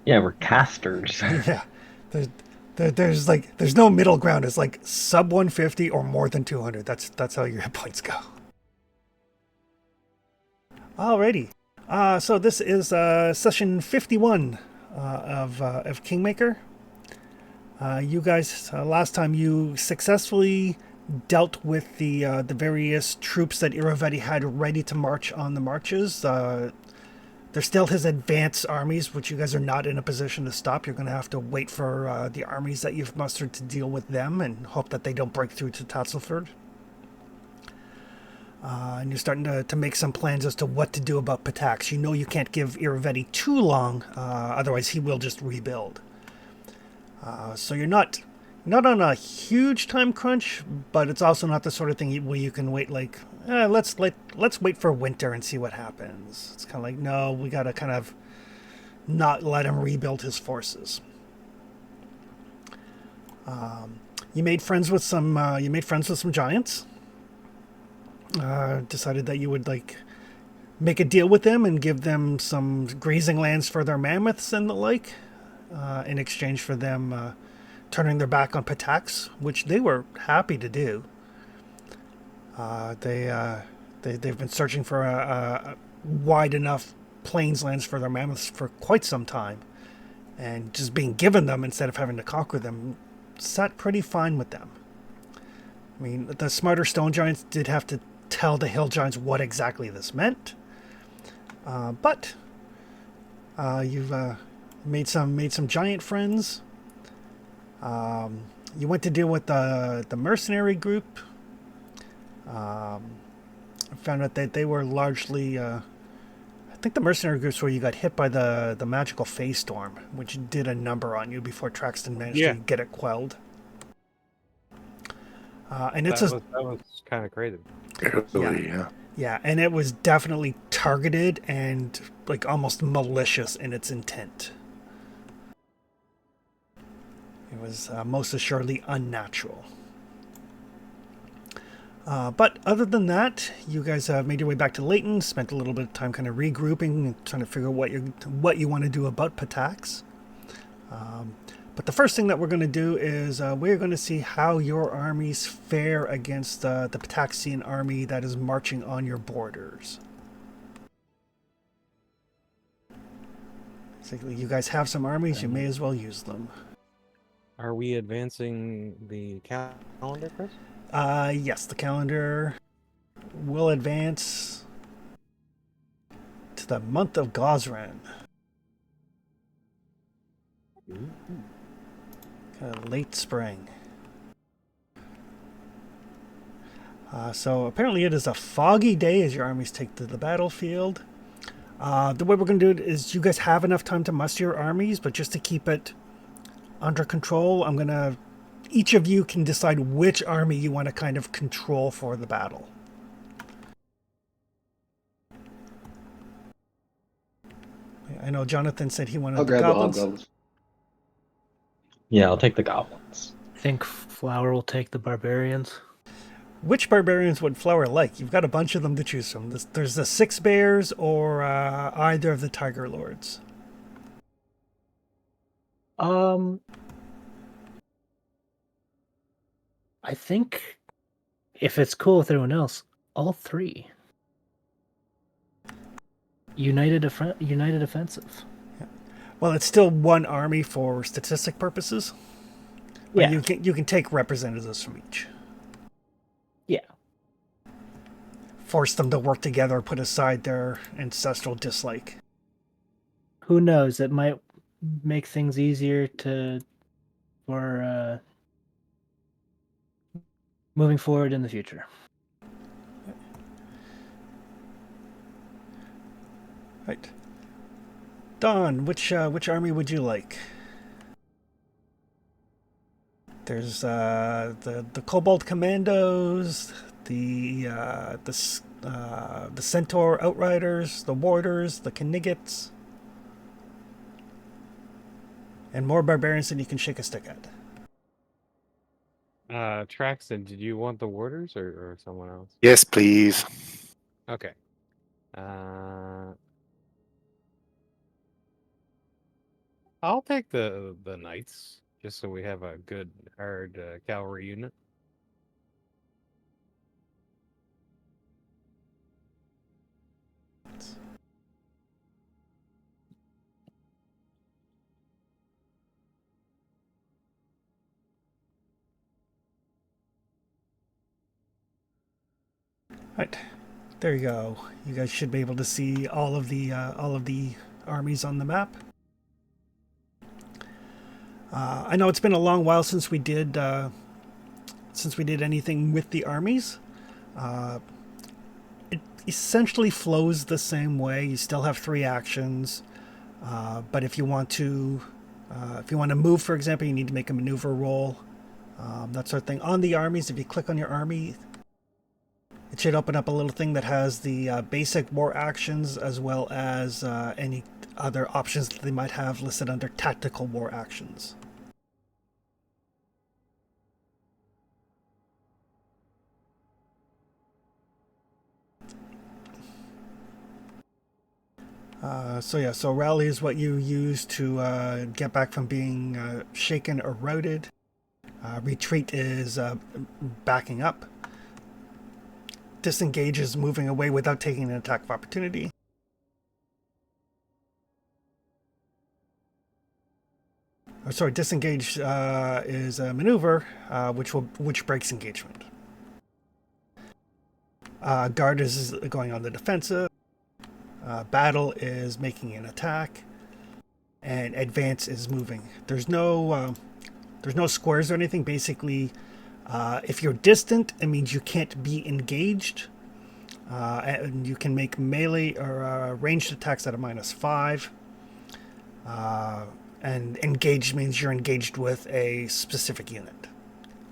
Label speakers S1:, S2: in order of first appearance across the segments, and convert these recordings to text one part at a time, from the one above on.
S1: Yeah, we're casters.
S2: Yeah, there's there's no middle ground. It's like sub 150 or more than 200. That's how your hit points go. Alrighty. So this is session 51 of Kingmaker. You guys, last time you successfully dealt with the various troops that Iravetti had ready to march on the marches. They're still his advance armies, which you guys are not in a position to stop. You're going to have to wait for the armies that you've mustered to deal with them and hope that they don't break through to Tatzelford. And you're starting to make some plans as to what to do about Pitax. You know you can't give Iravetti too long, otherwise he will just rebuild. So you're not on a huge time crunch, but it's also not the sort of thing where you can wait like let's wait for winter and see what happens. It's kind of like no, we got to kind of not let him rebuild his forces. You made friends with some giants. Decided that you would like make a deal with them and give them some grazing lands for their mammoths and the like, in exchange for them turning their back on Pitax, which they were happy to do. Uh, they, uh, they've been searching for a wide enough plains lands for their mammoths for quite some time, and just being given them instead of having to conquer them sat pretty fine with them. I mean, the smarter stone giants did have to tell the hill giants what exactly this meant, but you've made some giant friends. You went to deal with the mercenary group. Found out that they were largely. I think the mercenary groups where you got hit by the magical phase storm, which did a number on you before Traxton managed to
S3: Yeah,
S2: get it quelled. And it's
S3: that
S2: a
S3: was kind of crazy.
S2: yeah,
S4: Really, yeah.
S2: yeah, and it was definitely targeted and like almost malicious in its intent. It was most assuredly unnatural. But other than that, you guys made your way back to Leighton, spent a little bit of time kind of regrouping and trying to figure out what you want to do about Pitax. But the first thing that we're going to do is we're going to see how your armies fare against the Pitaxian army that is marching on your borders. Basically, you guys have some armies, you may as well use them.
S3: Are we advancing the calendar, Chris?
S2: Yes, the calendar will advance to the month of Gosran. Late spring. So apparently it is a foggy day as your armies take to the battlefield. The way we're going to do it is you guys have enough time to muster your armies, but just to keep it under control, I'm going to... Each of you can decide which army you want to kind of control for the battle. I know Jonathan said he wanted
S5: I'll
S2: the
S5: grab the
S2: goblins.
S5: hobgoblins.
S1: Yeah, I'll take the goblins.
S6: I think Flower will take the barbarians.
S2: Which barbarians would Flower like? You've got a bunch of them to choose from. There's the Six Bears or either of the Tiger Lords.
S6: Um, I think if it's cool with everyone else, all three. United offensive.
S2: Well, it's still one army for statistic purposes. But
S6: Yeah.
S2: you can take representatives from each.
S6: Yeah.
S2: Force them to work together, put aside their ancestral dislike.
S6: Who knows? It might make things easier for moving forward in the future.
S2: Right. Don, which army would you like? There's the Cobalt Commandos, the Centaur Outriders, the Warders, the Kniggets, and more barbarians than you can shake a stick at.
S3: Traxton, did you want the warders or someone else?
S4: Yes, please.
S3: Okay. Uh, I'll take the knights just so we have a good hard cavalry unit.
S2: Right, there you go. You guys should be able to see all of the armies on the map. I know it's been a long while since we did anything with the armies. It essentially flows the same way. You still have 3 actions, but if you want to move, for example, you need to make a maneuver roll, that sort of thing. On the armies, if you click on your army, it should open up a little thing that has the basic war actions as well as any other options that they might have listed under tactical war actions. So rally is what you use to get back from being shaken or routed. Retreat is backing up. Disengage is moving away without taking an attack of opportunity. Disengage is a maneuver which breaks engagement. Guard is going on the defensive. Battle is making an attack, and advance is moving. There's no squares or anything. Basically, if you're distant, it means you can't be engaged, and you can make melee or ranged attacks at a -5. And engaged means you're engaged with a specific unit,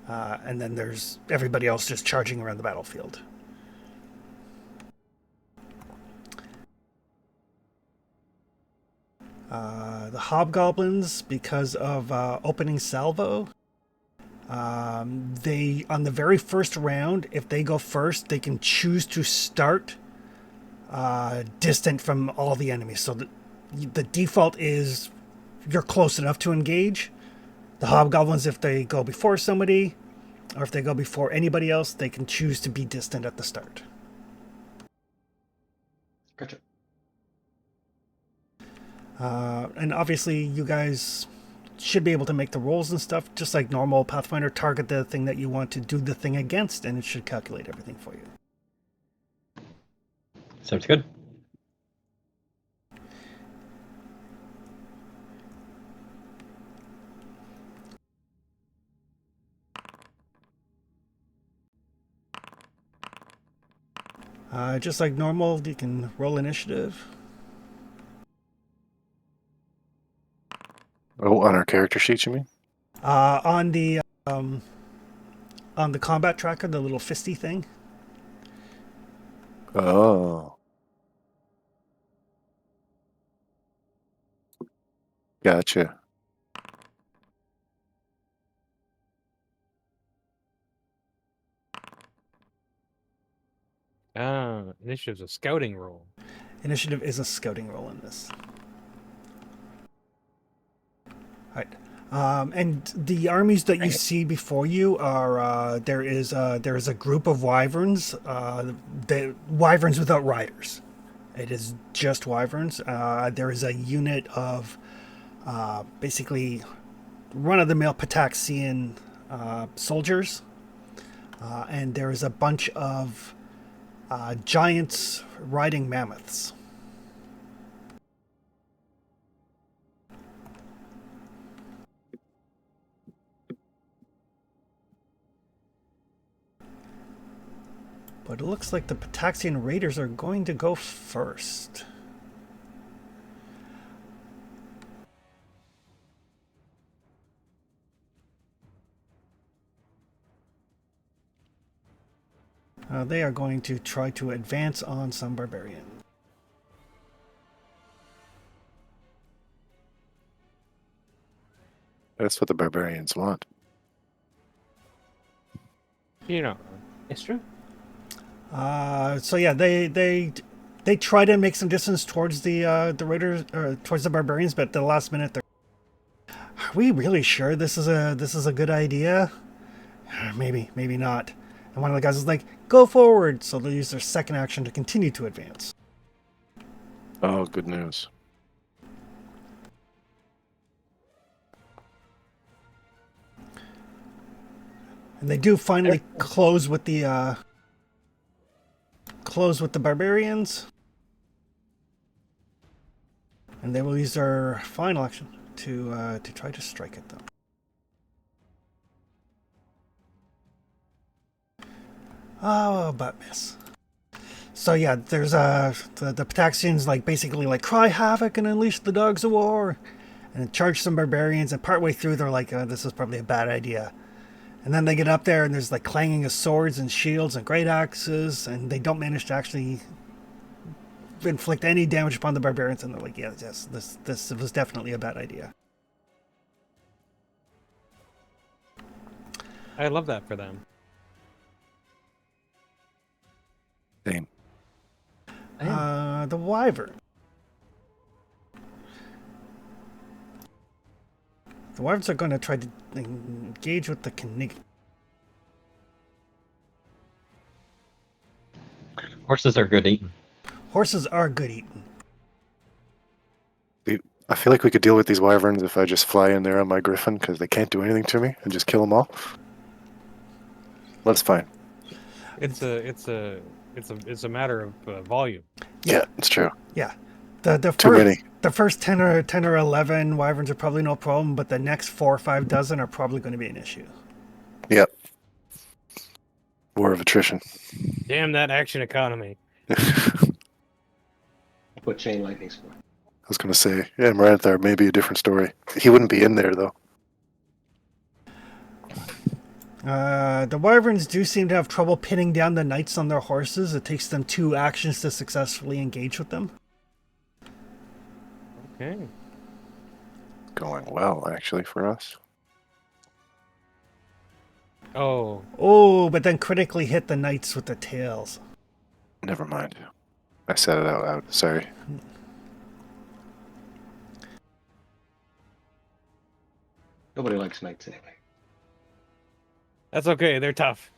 S2: and then there's everybody else just charging around the battlefield. The hobgoblins, because of opening salvo, they on the very first round, if they go first, they can choose to start distant from all the enemies. So the default is you're close enough to engage. The hobgoblins, if they go before somebody, or if they go before anybody else, they can choose to be distant at the start.
S1: Gotcha.
S2: And obviously, you guys should be able to make the rolls and stuff, just like normal Pathfinder. Target the thing that you want to do the thing against, and it should calculate everything for you.
S1: Sounds good.
S2: Just like normal, you can roll initiative.
S4: Oh, on our character sheet, you mean?
S2: On the combat tracker, the little fisty thing.
S4: Oh. Gotcha.
S3: Initiative's a scouting roll.
S2: Initiative is a scouting roll in this. Right. And the armies that you see before you are there is a group of wyverns. The wyverns without riders. It is just wyverns. There is a unit of basically run-of-the-mill Pitaxian soldiers, and there is a bunch of giants riding mammoths. But it looks like the Pitaxian raiders are going to go first. They are going to try to advance on some barbarian.
S4: That's what the barbarians want.
S3: You know,
S6: It's true.
S2: So yeah, they try to make some distance towards the raiders or towards the barbarians, but at the last minute we really sure this is a good idea? Maybe, maybe not. And one of the guys is like, go forward. So they'll use their second action to continue to advance.
S4: Oh, good news.
S2: And they do finally close with the barbarians. And they will use their final action to try to strike at them. Oh, but miss. So yeah, there's the Pitaxians like basically like cry havoc and unleash the dogs of war, and charge some barbarians. And partway through, they're like, this is probably a bad idea. And then they get up there, and there's like clanging of swords and shields and great axes, and they don't manage to actually inflict any damage upon the barbarians. And they're like, yes, this was definitely a bad idea.
S3: I love that for them.
S4: Same.
S2: The wyvern. The wyverns are going to try to engage with the Kingmaker.
S1: Horses are good eating.
S2: Horses are good eating.
S4: I feel like we could deal with these wyverns if I just fly in there on my griffin, because they can't do anything to me, and just kill them all. That's fine.
S3: It's a matter of volume.
S4: Yeah, it's true.
S2: Yeah. The
S4: Too
S2: first,
S4: many.
S2: The first 10 or 11 wyverns are probably no problem, but the next 4 or 5 dozen are probably going to be an issue.
S4: Yep. War of attrition.
S3: Damn that action economy.
S5: What chain lightning's for.
S4: I was going to say, yeah, Maranthar may be a different story. He wouldn't be in there, though.
S2: The wyverns do seem to have trouble pinning down the knights on their horses. It takes them 2 actions to successfully engage with them.
S3: Okay.
S4: Going well, actually, for us.
S3: Oh,
S2: But then critically hit the knights with the tails.
S4: Never mind. I said it out loud. Sorry.
S5: Nobody likes knights anyway.
S3: that's okay. They're tough.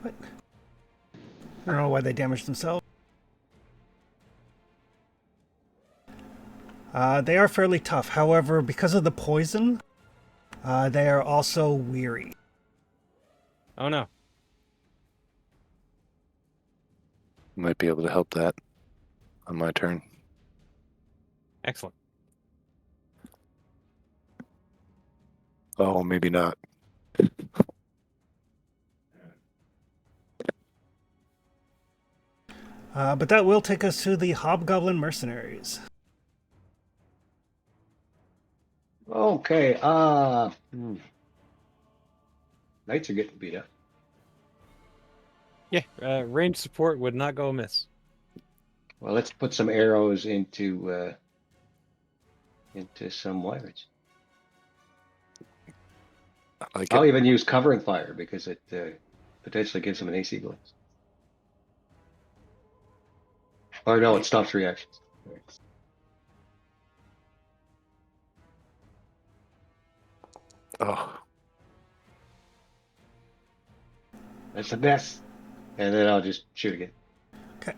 S2: What? I don't know why they damaged themselves. They are fairly tough. However, because of the poison, they are also weary.
S3: Oh no.
S4: Might be able to help that on my turn.
S3: Excellent.
S4: Oh, maybe not.
S2: But that will take us to the Hobgoblin Mercenaries.
S5: Okay, Knights are getting beat up.
S3: Yeah, range support would not go amiss.
S5: Well, let's put some arrows into some wyverns.
S4: I like
S5: I'll
S4: it.
S5: even use covering fire because it potentially gives them an AC bonus. Or no, it stops reactions.
S4: Oh,
S5: That's the best. And then I'll just shoot again.
S2: Okay.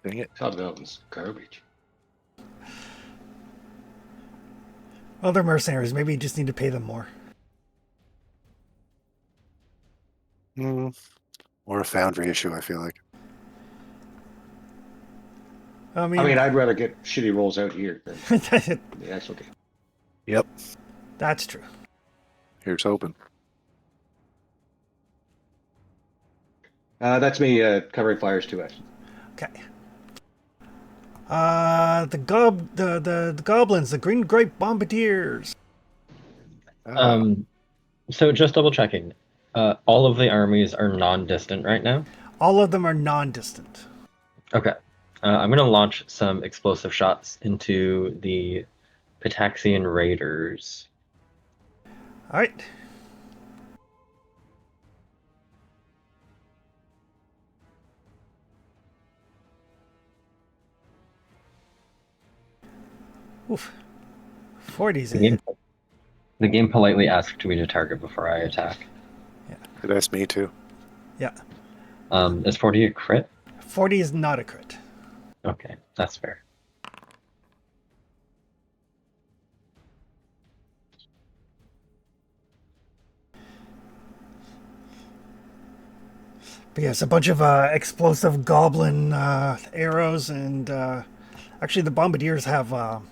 S4: dang it.
S5: Hobgoblin's garbage.
S2: Well, they're mercenaries. Maybe you just need to pay them more.
S4: Or a foundry issue, I feel like.
S2: I mean,
S5: I mean, I'd rather get shitty rolls out here than the actual game.
S4: Yep.
S2: that's true.
S4: Here's hoping.
S5: That's me covering fires 2 actions.
S2: Okay. The goblins, the green grape bombardiers.
S1: So just double checking. All of the armies are non-distant right now.
S2: All of them are non-distant.
S1: Okay. I'm going to launch some explosive shots into the Pitaxian raiders.
S2: All right. Oof. 40's a
S1: The game,
S2: hit.
S1: the game politely asked me to target before I attack.
S4: It asked me too.
S2: Yeah.
S1: Is 40 a crit?
S2: 40 is not a crit.
S1: Okay, that's fair.
S2: But yes, a bunch of explosive goblin arrows, and actually the bombardiers have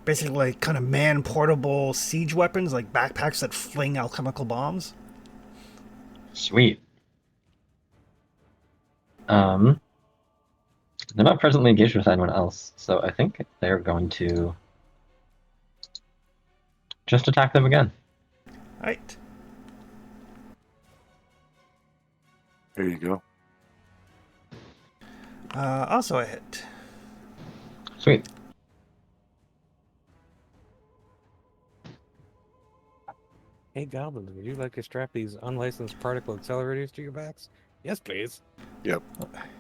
S2: basically like kind of man portable siege weapons, like backpacks that fling alchemical bombs.
S1: Sweet. They're not presently engaged with anyone else, so I think they're going to just attack them again.
S2: Right.
S4: There you go.
S2: Also a hit.
S1: Sweet.
S3: Hey, Goblins, would you like to strap these unlicensed particle accelerators to your backs? Yes, please.
S4: Yep.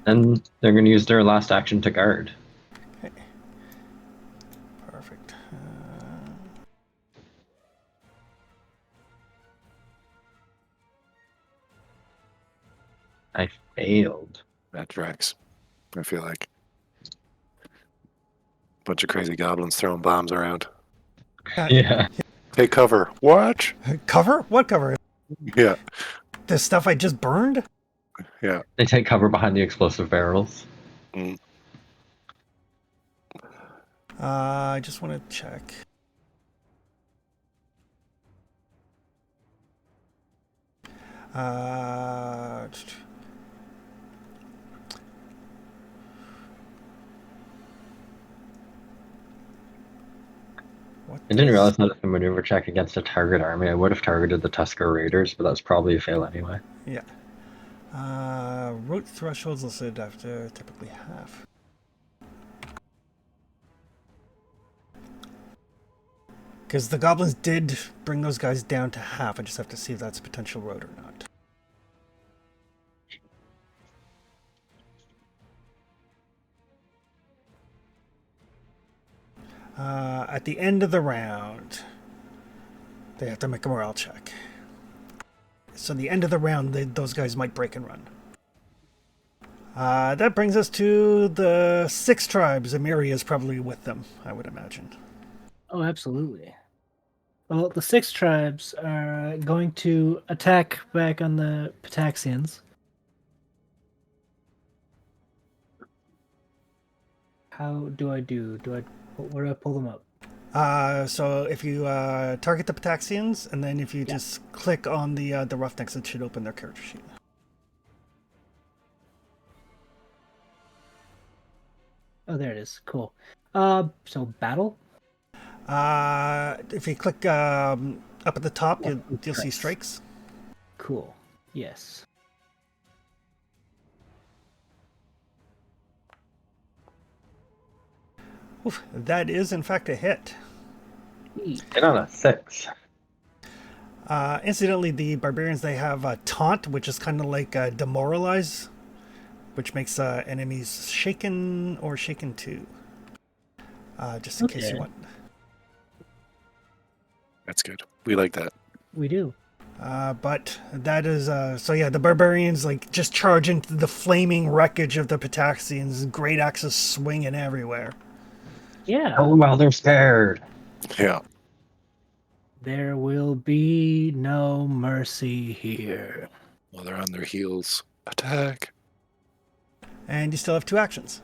S1: And they're going to use their last action to guard.
S2: Okay. Perfect.
S1: I failed.
S4: That tracks. I feel like. Bunch of crazy goblins throwing bombs around.
S1: Yeah.
S4: Take cover. Watch.
S2: Cover? What cover?
S4: Yeah.
S2: The stuff I just burned?
S4: Yeah.
S1: They take cover behind the explosive barrels.
S2: I just want to check. Uh, what
S1: I didn't
S2: does-
S1: realize that if the maneuver check against a target army, I would have targeted the Tusker Raiders, but that's probably a fail anyway.
S2: Yeah. Root thresholds listed after typically half. Because the goblins did bring those guys down to half. I just have to see if that's potential road or not. At the end of the round, they have to make a morale check. So the end of the round, those guys might break and run. That brings us to the 6 tribes. Amiri is probably with them, I would imagine.
S6: Oh, absolutely. Well, the 6 tribes are going to attack back on the Pitaxians. How do I do? Where do I pull them up?
S2: So if you target the Pitaxians, and then if you just click on the Roughnecks, it should open their character sheet.
S6: Oh, there it is. Cool. So battle?
S2: If you click up at the top, you'll see strikes.
S6: Cool. Yes.
S2: Oof, that is, in fact, a hit.
S1: Get on a 6.
S2: Incidentally, the barbarians, they have taunt, which is kind of like demoralize, which makes enemies shaken or shaken too. Just in case you want.
S4: That's good. We like that.
S6: We do.
S2: But that is so yeah, the barbarians like just charge into the flaming wreckage of the Pitaxians, great axes swinging everywhere.
S6: Yeah.
S1: Oh, well, they're scared.
S4: Yeah.
S6: There will be no mercy here.
S4: While they're on their heels. Attack.
S2: And you still have 2 actions.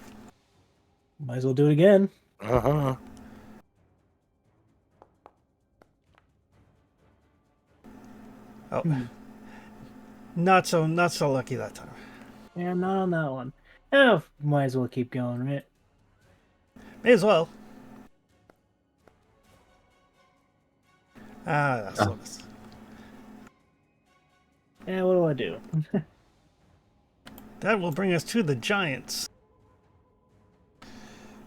S6: Might as well do it again.
S4: Uh-huh.
S2: Oh, not so lucky that time.
S6: Yeah, not on that one. Oh, might as well keep going, right?
S2: May as well. That's slowness.
S6: Yeah, what do I do?
S2: That will bring us to the giants.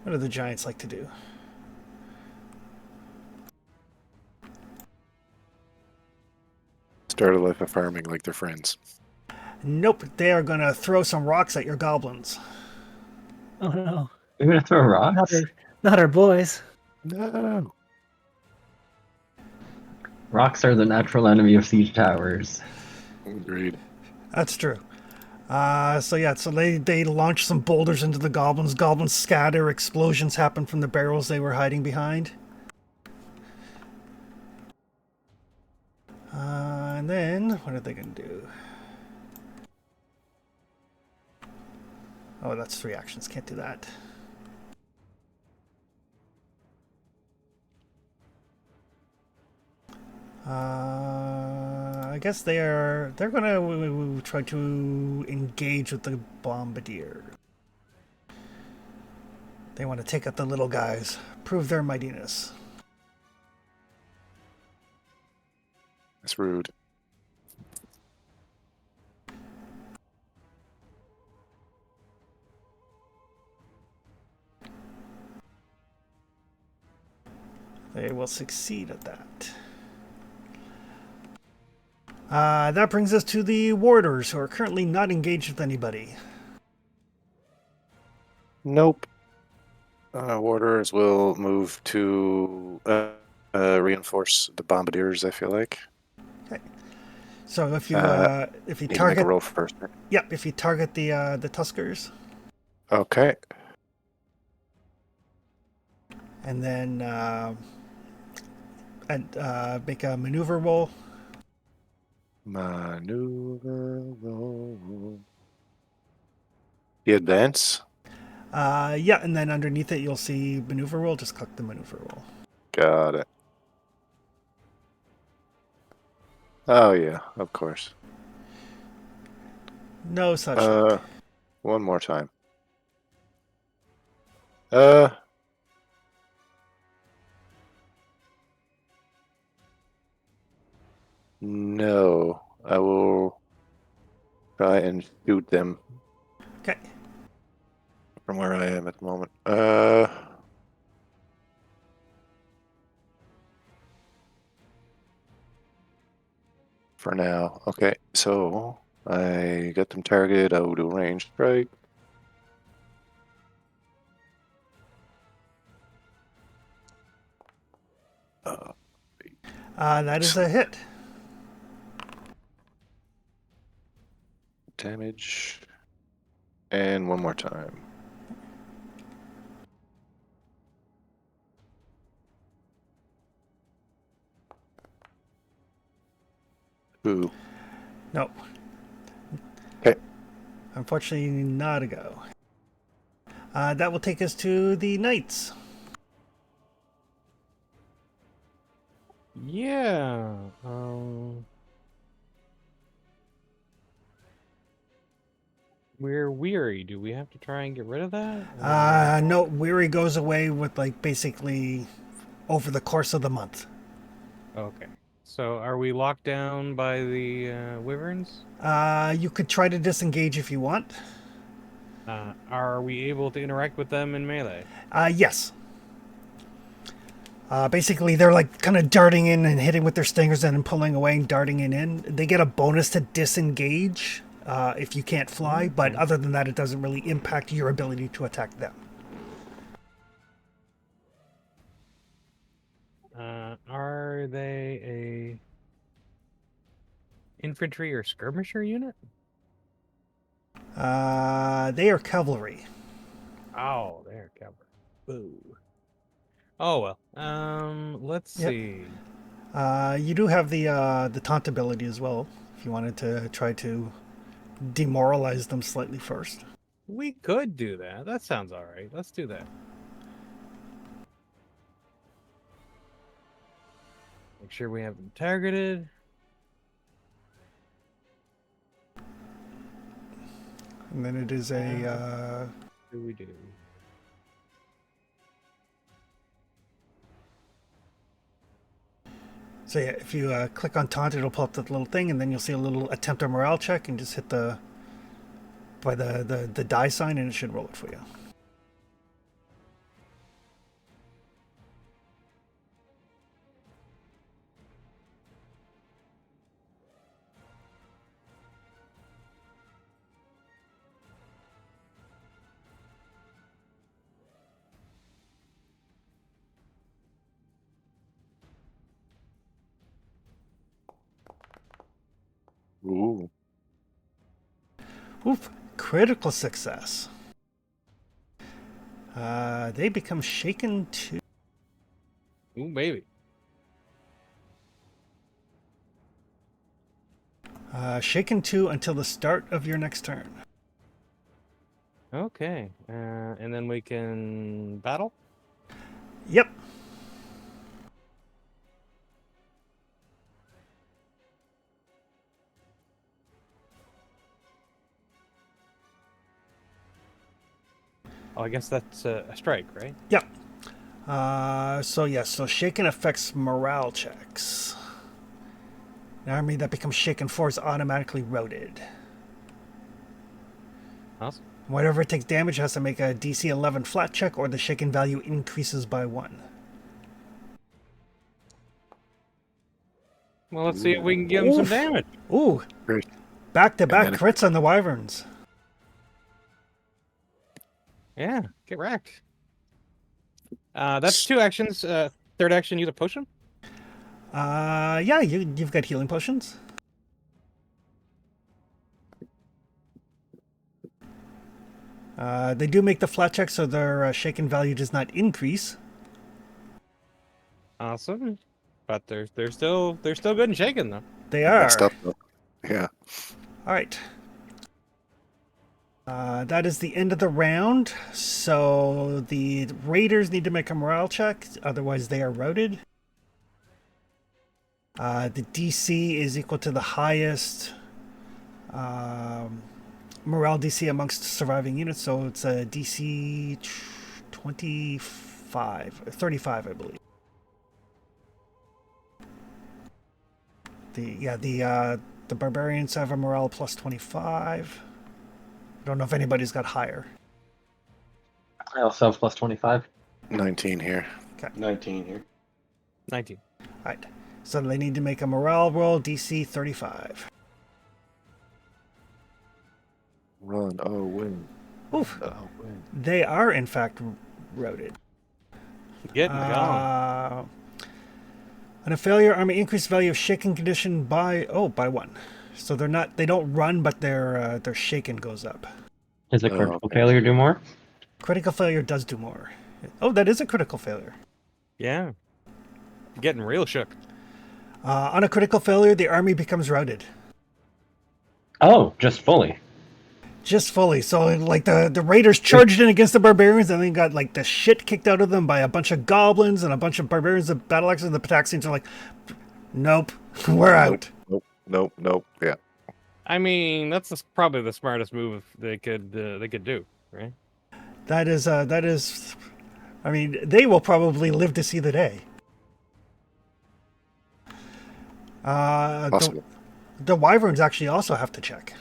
S2: What do the giants like to do?
S4: Start a life of farming like they're friends.
S2: Nope, they are gonna throw some rocks at your goblins.
S6: Oh no.
S1: You're going to throw
S6: Not
S1: rocks?
S6: our boys.
S4: No.
S1: Rocks are the natural enemy of siege towers.
S4: Agreed.
S2: That's true. So they launch some boulders into the goblins. Goblins scatter. Explosions happen from the barrels they were hiding behind. And then what are they gonna do? Oh, that's 3 actions. Can't do that. I guess they're gonna try to engage with the bombardier. They want to take out the little guys, prove their mightiness.
S4: That's rude.
S2: They will succeed at that. That brings us to the warders, who are currently not engaged with anybody.
S4: Nope. Warders will move to reinforce the bombardiers, I feel like.
S2: Okay. So if you
S4: Need to make a
S2: target,
S4: roll first.
S2: yep, if you target the Tuskers,
S4: Okay.
S2: and then make a maneuver roll.
S4: Maneuver roll. The advance?
S2: Yeah, and then underneath it you'll see maneuver roll. Just click the maneuver roll.
S4: Got it. Oh, yeah, of course.
S2: No such luck.
S4: One more time. No. I will try and shoot them
S2: Okay.
S4: from where I am at the moment. For now. Okay, so I got them targeted. I will do range strike.
S2: That is a hit.
S4: Damage. And one more time. Ooh.
S2: Nope.
S4: Okay.
S2: Unfortunately, not a go. That will take us to the knights.
S3: Yeah. We're weary. Do we have to try and get rid of that?
S2: No, weary goes away with like basically over the course of the month.
S3: Okay. So are we locked down by the wyverns?
S2: You could try to disengage if you want.
S3: Are we able to interact with them in melee?
S2: Yes. Basically, they're like kind of darting in and hitting with their stingers and then pulling away and darting in. They get a bonus to disengage if you can't fly, but other than that, it doesn't really impact your ability to attack them.
S3: Are they a infantry or skirmisher unit?
S2: They are cavalry.
S3: Oh, they're cavalry. Boo. Oh well. Let's
S2: Yep.
S3: see.
S2: You do have the taunt ability as well, if you wanted to try to demoralize them slightly first.
S3: We could do that. That sounds all right. Let's do that. Make sure we have them targeted.
S2: And then it is a
S3: What do we do?
S2: so yeah, if you click on taunt, it'll pull up that little thing, and then you'll see a little attempt a morale check, and just hit the die sign, and it should roll it for you.
S4: Ooh.
S2: Oof, critical success. They become shaken 2.
S3: Ooh, baby.
S2: Shaken 2 until the start of your next turn.
S3: Okay. And then we can battle?
S2: Yep.
S3: Oh, I guess that's a strike, right?
S2: Yep. So shaken affects morale checks. An army that becomes shaken 4 is automatically routed.
S3: Awesome.
S2: Whatever takes damage has to make a DC 11 flat check, or the shaken value increases by 1.
S3: Well, let's see if we can give him some
S2: Oof.
S3: damage.
S2: Ooh,
S4: Great.
S2: back-to-back
S4: And then
S2: crits on the Wyverns.
S3: Yeah, get wrecked. That's 2 actions. Third action, use a potion.
S2: Yeah, you've got healing potions. They do make the flat check, so their shaken value does not increase.
S3: Awesome. But they're still good and shaken though.
S2: They
S4: messed
S2: are.
S4: up though. Yeah.
S2: All right. That is the end of the round. So the Raiders need to make a morale check, otherwise they are routed. The DC is equal to the highest morale DC amongst surviving units, so it's a DC 35, I believe. The barbarians have a morale plus 25. I don't know if anybody's got higher.
S1: I also have plus 25.
S4: 19 here.
S5: 19 here.
S3: 19.
S2: All right. So they need to make a morale roll, DC 35.
S4: Run. Oh, win.
S2: Oof.
S4: Oh, win.
S2: They are, in fact, routed.
S3: Getting gone.
S2: On a failure, army increased value of shaken condition by 1. So they don't run, but their shaken goes up.
S1: Does a
S4: Oh,
S1: critical
S4: okay.
S1: failure do more?
S2: Critical failure does do more. Oh, that is a critical failure.
S3: Yeah. Getting real shook.
S2: On a critical failure, the army becomes routed.
S1: Oh, just fully.
S2: Just fully. So, like, the Raiders charged in against the barbarians and then got, like, the shit kicked out of them by a bunch of goblins and a bunch of barbarians with battle axes, and the Pitaxians are like, nope, we're out.
S4: Nope. Yeah.
S3: I mean, that's probably the smartest move they could do, right?
S2: That is, I mean, they will probably live to see the day.
S4: Possible.
S2: The Wyverns actually also have to check.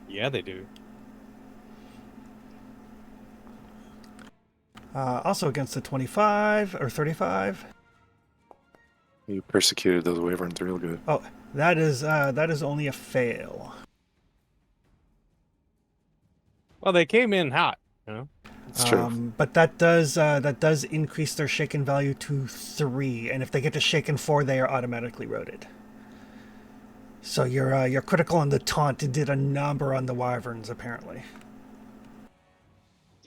S3: Yeah, they do.
S2: Also against the 25 or 35.
S4: You persecuted those wyverns real good.
S2: Oh, that is only a fail.
S3: Well, they came in hot, you know.
S4: It's true.
S2: But that does increase their shaken value to 3, and if they get to shaken 4, they are automatically routed. So your critical on the taunt did a number on the Wyverns, apparently.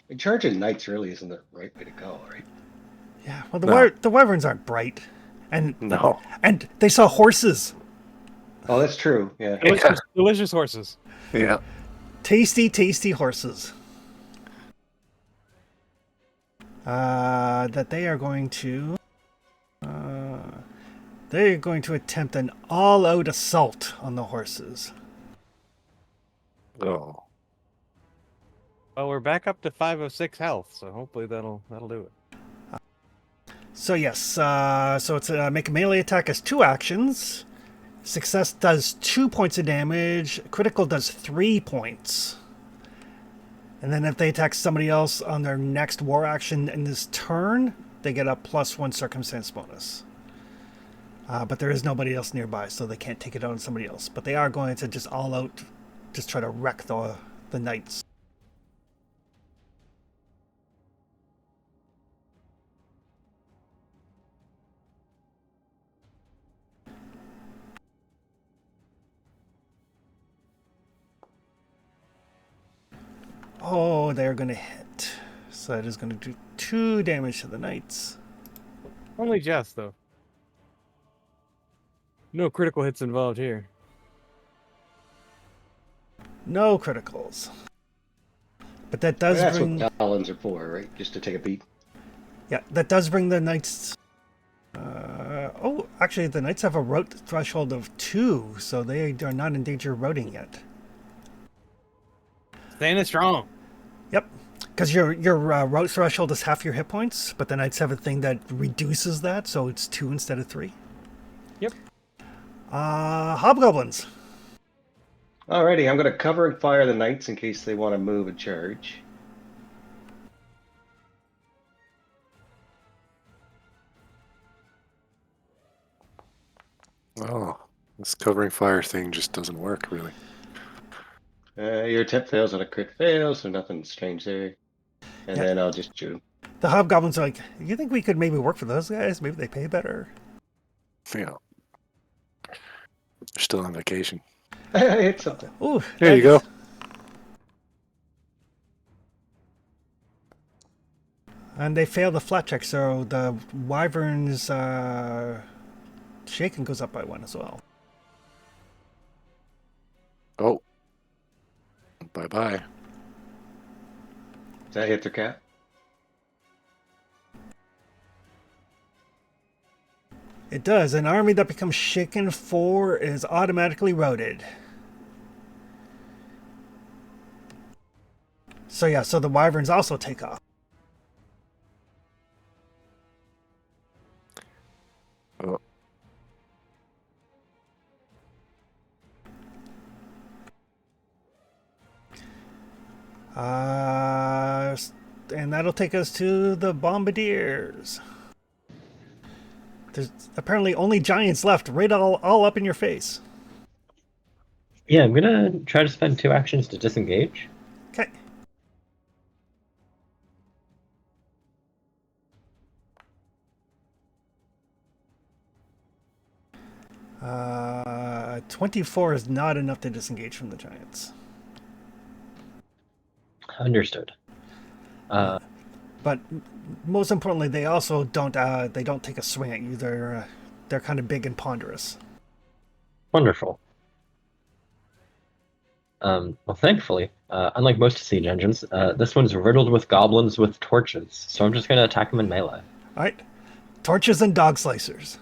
S5: And charging knights really isn't the right way to go, right?
S2: Yeah, well,
S4: No.
S2: the Wyverns aren't bright, and
S4: No.
S2: and they saw horses,
S5: Oh, that's true. Yeah.
S3: Delicious horses.
S4: Yeah.
S2: tasty horses. That they are going to. They're going to attempt an all-out assault on the horses.
S4: Oh.
S3: Well, we're back up to 506 health, so hopefully that'll do it.
S2: So yes, so it's make a melee attack as 2 actions. Success does 2 points of damage. Critical does 3 points. And then if they attack somebody else on their next war action in this turn, they get a +1 circumstance bonus. But there is nobody else nearby, so they can't take it out on somebody else. But they are going to just all out, just try to wreck the knights. Oh, they're going to hit. So that is going to do 2 damage to the knights.
S3: Only just, though. No critical hits involved here.
S2: No criticals. But that does
S5: That's
S2: bring...
S5: what goblins are for, right? Just to take a beat.
S2: Yeah, that does bring the knights... oh, actually, the knights have a rout threshold of 2, so they are not in danger of routing yet.
S3: Standing strong.
S2: Yep, because your rout threshold is half your hit points, but the knights have a thing that reduces that, so it's 2 instead of 3.
S3: Yep.
S2: Hobgoblins.
S5: Alrighty, I'm going to cover and fire the knights in case they want to move and charge.
S4: Oh, this covering fire thing just doesn't work, really.
S5: Your attempt fails on a crit fail, so nothing strange there. And
S2: Yeah.
S5: then I'll just shoot 'em.
S2: The hobgoblins are like, you think we could maybe work for those guys? Maybe they pay better.
S4: Yeah. They're still on vacation.
S5: Hit something.
S2: Ooh,
S4: There you go.
S2: nice. And they fail the flat check, so the wyvern's shaken goes up by 1 as well.
S4: Oh. Bye-bye.
S5: Does that hit their cap?
S2: It does. An army that becomes shaken 4 is automatically routed. So yeah, so the wyverns also take off.
S4: Oh.
S2: And that'll take us to the bombardiers. There's apparently only giants left, right all up in your face.
S1: Yeah, I'm gonna try to spend 2 actions to disengage.
S2: Okay. Uh, 24 is not enough to disengage from the giants.
S1: Understood.
S2: But most importantly, they also don't take a swing at you. They're kind of big and ponderous.
S1: Wonderful. Well, thankfully, unlike most siege engines, this one's riddled with goblins with torches, so I'm just gonna attack them in melee.
S2: All right, torches and dog slicers.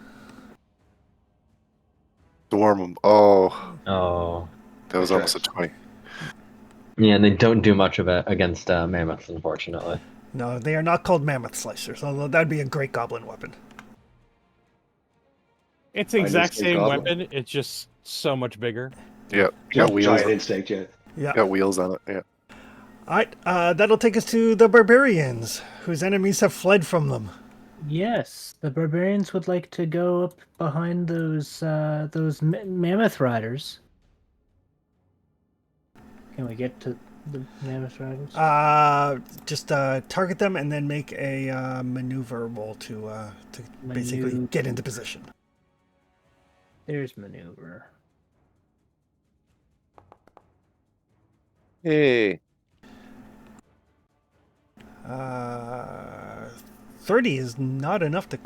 S4: Swarm them. Oh,
S1: Oh,
S4: that was almost a 20.
S1: yeah, and they don't do much of it against mammoths, unfortunately.
S2: No, they are not called mammoth slicers, although that'd be a great goblin weapon.
S3: It's the
S5: I
S3: exact
S5: just say
S3: same
S5: goblin.
S3: weapon. It's just so much bigger.
S4: Yeah, got wheels.
S5: Giant instinct, yeah.
S2: Yeah.
S4: Got wheels on it. Yeah.
S2: All right, that'll take us to the barbarians, whose enemies have fled from them.
S6: Yes, the barbarians would like to go up behind those mammoth riders. Can we get to the mammoth riders?
S2: Just target them and then make a maneuver roll to basically
S6: Maneuver.
S2: get into position.
S6: There's maneuver.
S4: Hey.
S2: 30 is not enough to...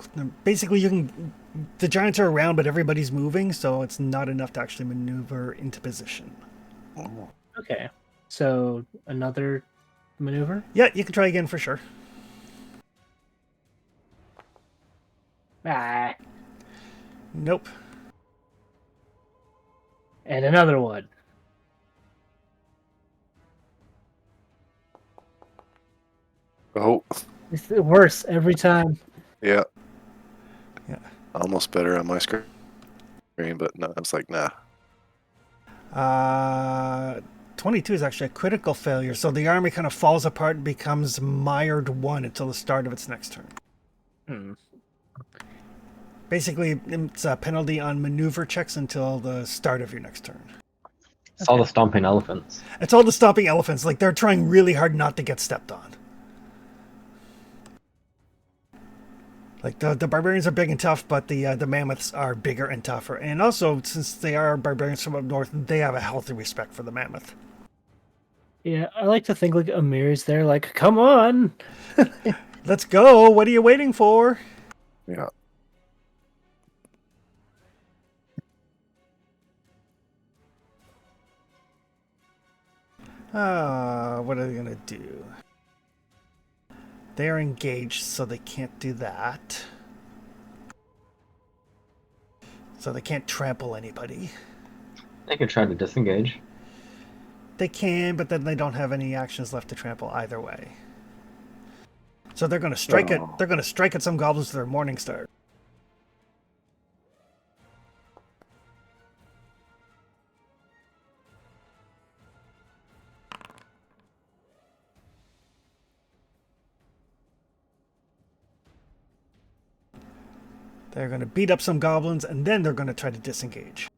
S2: Basically, you can... The giants are around, but everybody's moving, so it's not enough to actually maneuver into position.
S6: Okay, so another maneuver.
S2: Yeah, you can try again for sure.
S6: Ah,
S2: Nope.
S6: and another one.
S4: Oh,
S6: It's worse every time.
S4: yeah.
S2: Yeah.
S4: Almost better on my screen, but no, I was like, nah.
S2: 22 is actually a critical failure, so the army kind of falls apart and becomes mired 1 until the start of its next turn.
S6: Hmm.
S2: Basically, it's a penalty on maneuver checks until the start of your next turn.
S1: It's all the stomping elephants.
S2: It's all the stomping elephants. Like, they're trying really hard not to get stepped on. Like, the barbarians are big and tough, but the mammoths are bigger and tougher. And also, since they are barbarians from up north, they have a healthy respect for the mammoth.
S6: Yeah, I like to think like Amir's there, like, come on.
S2: Let's go. What are you waiting for?
S4: Yeah.
S2: What are they gonna do? They're engaged, so they can't do that. So they can't trample anybody.
S1: They can try to disengage.
S2: They can, but then they don't have any actions left to trample either way. So they're gonna strike it.
S4: Oh.
S2: They're gonna strike at some goblins with their morning star. They're gonna beat up some goblins, and then they're gonna try to disengage.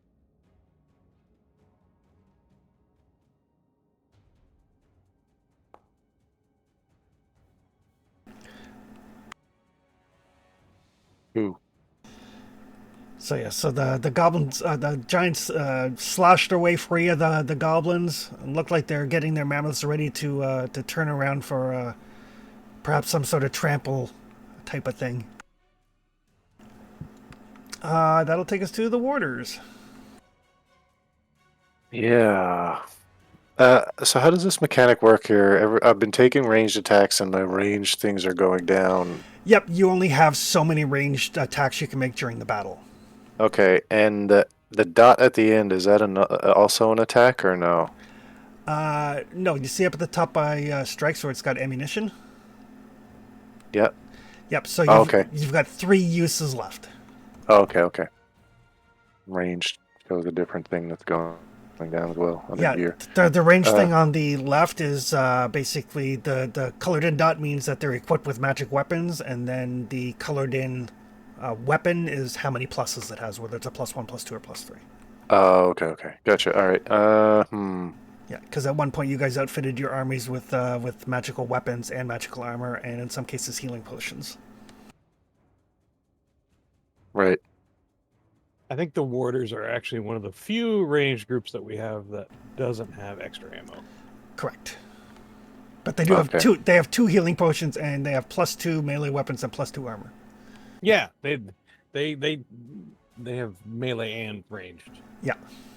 S4: Ooh.
S2: So yeah, so the goblins, the giants sloshed their way free of the goblins. And look like they're getting their mammoths ready to turn around for perhaps some sort of trample type of thing. That'll take us to the warders.
S4: Yeah. So how does this mechanic work here? I've been taking ranged attacks, and my ranged things are going down.
S2: Yep, you only have so many ranged attacks you can make during the battle.
S4: Okay, and the dot at the end, is that also an attack or no?
S2: No, you see up at the top by strikes where it's got ammunition.
S4: Yep.
S2: Yep. So
S4: Oh, okay.
S2: you've got 3 uses left.
S4: Oh, okay. Ranged shows a different thing that's going down as well under
S2: Yeah,
S4: gear.
S2: the range
S4: Uh,
S2: thing on the left is basically the colored in dot means that they're equipped with magic weapons, and then the colored in weapon is how many pluses it has, whether it's a +1, +2, or +3.
S4: Oh, okay. Gotcha. All right.
S2: Yeah, because at one point you guys outfitted your armies with magical weapons and magical armor, and in some cases healing potions.
S4: Right.
S3: I think the warders are actually one of the few ranged groups that we have that doesn't have extra ammo.
S2: Correct. But they do have
S4: Okay.
S2: two. They have 2 healing potions, and they have +2 melee weapons and +2 armor.
S3: Yeah, they have melee and ranged.
S2: Yeah.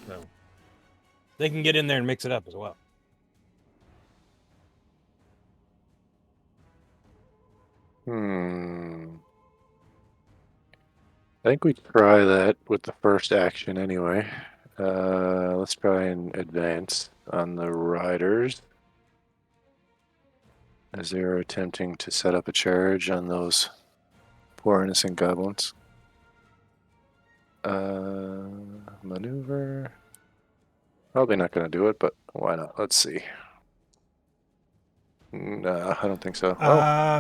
S3: So they can get in there and mix it up as well.
S4: I think we try that with the first action anyway. Let's try and advance on the riders as they're attempting to set up a charge on those poor innocent goblins. Maneuver. Probably not going to do it, but why not? Let's see. No, I don't think so.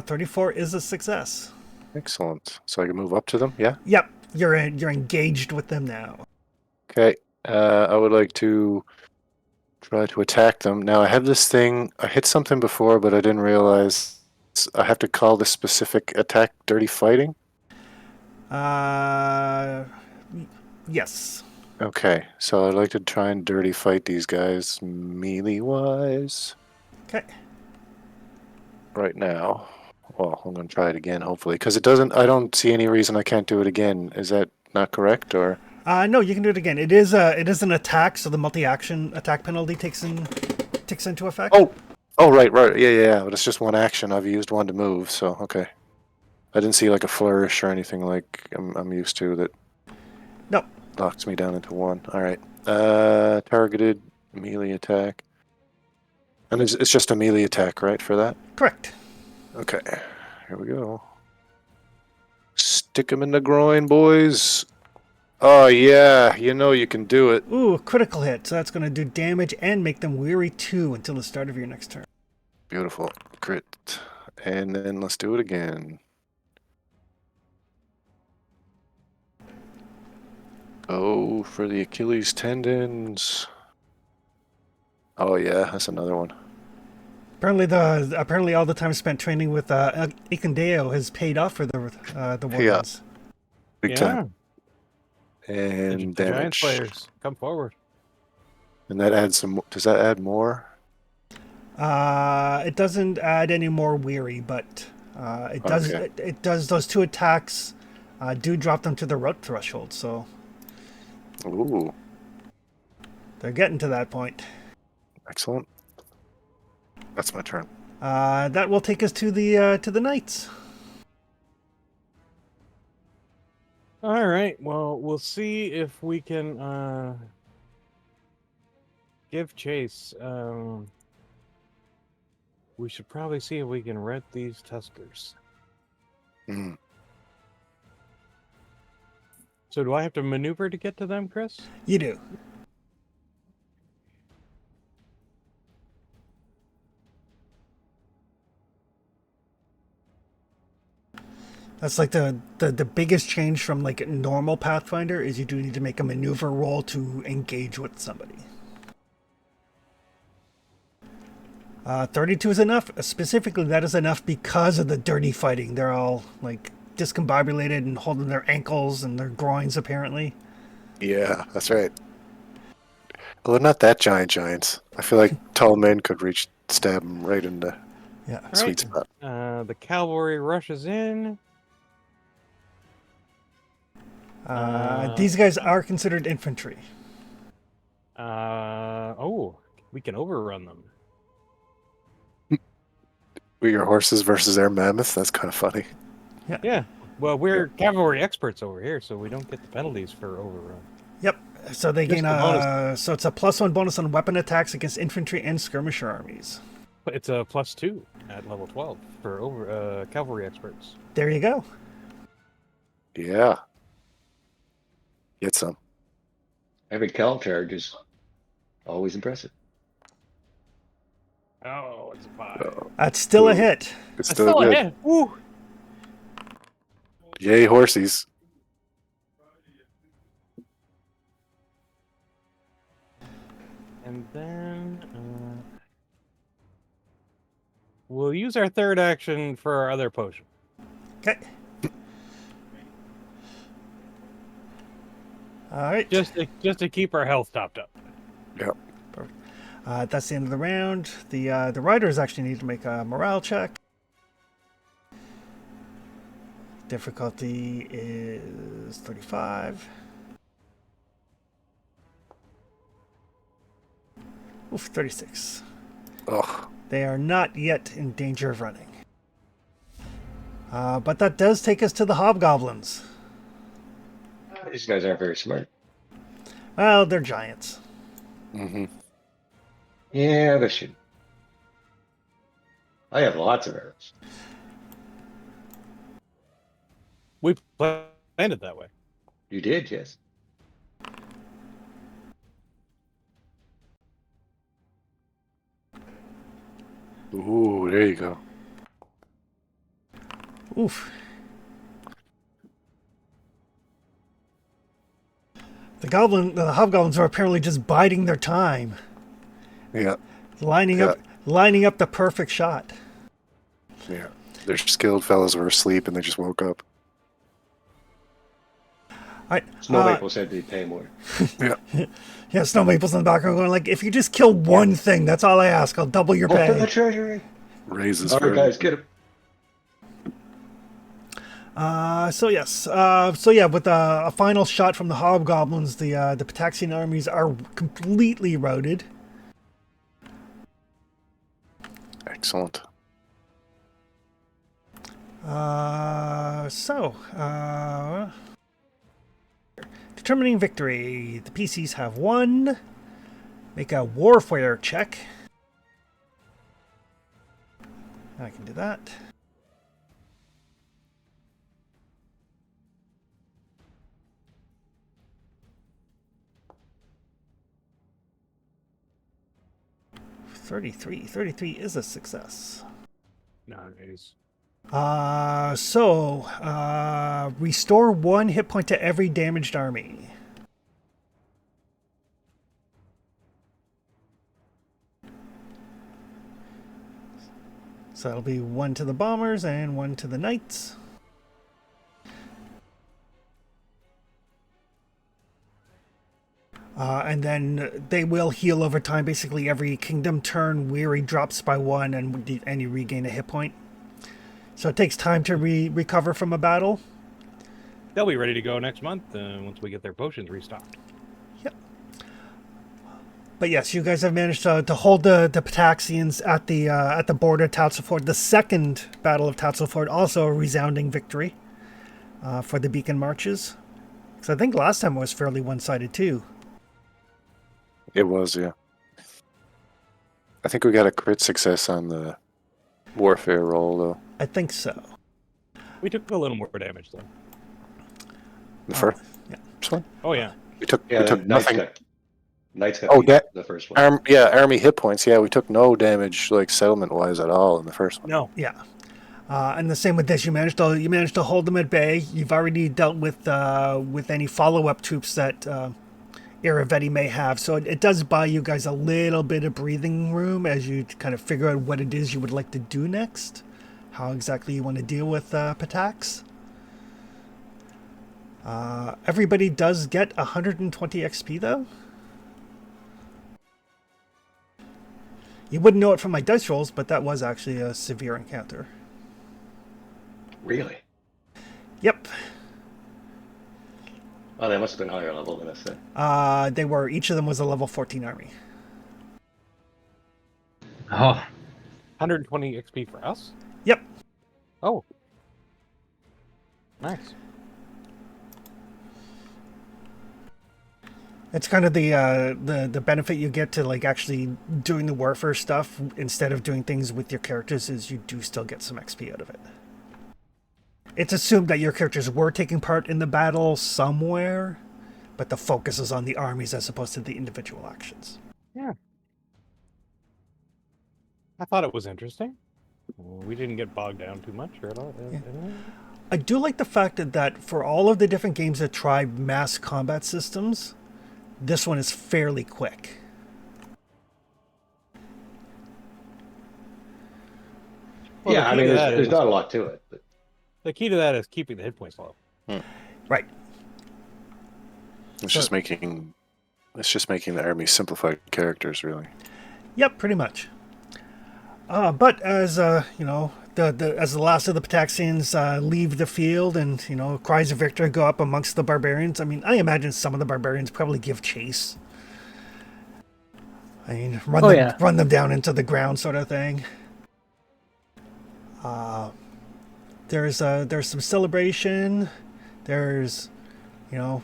S2: 34 is a success.
S4: Excellent. So I can move up to them, yeah?
S2: Yep, you're engaged with them now.
S4: Okay. I would like to try to attack them. Now I have this thing. I hit something before, but I didn't realize I have to call this specific attack dirty fighting.
S2: Yes.
S4: Okay, so I'd like to try and dirty fight these guys melee wise
S2: Okay.
S4: right now. Well, I'm going to try it again, hopefully, because it doesn't. I don't see any reason I can't do it again. Is that not correct, or?
S2: No, you can do it again. It is an attack, so the multi-action attack penalty takes into effect.
S4: Oh, right. Yeah. But it's just one action. I've used one to move, so okay. I didn't see like a flourish or anything like I'm used to that.
S2: No.
S4: Locks me down into one. All right. Targeted melee attack. And it's just a melee attack, right, for that?
S2: Correct.
S4: Okay. Here we go. Stick 'em in the groin, boys. Oh, yeah. You know you can do it.
S2: Ooh, a critical hit. So that's going to do damage and make them weary 2 until the start of your next turn.
S4: Beautiful. Crit. And then let's do it again. Oh, for the Achilles tendons. Oh, yeah. That's another one.
S2: Apparently all the time spent training with Ikandeo has paid off for the wardens.
S4: Big time.
S3: The
S4: And
S3: giant
S4: damage.
S3: players come forward.
S4: And that adds some. Does that add more?
S2: It doesn't add any more weary, but it does.
S4: Okay.
S2: It does those 2 attacks. Do drop them to the route threshold, so
S4: Ooh,
S2: they're getting to that point.
S4: excellent. That's my turn.
S2: That will take us to the knights.
S3: All right. Well, we'll see if we can give chase. We should probably see if we can red these tuskers.
S4: Hmm.
S3: So do I have to maneuver to get to them, Chris?
S2: You do. That's like the biggest change from like normal Pathfinder is you do need to make a maneuver roll to engage with somebody. 32 is enough. Specifically, that is enough because of the dirty fighting. They're all like discombobulated and holding their ankles and their groins, apparently.
S4: Yeah, that's right. Well, they're not that giants. I feel like tall men could stab them right in the
S2: Yeah.
S4: sweet spot.
S3: The cavalry rushes in.
S2: These guys are considered infantry.
S3: Oh, we can overrun them.
S4: We your horses versus their mammoths. That's kind of funny.
S3: Yeah. Well, we're cavalry experts over here, so we don't get the penalties for overrun.
S2: Yep. So they
S3: Just
S2: gain
S3: a bonus.
S2: so it's a +1 bonus on weapon attacks against infantry and skirmisher armies.
S3: But it's a +2 at level 12 for cavalry experts.
S2: There you go.
S4: Yeah. Get some.
S5: Every cal charge is always impressive.
S3: Oh, it's a 5.
S4: Uh,
S2: That's still a
S4: Ooh.
S2: hit.
S4: It's
S3: That's
S4: still good.
S3: ahead. Woo!
S4: Yay, horsies.
S3: And then we'll use our third action for our other potion.
S2: Okay. All right.
S3: Just to keep our health topped up.
S4: Yep.
S2: That's the end of the round. The riders actually need to make a morale check. Difficulty is 35. Oof, 36.
S4: Oh,
S2: They are not yet in danger of running. But that does take us to the hobgoblins.
S5: These guys aren't very smart.
S2: Well, they're giants.
S4: mm-hmm.
S5: Yeah, they should. I have lots of arrows.
S3: We planned it that way.
S5: You did, yes.
S4: Ooh, there you go.
S2: Oof. The hobgoblins are apparently just biding their time,
S4: Yeah,
S2: lining up the perfect shot.
S4: yeah. Their skilled fellows were asleep and they just woke up.
S2: All right.
S5: Snow Maple said they'd pay more.
S2: Yeah, Snow Maple's in the background going like, if you just kill one thing, that's all I ask. I'll double your
S5: More for the
S2: pay.
S5: treasury.
S4: Raises
S5: All
S4: for
S5: right, guys, get him.
S2: So yes. So yeah, with a final shot from the hobgoblins, the Pitaxian armies are completely routed.
S4: Excellent.
S2: Determining victory. The PCs have won. Make a warfare check. I can do that. Thirty-three is a success.
S3: Nowadays.
S2: Restore 1 hit point to every damaged army. So that'll be 1 to the bombers and 1 to the knights. And then they will heal over time. Basically, every kingdom turn, weary drops by 1, and you regain a hit point. So it takes time to recover from a battle.
S3: They'll be ready to go next month once we get their potions restocked.
S2: Yep. But yes, you guys have managed to hold the Pitaxians at the border of Tatzelford. The second Battle of Tatzelford, also a resounding victory for the Beacon Marches. Because I think last time it was fairly one-sided too.
S4: It was, yeah. I think we got a crit success on the warfare roll, though.
S2: I think so.
S3: We took a little more damage, though.
S4: The first
S2: yeah.
S4: one?
S3: Oh, yeah.
S4: We took
S5: Knights
S4: nothing.
S5: Knights got
S4: Oh,
S5: beat the first one.
S4: Army hit points. Yeah, we took no damage, like, settlement-wise at all in the first one.
S3: No.
S2: Yeah. And the same with this. You managed to hold them at bay. You've already dealt with any follow-up troops that Iravetti may have. So it does buy you guys a little bit of breathing room as you kind of figure out what it is you would like to do next. How exactly you want to deal with Pitax. Everybody does get 120 XP, though. You wouldn't know it from my dice rolls, but that was actually a severe encounter.
S5: Really?
S2: Yep.
S5: Oh, they must have been higher level than us then.
S2: They were. Each of them was a level 14 army.
S1: Oh,
S3: 120 XP for us?
S2: Yep.
S3: Oh. Nice.
S2: It's kind of the benefit you get to like actually doing the warfare stuff instead of doing things with your characters is you do still get some XP out of it. It's assumed that your characters were taking part in the battle somewhere, but the focus is on the armies as opposed to the individual actions.
S3: Yeah. I thought it was interesting. We didn't get bogged down too much or at all.
S2: Yeah. I do like the fact that for all of the different games that try mass combat systems, this one is fairly quick.
S3: Well,
S5: yeah,
S3: the
S5: I
S3: key
S5: mean,
S3: to that
S5: there's
S3: is-
S5: not a lot to it. But
S3: The key to that is keeping the hit points low.
S2: Right.
S4: It's just making the army simplified characters, really.
S2: Yep, pretty much. But as you know, as the last of the Pitaxians leave the field, and you know, cries of victory go up amongst the barbarians. I mean, I imagine some of the barbarians probably give chase. I mean, run them down into the ground, sort of thing. There's some celebration. There's, you know,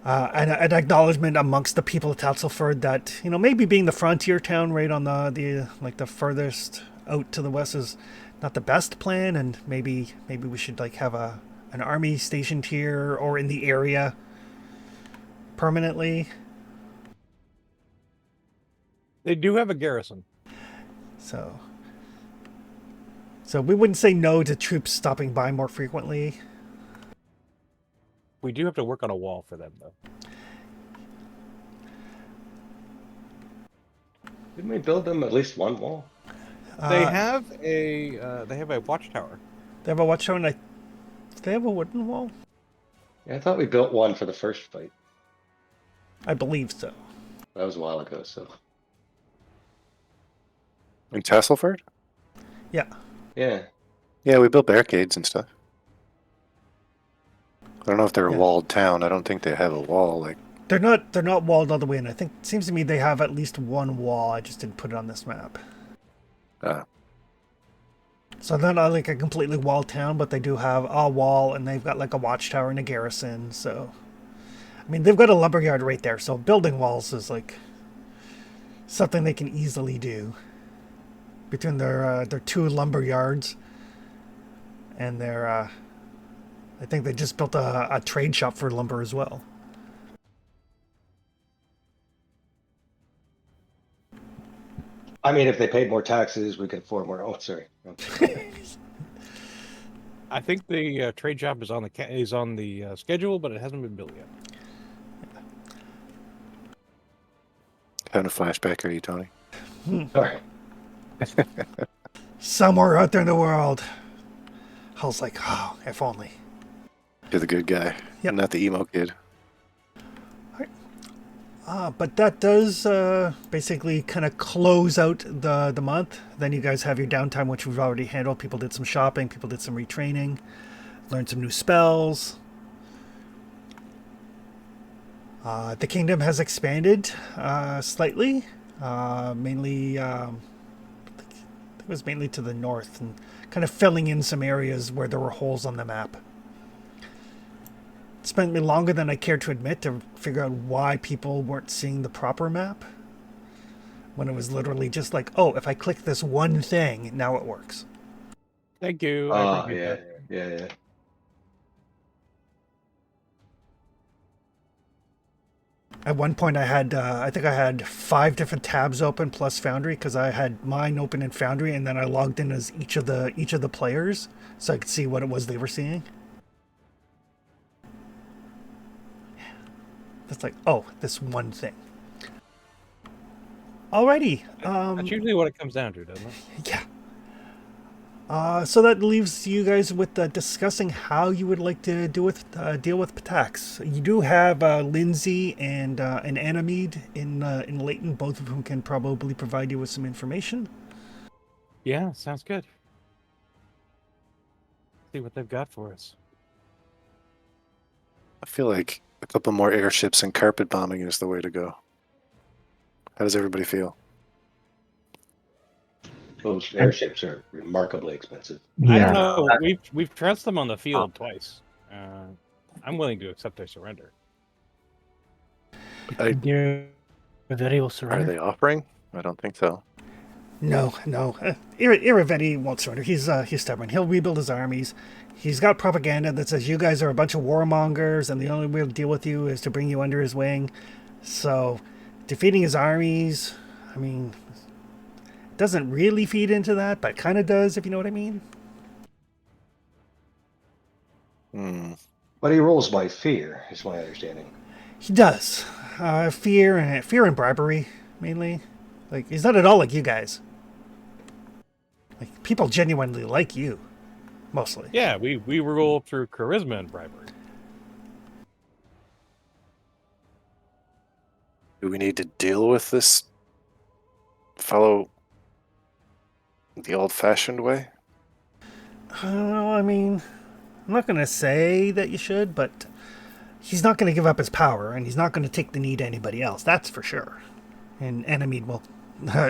S2: an acknowledgement amongst the people of Tatzelford that, you know, maybe being the frontier town right on the furthest out to the west is not the best plan, and maybe we should like have an army stationed here or in the area permanently.
S3: They do have a garrison.
S2: So we wouldn't say no to troops stopping by more frequently.
S3: We do have to work on a wall for them, though.
S5: didn't we build them at least one wall?
S3: They have a watchtower.
S2: They have a watchtower, and they have a wooden wall.
S5: Yeah, I thought we built one for the first fight.
S2: I believe so.
S5: That was a while ago, so.
S4: In Tasselford?
S2: Yeah.
S5: Yeah.
S4: Yeah, we built barricades and stuff. I don't know if they're a
S2: Yeah.
S4: walled town. I don't think they have a wall. Like,
S2: They're not walled all the way in. I think it seems to me they have at least one wall. I just didn't put it on this map. So they're not like a completely walled town, but they do have a wall, and they've got like a watchtower and a garrison. So, I mean, they've got a lumberyard right there. So building walls is like something they can easily do between their two lumberyards and their. I think they just built a trade shop for lumber as well.
S5: I mean, if they paid more taxes, we could afford more. Oh, sorry.
S3: I think the trade job is on the schedule, but it hasn't been built yet.
S4: having a flashback, are you, Tony?
S5: Sorry.
S2: Somewhere out there in the world. Hull's like, oh, if only.
S4: You're the good guy,
S2: Yep.
S4: not the emo kid.
S2: But that does basically kind of close out the month. Then you guys have your downtime, which we've already handled. People did some shopping, people did some retraining, learned some new spells. The kingdom has expanded slightly, mainly it was mainly to the north and kind of filling in some areas where there were holes on the map. It spent me longer than I cared to admit to figure out why people weren't seeing the proper map. When it was literally just like, oh, if I click this one thing, now it works.
S3: Thank you. I
S5: Oh,
S3: appreciate
S5: yeah,
S3: that.
S5: yeah.
S2: At one point, I think I had 5 different tabs open plus Foundry because I had mine open in Foundry, and then I logged in as each of the players so I could see what it was they were seeing. It's like, oh, this one thing. Alrighty.
S3: That's usually what it comes down to, doesn't it?
S2: Yeah. So that leaves you guys with discussing how you would like to deal with Pitax. You do have Lindsay and an Anamede in Leighton, both of whom can probably provide you with some information.
S3: Yeah, sounds good. See what they've got for us.
S4: I feel like a couple more airships and carpet bombing is the way to go. How does everybody feel?
S5: Those airships are remarkably expensive.
S3: I don't
S1: Yeah.
S3: know. We've trounced them on the field twice. I'm willing to accept their surrender.
S6: Dear Ravetti will
S4: Are
S6: surrender.
S4: they offering? I don't think so.
S2: No. Iravetti won't surrender. He's stubborn. He'll rebuild his armies. He's got propaganda that says you guys are a bunch of warmongers and the only way to deal with you is to bring you under his wing. So, defeating his armies, I mean, doesn't really feed into that, but kind of does, if you know what I mean.
S5: But he rolls by fear, is my understanding.
S2: He does. Fear and bribery, mainly. Like, he's not at all like you guys. Like, people genuinely like you, mostly.
S3: Yeah, we roll through charisma and bribery.
S4: Do we need to deal with this fellow the old-fashioned way?
S2: I mean, I'm not going to say that you should, but he's not going to give up his power, and he's not going to take the knee to anybody else, that's for sure. And Anamede will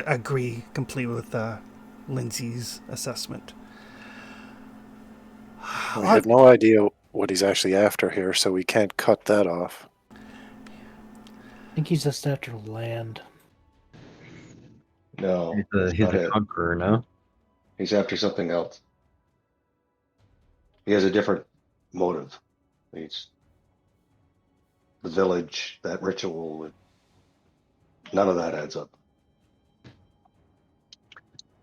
S2: agree completely with Lindsay's assessment.
S4: We have no idea what he's actually after here, so we can't cut that off.
S6: I think he's just after land.
S5: No,
S1: He's
S5: not
S1: a
S5: it.
S1: conqueror, no?
S5: He's after something else. He has a different motive. He's the village, that ritual. None of that adds up.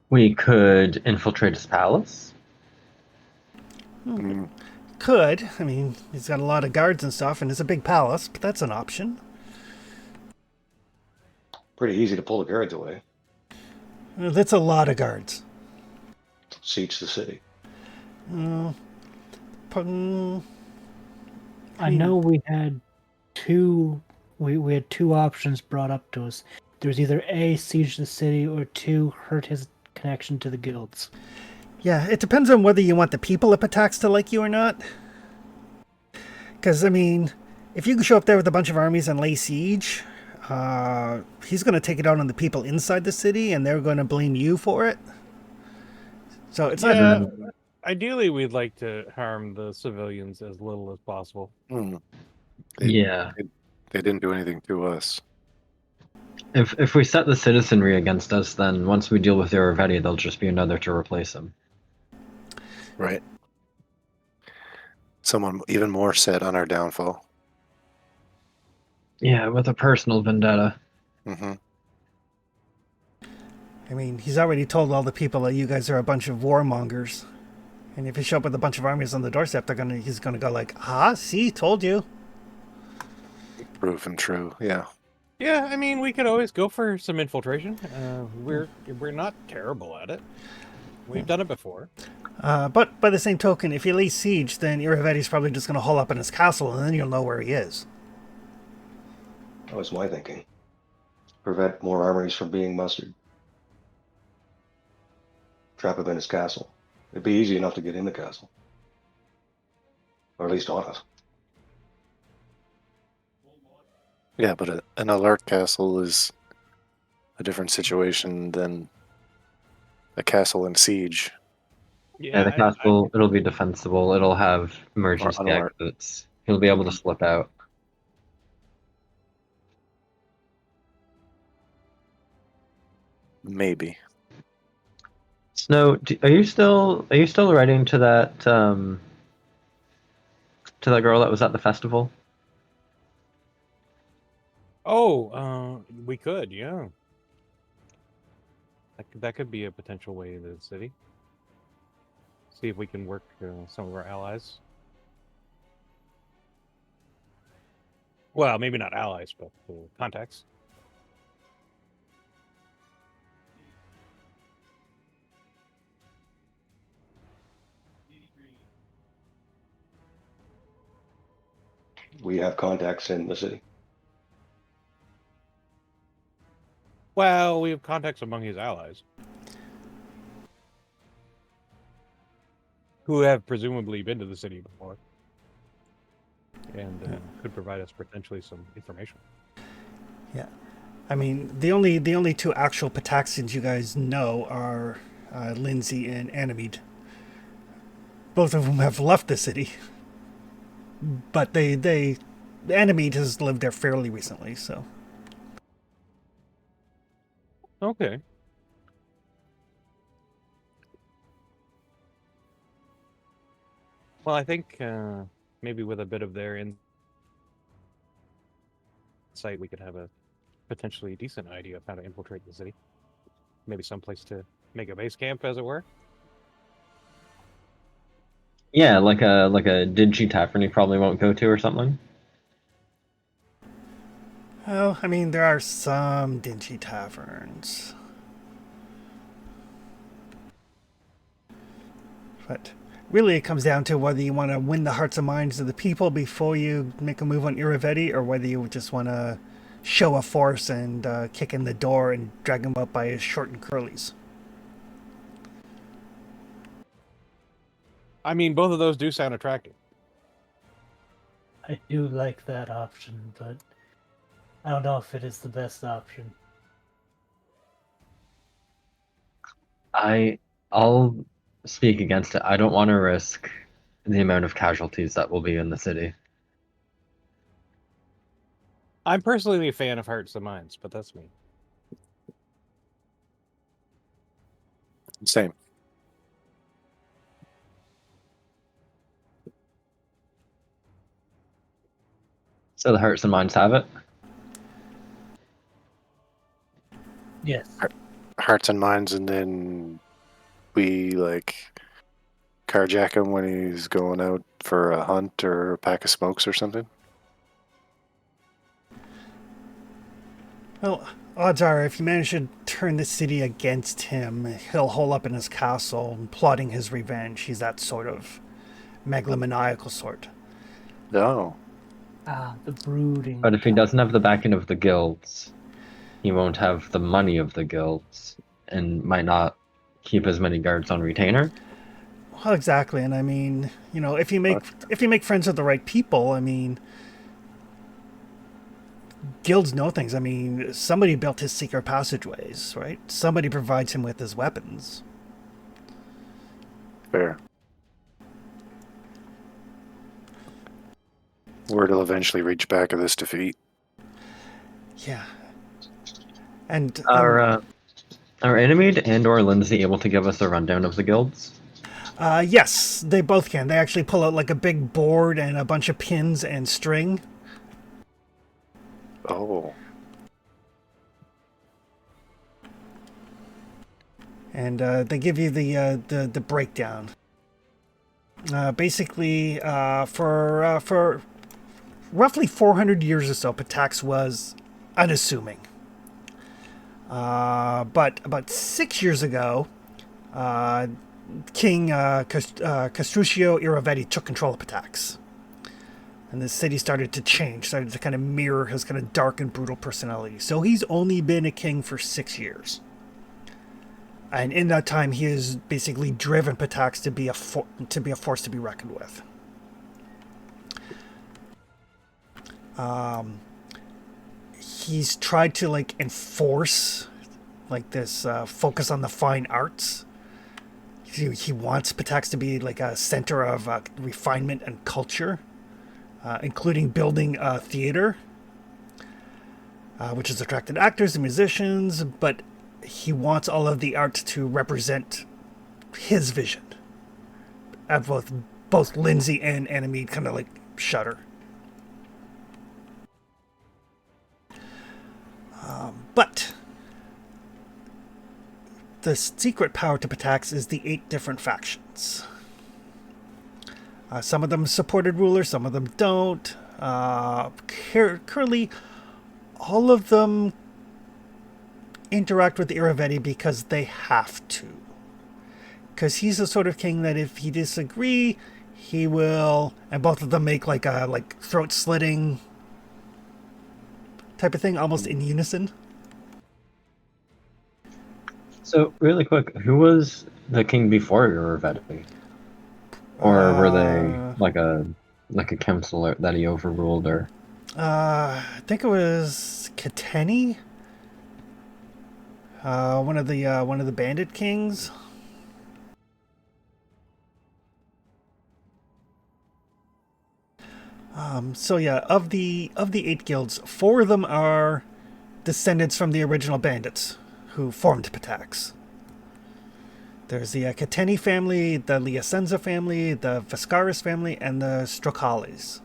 S1: We could infiltrate his palace.
S2: Could. I mean, he's got a lot of guards and stuff, and it's a big palace, but that's an option.
S5: Pretty easy to pull the guards away.
S2: That's a lot of guards.
S5: Siege the city.
S6: I know we had two. We had two options brought up to us. There was either A, siege the city, or 2, hurt his connection to the guilds.
S2: Yeah, it depends on whether you want the people of Pitax to like you or not. Because, I mean, if you show up there with a bunch of armies and lay siege, he's going to take it out on the people inside the city, and they're going to blame you for it. So it's not...
S3: Ideally, we'd like to harm the civilians as little as possible.
S1: Yeah.
S4: They didn't do anything to us.
S1: If we set the citizenry against us, then once we deal with the Iravetti, there'll just be another to replace him.
S4: Right. Someone even more set on our downfall.
S1: Yeah, with a personal vendetta.
S4: Mm-hmm.
S2: I mean, he's already told all the people that you guys are a bunch of warmongers. And if you show up with a bunch of armies on the doorstep, he's gonna go like, see, told you.
S4: Proven true, yeah.
S3: Yeah, I mean, we could always go for some infiltration. We're not terrible at it. We've done it before.
S2: But by the same token, if you lay siege, then Iravetti's probably just gonna hole up in his castle, and then you'll know where he is.
S5: That was my thinking. Prevent more armies from being mustered. Trap him in his castle. It'd be easy enough to get in the castle. Or at least on it.
S4: Yeah, but an alert castle is a different situation than a castle in siege
S1: Yeah, the
S3: Yeah,
S1: castle, it'll be defensible. It'll have
S4: or
S1: emergency
S4: unalert.
S1: exits. He'll be able to slip out.
S4: Maybe.
S1: Snow, are you still writing to that girl that was at the festival?
S3: we could, yeah. That could be a potential way into the city. See if we can work some of our allies. Well, maybe not allies, but contacts.
S5: We have contacts in the city.
S3: Well, we have contacts among his allies, who have presumably been to the city before, and could provide us potentially some information.
S2: Yeah. I mean, the only two actual Pitaxians you guys know are Lindsay and Animede. Both of them have left the city, but Animede has lived there fairly recently. So
S3: Okay. Well, I think maybe with a bit of their insight, we could have a potentially decent idea of how to infiltrate the city. Maybe someplace to make a base camp, as it were.
S1: Yeah, like a dingy tavern you probably won't go to or something.
S2: well, I mean, there are some dingy taverns, but really it comes down to whether you want to win the hearts and minds of the people before you make a move on Iravetti, or whether you just want to show a force and kick in the door and drag him up by his short and curlies.
S3: I mean, both of those do sound attractive.
S6: I do like that option, but I don't know if it is the best option.
S1: I'll speak against it. I don't want to risk the amount of casualties that will be in the city.
S3: I'm personally a fan of Hearts and Minds, but that's me.
S4: Same.
S1: So the hearts and minds have it.
S6: Yes.
S4: Hearts and minds, and then we like carjack him when he's going out for a hunt or a pack of smokes or something.
S2: Well, odds are if you manage to turn the city against him, he'll hole up in his castle, plotting his revenge. He's that sort of megalomaniacal sort.
S4: No.
S6: The brooding.
S1: But if he doesn't have the backing of the guilds, he won't have the money of the guilds and might not keep as many guards on retainer.
S2: Well, exactly, and I mean, you know, if you make friends with the right people, I mean, guilds know things. I mean, somebody built his secret passageways, right? Somebody provides him with his weapons.
S4: Fair. Word will eventually reach back of this defeat.
S2: Yeah. And
S1: Are Animede and or Lindsay able to give us a rundown of the guilds?
S2: yes, they both can. They actually pull out like a big board and a bunch of pins and string.
S4: Oh.
S2: And they give you the breakdown. Basically, for roughly 400 years or so, Pitax was unassuming. But about 6 years ago, King Castruccio Iravetti took control of Pitax. And the city started to change, started to kind of mirror his kind of dark and brutal personality. So he's only been a king for 6 years. And in that time, he has basically driven Pitax to be a force to be reckoned with. He's tried to like enforce like this focus on the fine arts. He wants Pitax to be like a center of refinement and culture, including building a theater, which has attracted actors and musicians, but he wants all of the art to represent his vision. Both Lindsay and Annamede kind of like shudder. But the secret power to Pitax is the 8 different factions. Some of them supported rulers, some of them don't. Currently, all of them interact with Iravetti because they have to. Because he's the sort of king that if he disagree, he will, and both of them make like a throat slitting type of thing, almost in unison.
S1: So really quick, who was the king before Iravetti? Or were they like a council that he overruled, or?
S2: I think it was Kateni, one of the bandit kings. So yeah, of the 8 guilds, 4 of them are descendants from the original bandits who formed Pitax. There's the Kateni family, the Liasenza family, the Vascaris family, and the Strokales.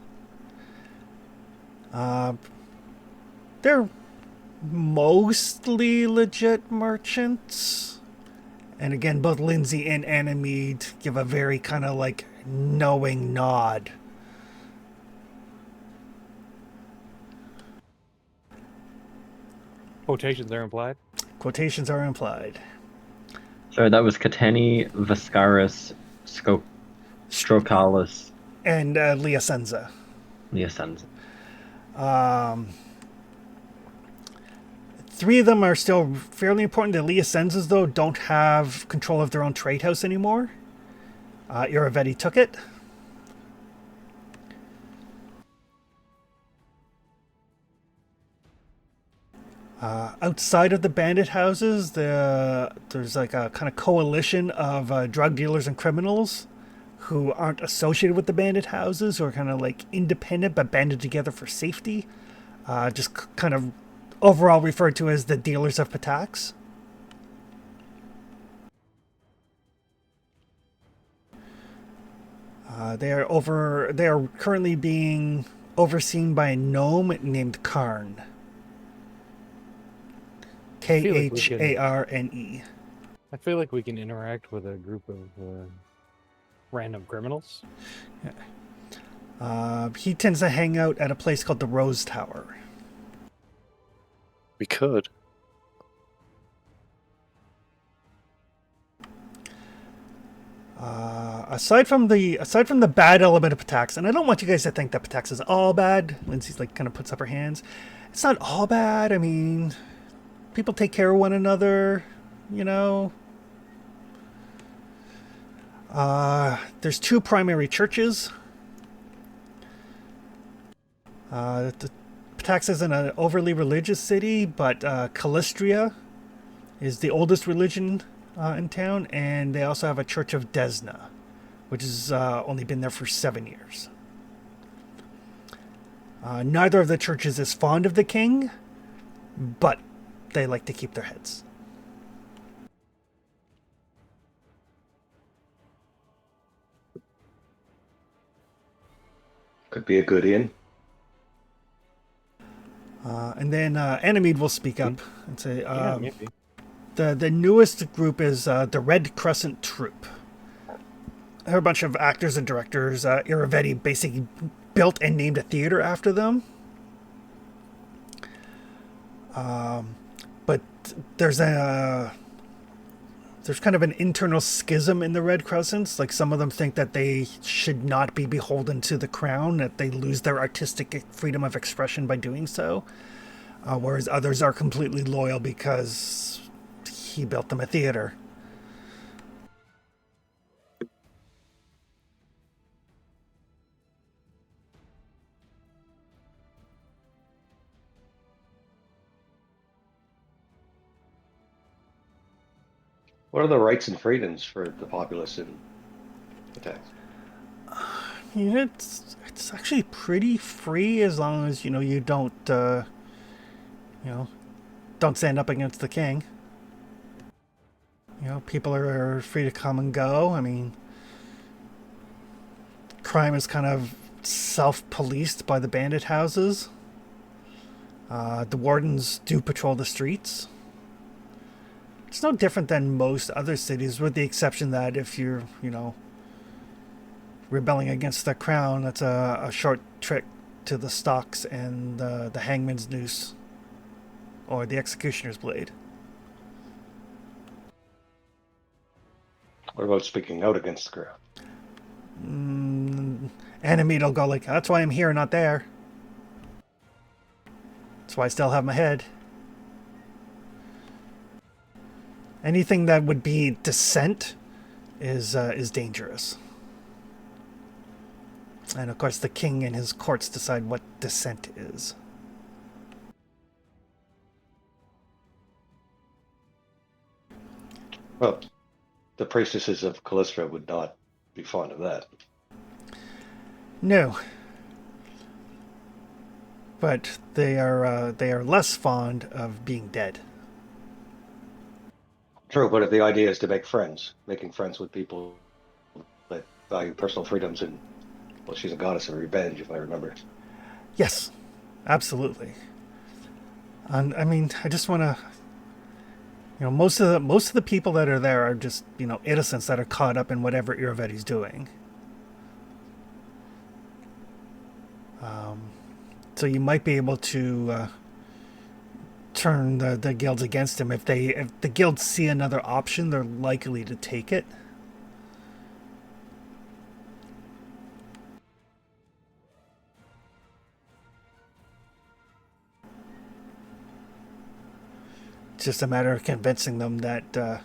S2: They're mostly legit merchants. And again, both Lindsay and Annamede give a very kind of like knowing nod.
S3: Quotations are implied.
S2: Quotations are implied.
S1: Sorry, that was Kateni, Vascaris, Strocalis,
S2: And Liasenza.
S1: Liasenza.
S2: 3 of them are still fairly important. The Liasenzas, though, don't have control of their own trade house anymore. Iravetti took it. Outside of the bandit houses, there's like a kind of coalition of drug dealers and criminals who aren't associated with the bandit houses, who are kind of like independent but banded together for safety. Just kind of overall referred to as the dealers of Pitax. They are currently being overseen by a gnome named Karn. Kharne.
S3: I feel like we can interact with a group of random criminals.
S2: He tends to hang out at a place called the Rose Tower.
S4: We could.
S2: Aside from the bad element of Pitax, and I don't want you guys to think that Pitax is all bad. Lindsay's like kind of puts up her hands. It's not all bad. I mean, people take care of one another, you know. There's 2 primary churches. Pitax isn't an overly religious city, but Calistria is the oldest religion in town, and they also have a Church of Desna, which has only been there for 7 years. Neither of the churches is fond of the king, but they like to keep their heads.
S5: Could be a good inn.
S2: And then Annamede will speak up and say,
S3: Yeah, maybe.
S2: the newest group is the Red Crescent Troop. They're a bunch of actors and directors. Iravetti basically built and named a theater after them. But there's there's kind of an internal schism in the Red Crescents. Like some of them think that they should not be beholden to the crown, that they lose their artistic freedom of expression by doing so, whereas others are completely loyal because he built them a theater.
S5: What are the rights and freedoms for the populace in Pitax?
S2: It's actually pretty free as long as you don't don't stand up against the king. People are free to come and go. I mean, crime is kind of self-policed by the bandit houses. The wardens do patrol the streets. It's no different than most other cities, with the exception that if you're, rebelling against the crown, that's a short trek to the stocks and the hangman's noose or the executioner's blade.
S5: What about speaking out against the crown?
S2: Enemy will go like, that's why I'm here, not there. That's why I still have my head. Anything that would be dissent is dangerous. And of course, the king and his courts decide what dissent is.
S5: Well, the priestesses of Callistra would not be fond of that.
S2: No. But they are less fond of being dead.
S5: True, but if the idea is to make friends, making friends with people that value personal freedoms and, well, she's a goddess of revenge, if I remember.
S2: Yes, absolutely. And I mean, I just want to, most of the people that are there are just, innocents that are caught up in whatever Iravetti's doing. So you might be able to turn the guilds against him. If the guilds see another option, they're likely to take it. It's just a matter of convincing them that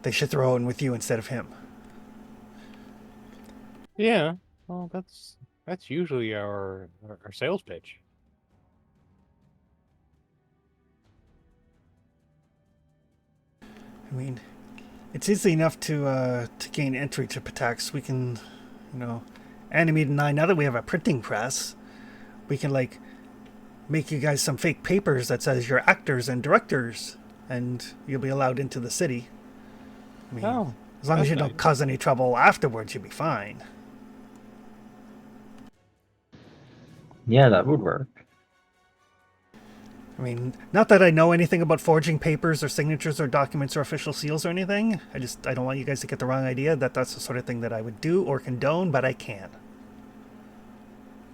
S2: they should throw in with you instead of him.
S3: Yeah, well, that's usually our sales pitch.
S2: I mean, it's easy enough to gain entry to Pitax. We can, animate and I. Now that we have a printing press, we can make you guys some fake papers that says you're actors and directors, and you'll be allowed into the city. I mean, as long as you don't cause any trouble afterwards, you'll be fine.
S1: Yeah, that would work.
S2: I mean, not that I know anything about forging papers or signatures or documents or official seals or anything. I don't want you guys to get the wrong idea that that's the sort of thing that I would do or condone, but I can.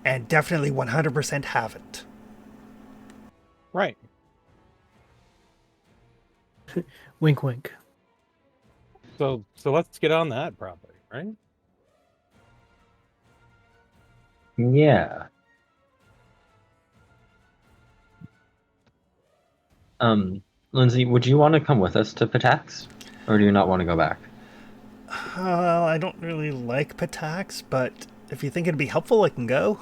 S2: And definitely 100% haven't.
S3: Right.
S6: Wink, wink.
S3: So let's get on that property, right?
S1: Yeah. Lindsay, would you want to come with us to Pitax? Or do you not want to go back?
S2: I don't really like Pitax, but if you think it'd be helpful, I can go.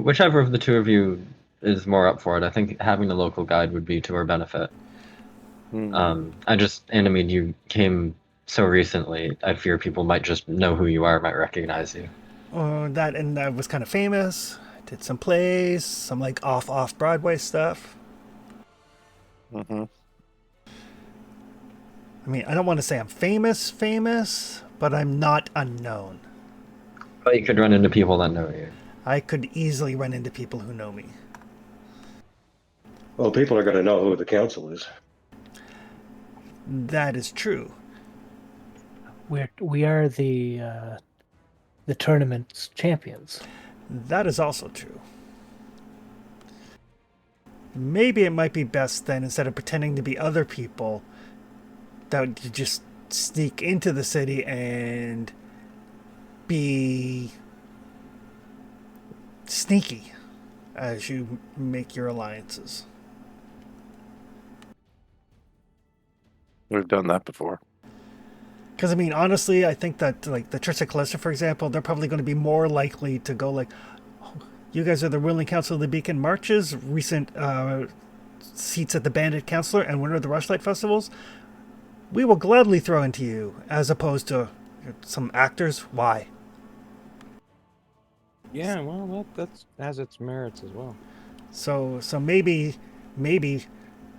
S1: Whichever of the two of you is more up for it. I think having a local guide would be to our benefit. You came so recently, I fear people might just know who you are, might recognize you.
S2: That, and I was kind of famous. Did some plays, some off Broadway stuff.
S4: Mm-hmm.
S2: I mean, I don't want to say I'm famous, but I'm not unknown.
S1: But you could run into people that know you.
S2: I could easily run into people who know me.
S5: Well, people are going to know who the council is.
S2: That is true.
S6: We are the tournament's champions.
S2: That is also true. maybe it might be best then, instead of pretending to be other people, that you just sneak into the city and be sneaky as you make your alliances.
S4: We've done that before.
S2: Because I mean, honestly, I think that like the Church of Callista, for example, they're probably going to be more likely to go like, oh, "You guys are the ruling council of the Beacon Marches, recent seats at the Bandit Councilor, and winner of the Rushlight Festivals. We will gladly throw into you," as opposed to some actors. Why?
S3: Yeah, well, that has its merits as well.
S2: So maybe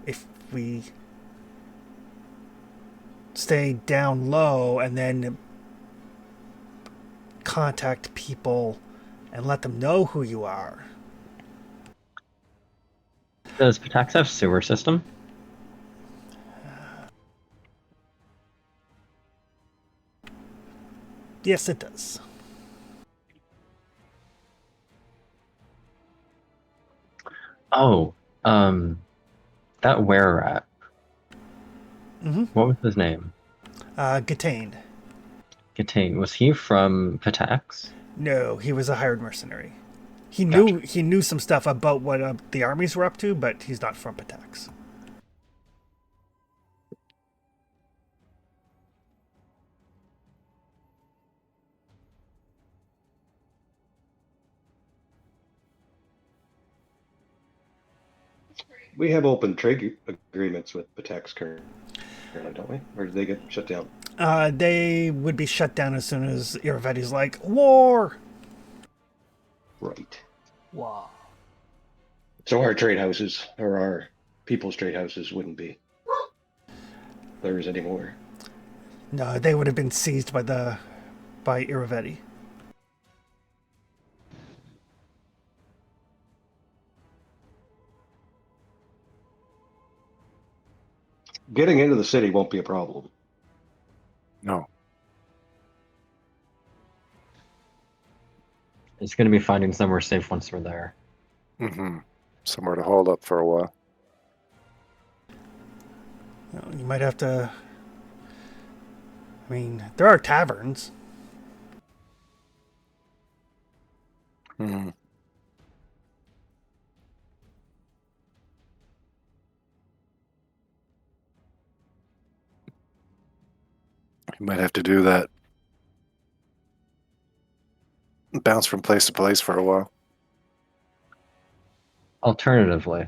S2: if we stay down low and then contact people and let them know who you are.
S1: Does Pitax have sewer system?
S2: Yes, it does.
S1: Oh, that were rat.
S2: Mm-hmm.
S1: What was his name?
S2: Gatane.
S1: Katane. Was he from Pitax?
S2: No, he was a hired mercenary. He
S1: Gotcha.
S2: knew some stuff about what the armies were up to, but he's not from Pitax.
S5: We have open trade agreements with Pitax currently, don't we? Or did they get shut down?
S2: They would be shut down as soon as Iravetti's like, war!
S5: Right.
S6: Wow.
S5: So our trade houses, or our people's trade houses, wouldn't be theirs anymore.
S2: No, they would have been seized by Iravetti.
S5: Getting into the city won't be a problem.
S4: No.
S1: It's going to be finding somewhere safe once we're there.
S4: Mm-hmm. Somewhere to hold up for a while.
S2: You might have to. I mean, there are taverns.
S4: Mm-hmm. You might have to do that. Bounce from place to place for a while.
S1: Alternatively,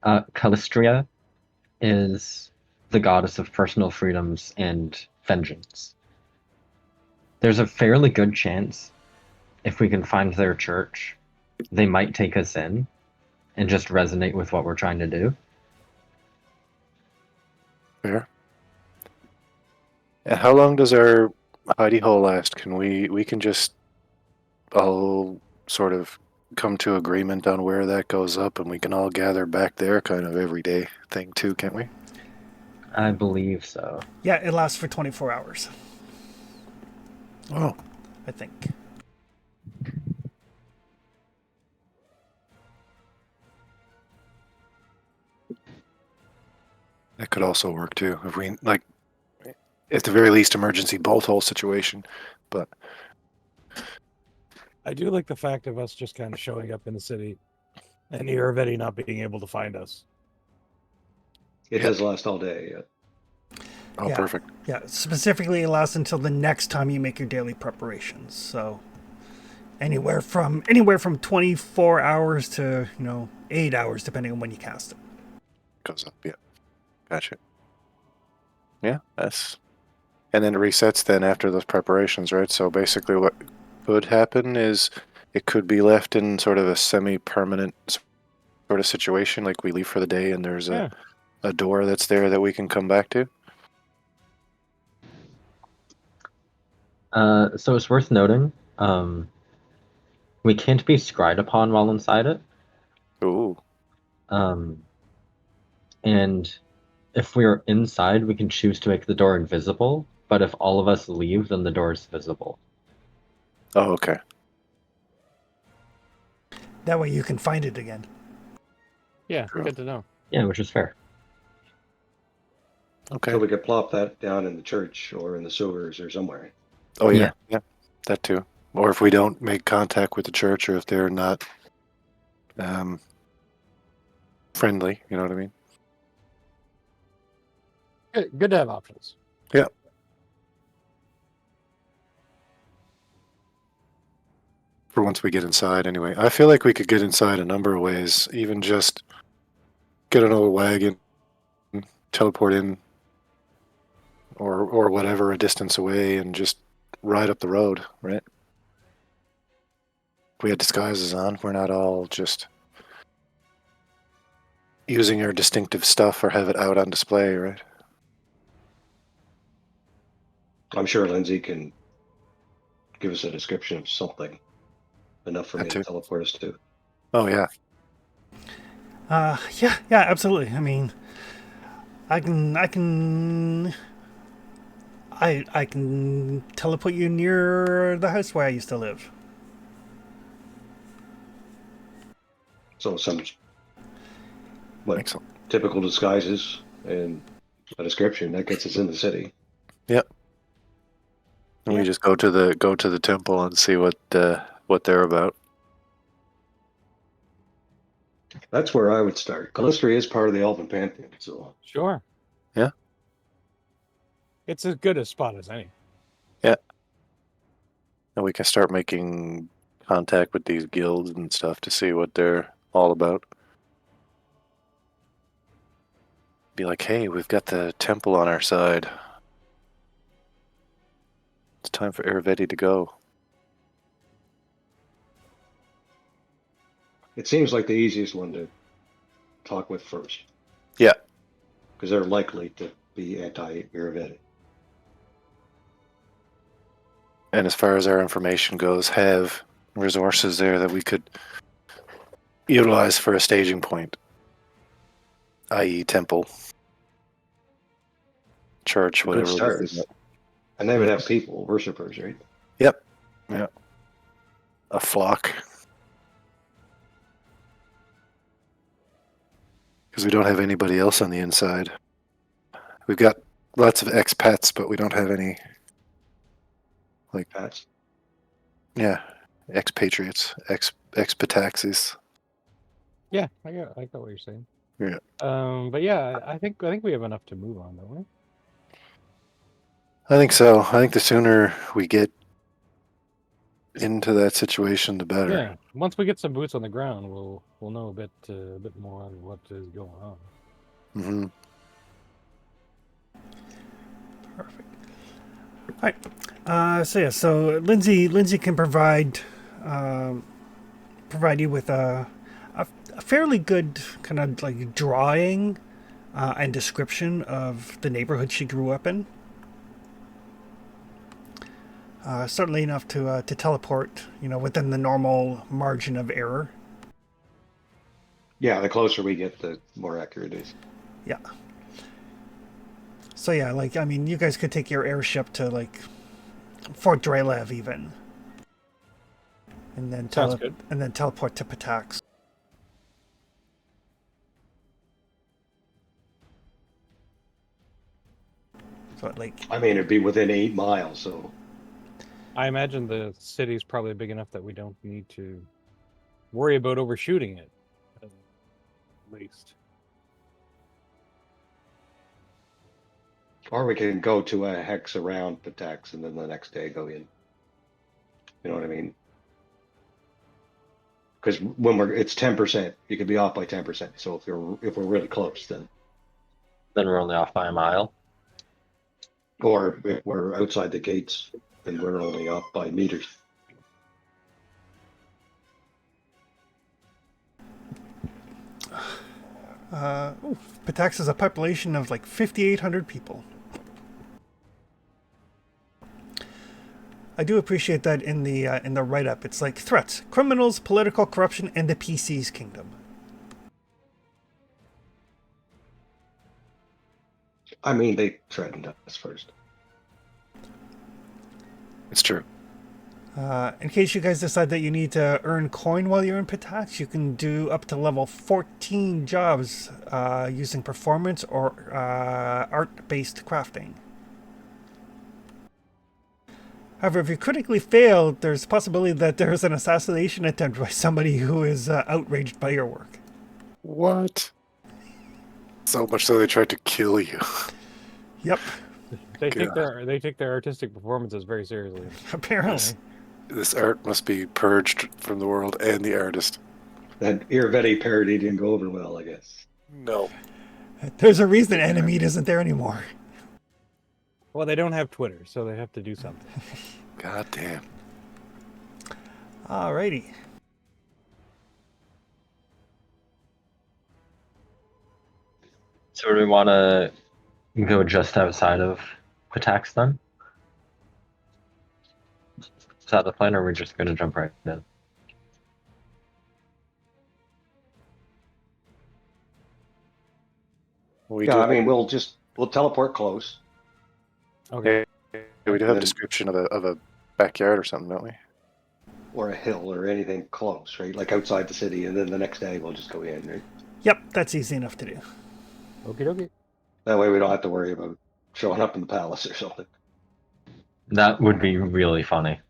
S1: Calistria is the goddess of personal freedoms and vengeance. There's a fairly good chance, if we can find their church, they might take us in and just resonate with what we're trying to do.
S4: Fair. And how long does our hidey hole last? Can we can just all sort of come to agreement on where that goes up, and we can all gather back there, kind of everyday thing too, can't we?
S1: I believe so.
S2: Yeah, it lasts for 24 hours,
S4: Oh,
S2: I think.
S4: that could also work too. If we like, at the very least, emergency bolt hole situation. But
S3: I do like the fact of us just kind of showing up in the city and Iravetti not being able to find us.
S5: It
S4: Yep.
S5: does last all day.
S4: oh,
S2: Yeah.
S4: perfect.
S2: Yeah, specifically it lasts until the next time you make your daily preparations. So anywhere from 24 hours to 8 hours, depending on when you cast it.
S4: Goes up. Yeah, gotcha. Yeah, that's. And then it resets then after those preparations, right? So basically, what could happen is it could be left in sort of a semi-permanent sort of situation, like we leave for the day, and there's
S3: Yeah.
S4: a door that's there that we can come back to.
S1: So it's worth noting, we can't be scryed upon while inside it.
S4: Ooh,
S1: And if we're inside, we can choose to make the door invisible, but if all of us leave, then the door is visible.
S4: oh, okay.
S2: That way you can find it again.
S3: Yeah,
S4: True.
S3: good to know.
S1: Yeah, which is fair.
S4: Okay.
S5: So we could plop that down in the church or in the sewers or somewhere.
S4: Oh yeah,
S1: Yeah.
S4: yeah, that too. Or if we don't make contact with the church, or if they're not friendly, you know what I mean?
S3: Good to have options.
S4: Yeah. For once we get inside, anyway. I feel like we could get inside a number of ways. Even just get an old wagon, teleport in, or whatever, a distance away, and just ride up the road. Right? We had disguises on. We're not all just using our distinctive stuff or have it out on display, right?
S5: I'm sure Lindsay can give us a description of something enough for
S4: That
S5: me to
S4: too.
S5: teleport us to.
S4: Oh yeah.
S2: Yeah, absolutely. I mean, I can teleport you near the house where I used to live.
S5: So some what
S4: Excellent.
S5: typical disguises and a description that gets us in the city.
S4: Yep. And we
S2: Yeah.
S4: just go to the temple and see what they're about.
S5: That's where I would start. Calistria is part of the Elven Pantheon, so
S3: Sure.
S4: Yeah.
S3: It's as good a spot as any.
S4: Yeah. And we can start making contact with these guilds and stuff to see what they're all about. Be like, hey, we've got the temple on our side. It's time for Ervetti to go.
S5: it seems like the easiest one to talk with first.
S4: Yeah.
S5: Because they're likely to be anti-Iravetti.
S4: And as far as our information goes, have resources there that we could utilize for a staging point, i.e., temple, church,
S5: Good
S4: whatever.
S5: start. And they would have people, worshippers, right?
S4: Yep. Yeah. A flock. Because we don't have anybody else on the inside. We've got lots of expats, but we don't have any,
S5: That's
S4: yeah, expatriates, expataxis.
S3: Yeah, I got what you're saying.
S4: Yeah.
S3: But yeah, I think we have enough to move on, don't we?
S4: I think so. I think the sooner we get into that situation, the better.
S3: Yeah. Once we get some boots on the ground, we'll know a bit more on what is going on.
S4: Mm-hmm.
S2: Perfect. All right. So Lindsay can provide you with a fairly good kind of like drawing and description of the neighborhood she grew up in. Certainly enough to teleport, within the normal margin of error.
S5: yeah. The closer we get, the more accurate it is.
S2: Yeah. So yeah, you guys could take your airship to like Fort Drelev even, and then
S3: Sounds good.
S2: and then teleport to Pitax. So
S5: I mean, it'd be within 8 miles, so
S3: I imagine the city's probably big enough that we don't need to worry about overshooting it. At least.
S5: or we can go to a hex around Pitax and then the next day go in. You know what I mean? Because when it's 10%, you could be off by 10%. So if we're really close, then
S1: Then we're only off by a mile.
S5: or if we're outside the gates, then we're only off by meters.
S2: Pitax has a population of like 5,800 people. I do appreciate that in the write-up. It's like threats, criminals, political corruption, and the PC's kingdom.
S5: I mean, they threatened us first.
S4: It's true.
S2: In case you guys decide that you need to earn coin while you're in Pitax, you can do up to level 14 jobs using performance or art-based crafting. However, if you critically fail, there's a possibility that there's an assassination attempt by somebody who is outraged by your work.
S4: What? So much so they tried to kill you.
S2: Yep,
S3: They take
S4: God.
S3: their artistic performances very seriously.
S2: apparently.
S4: This art must be purged from the world and the artist.
S5: That Irvetti parody didn't go over well, I guess.
S4: No.
S2: There's a reason Animede isn't there anymore.
S3: Well, they don't have Twitter, so they have to do something.
S4: God damn.
S2: Alrighty.
S1: So do we want to go just outside of Pitax then? Is that the plan, or are we just going to jump right in?
S4: We
S5: Yeah,
S4: do
S5: I mean, we'll teleport close.
S3: Okay.
S4: we do have a
S5: then-
S4: description of a backyard or something, don't we?
S5: Or a hill or anything close, right? Like outside the city, and then the next day we'll just go in, right?
S2: Yep, that's easy enough to do.
S3: Okie dokie.
S5: That way we don't have to worry about showing up in the palace or something.
S1: That would be really funny.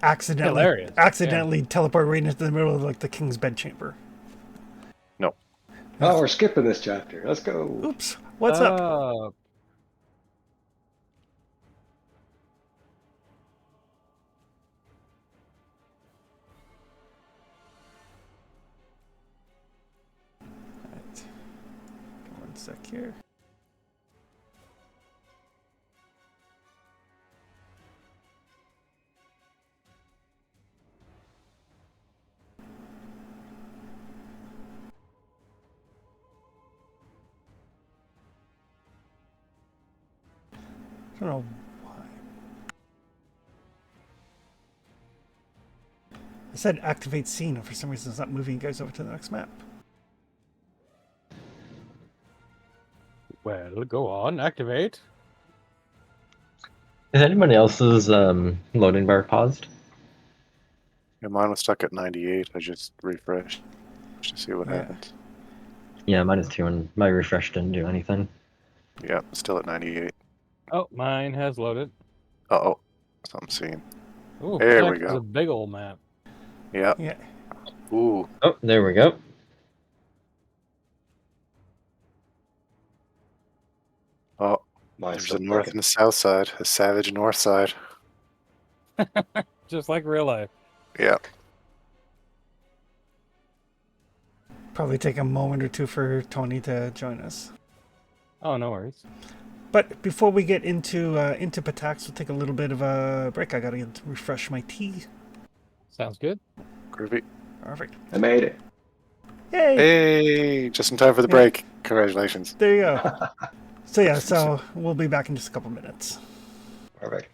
S3: Hilarious.
S2: Accidentally teleport right into the middle of like the king's bedchamber.
S4: No.
S5: Oh, we're skipping this chapter. Let's go.
S2: Oops, what's up? Right. One sec here. I don't know why. I said activate scene, and for some reason it's not moving you guys over to the next map.
S3: Well, go on, activate.
S1: Is anybody else's loading bar paused?
S4: Yeah, mine was stuck at 98. I just refreshed to see what
S2: Yeah.
S4: happens.
S1: Yeah, mine is too, and my refresh didn't do anything.
S4: Yeah, still at 98.
S3: Oh, mine has loaded.
S4: Uh-oh. Something seen.
S3: Ooh,
S4: There we
S3: Pitax is
S4: go.
S3: a big old map.
S4: Yeah.
S2: Yeah.
S4: Ooh.
S1: Oh, there we go.
S4: Oh,
S5: Mine's
S4: there's a
S5: still
S4: north
S5: thinking.
S4: and a south side. A savage north side.
S3: Just like real life.
S4: Yeah.
S2: Probably take a moment or two for Tony to join us.
S3: Oh, no worries.
S2: But before we get into Pitax, we'll take a little bit of a break. I gotta refresh my tea.
S3: Sounds good.
S4: Groovy.
S2: Perfect.
S5: I made it.
S2: Yay!
S4: Hey, just in time for the
S2: Yeah.
S4: break. Congratulations.
S2: There you go. So we'll be back in just a couple minutes.
S5: Perfect.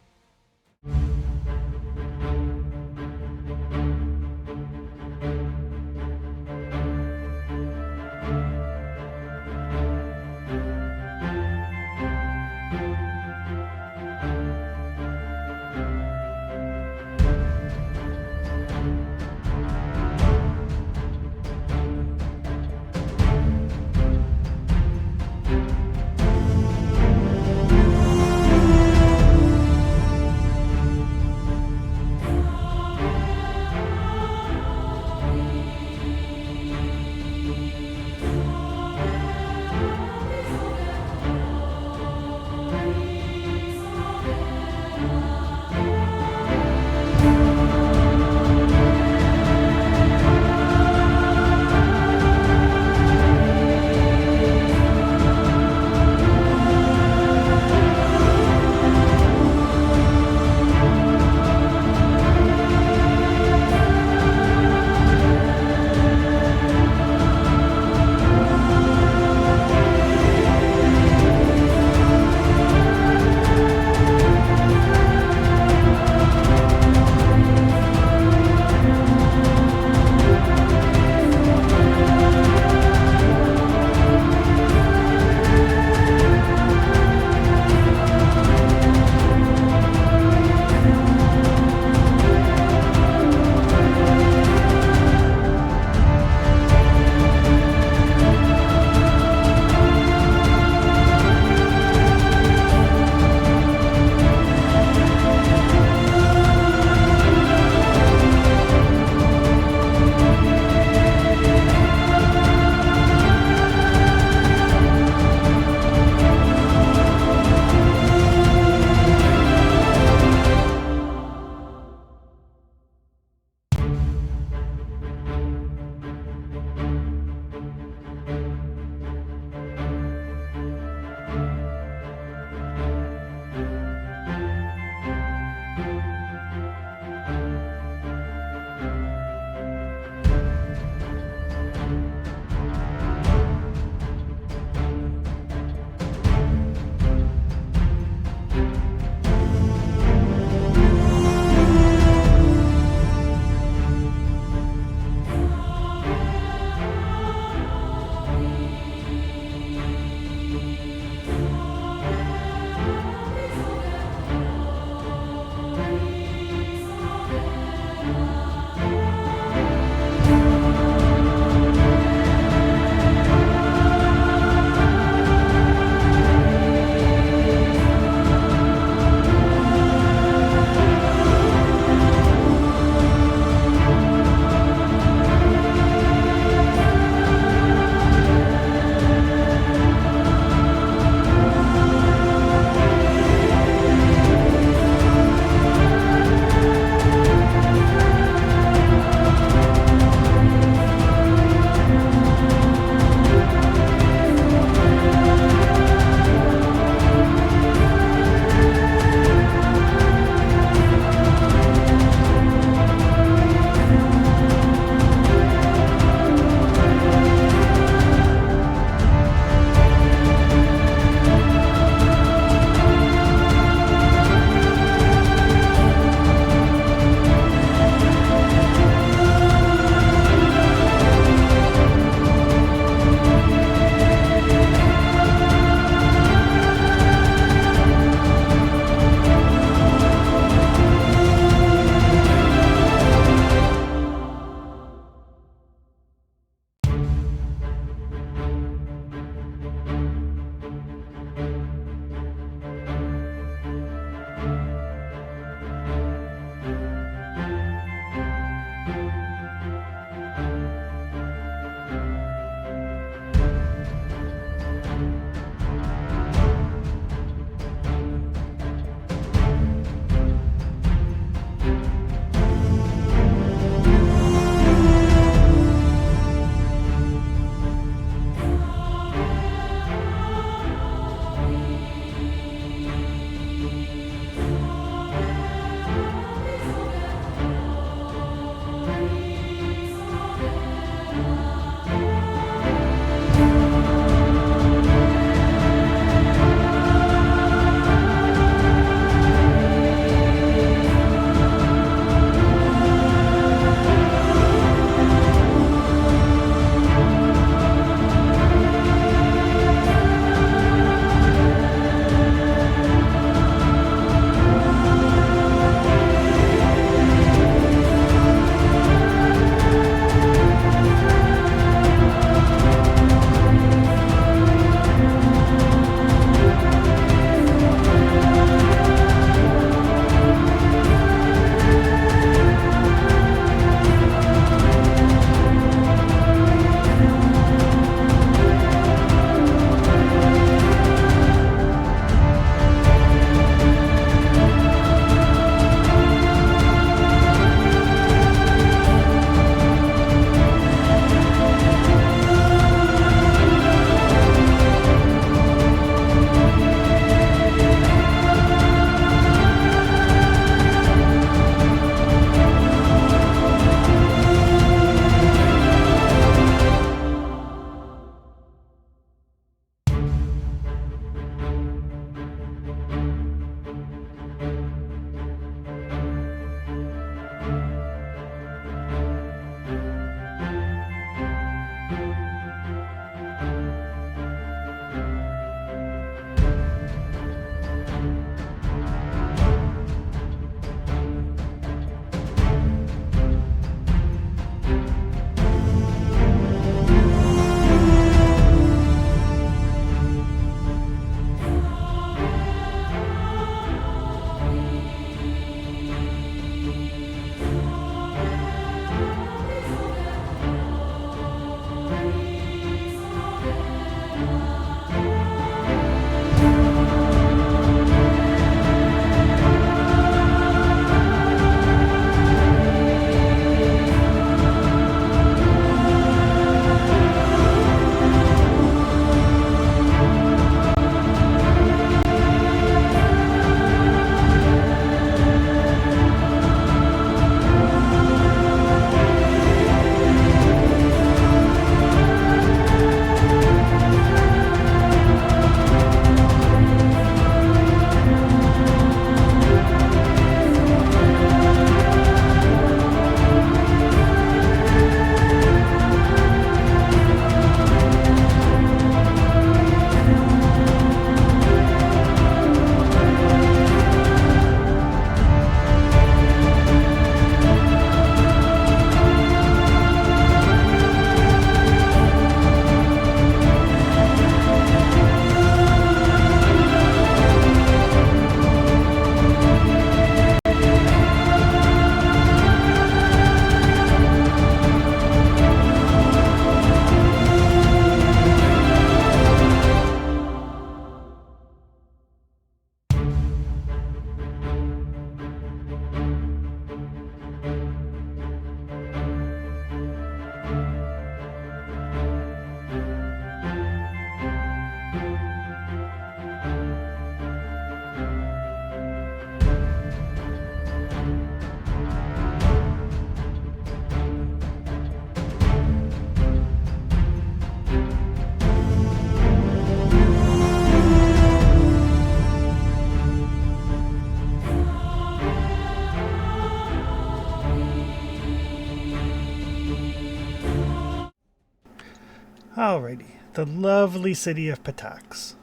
S2: Alrighty. The lovely city of Pitax.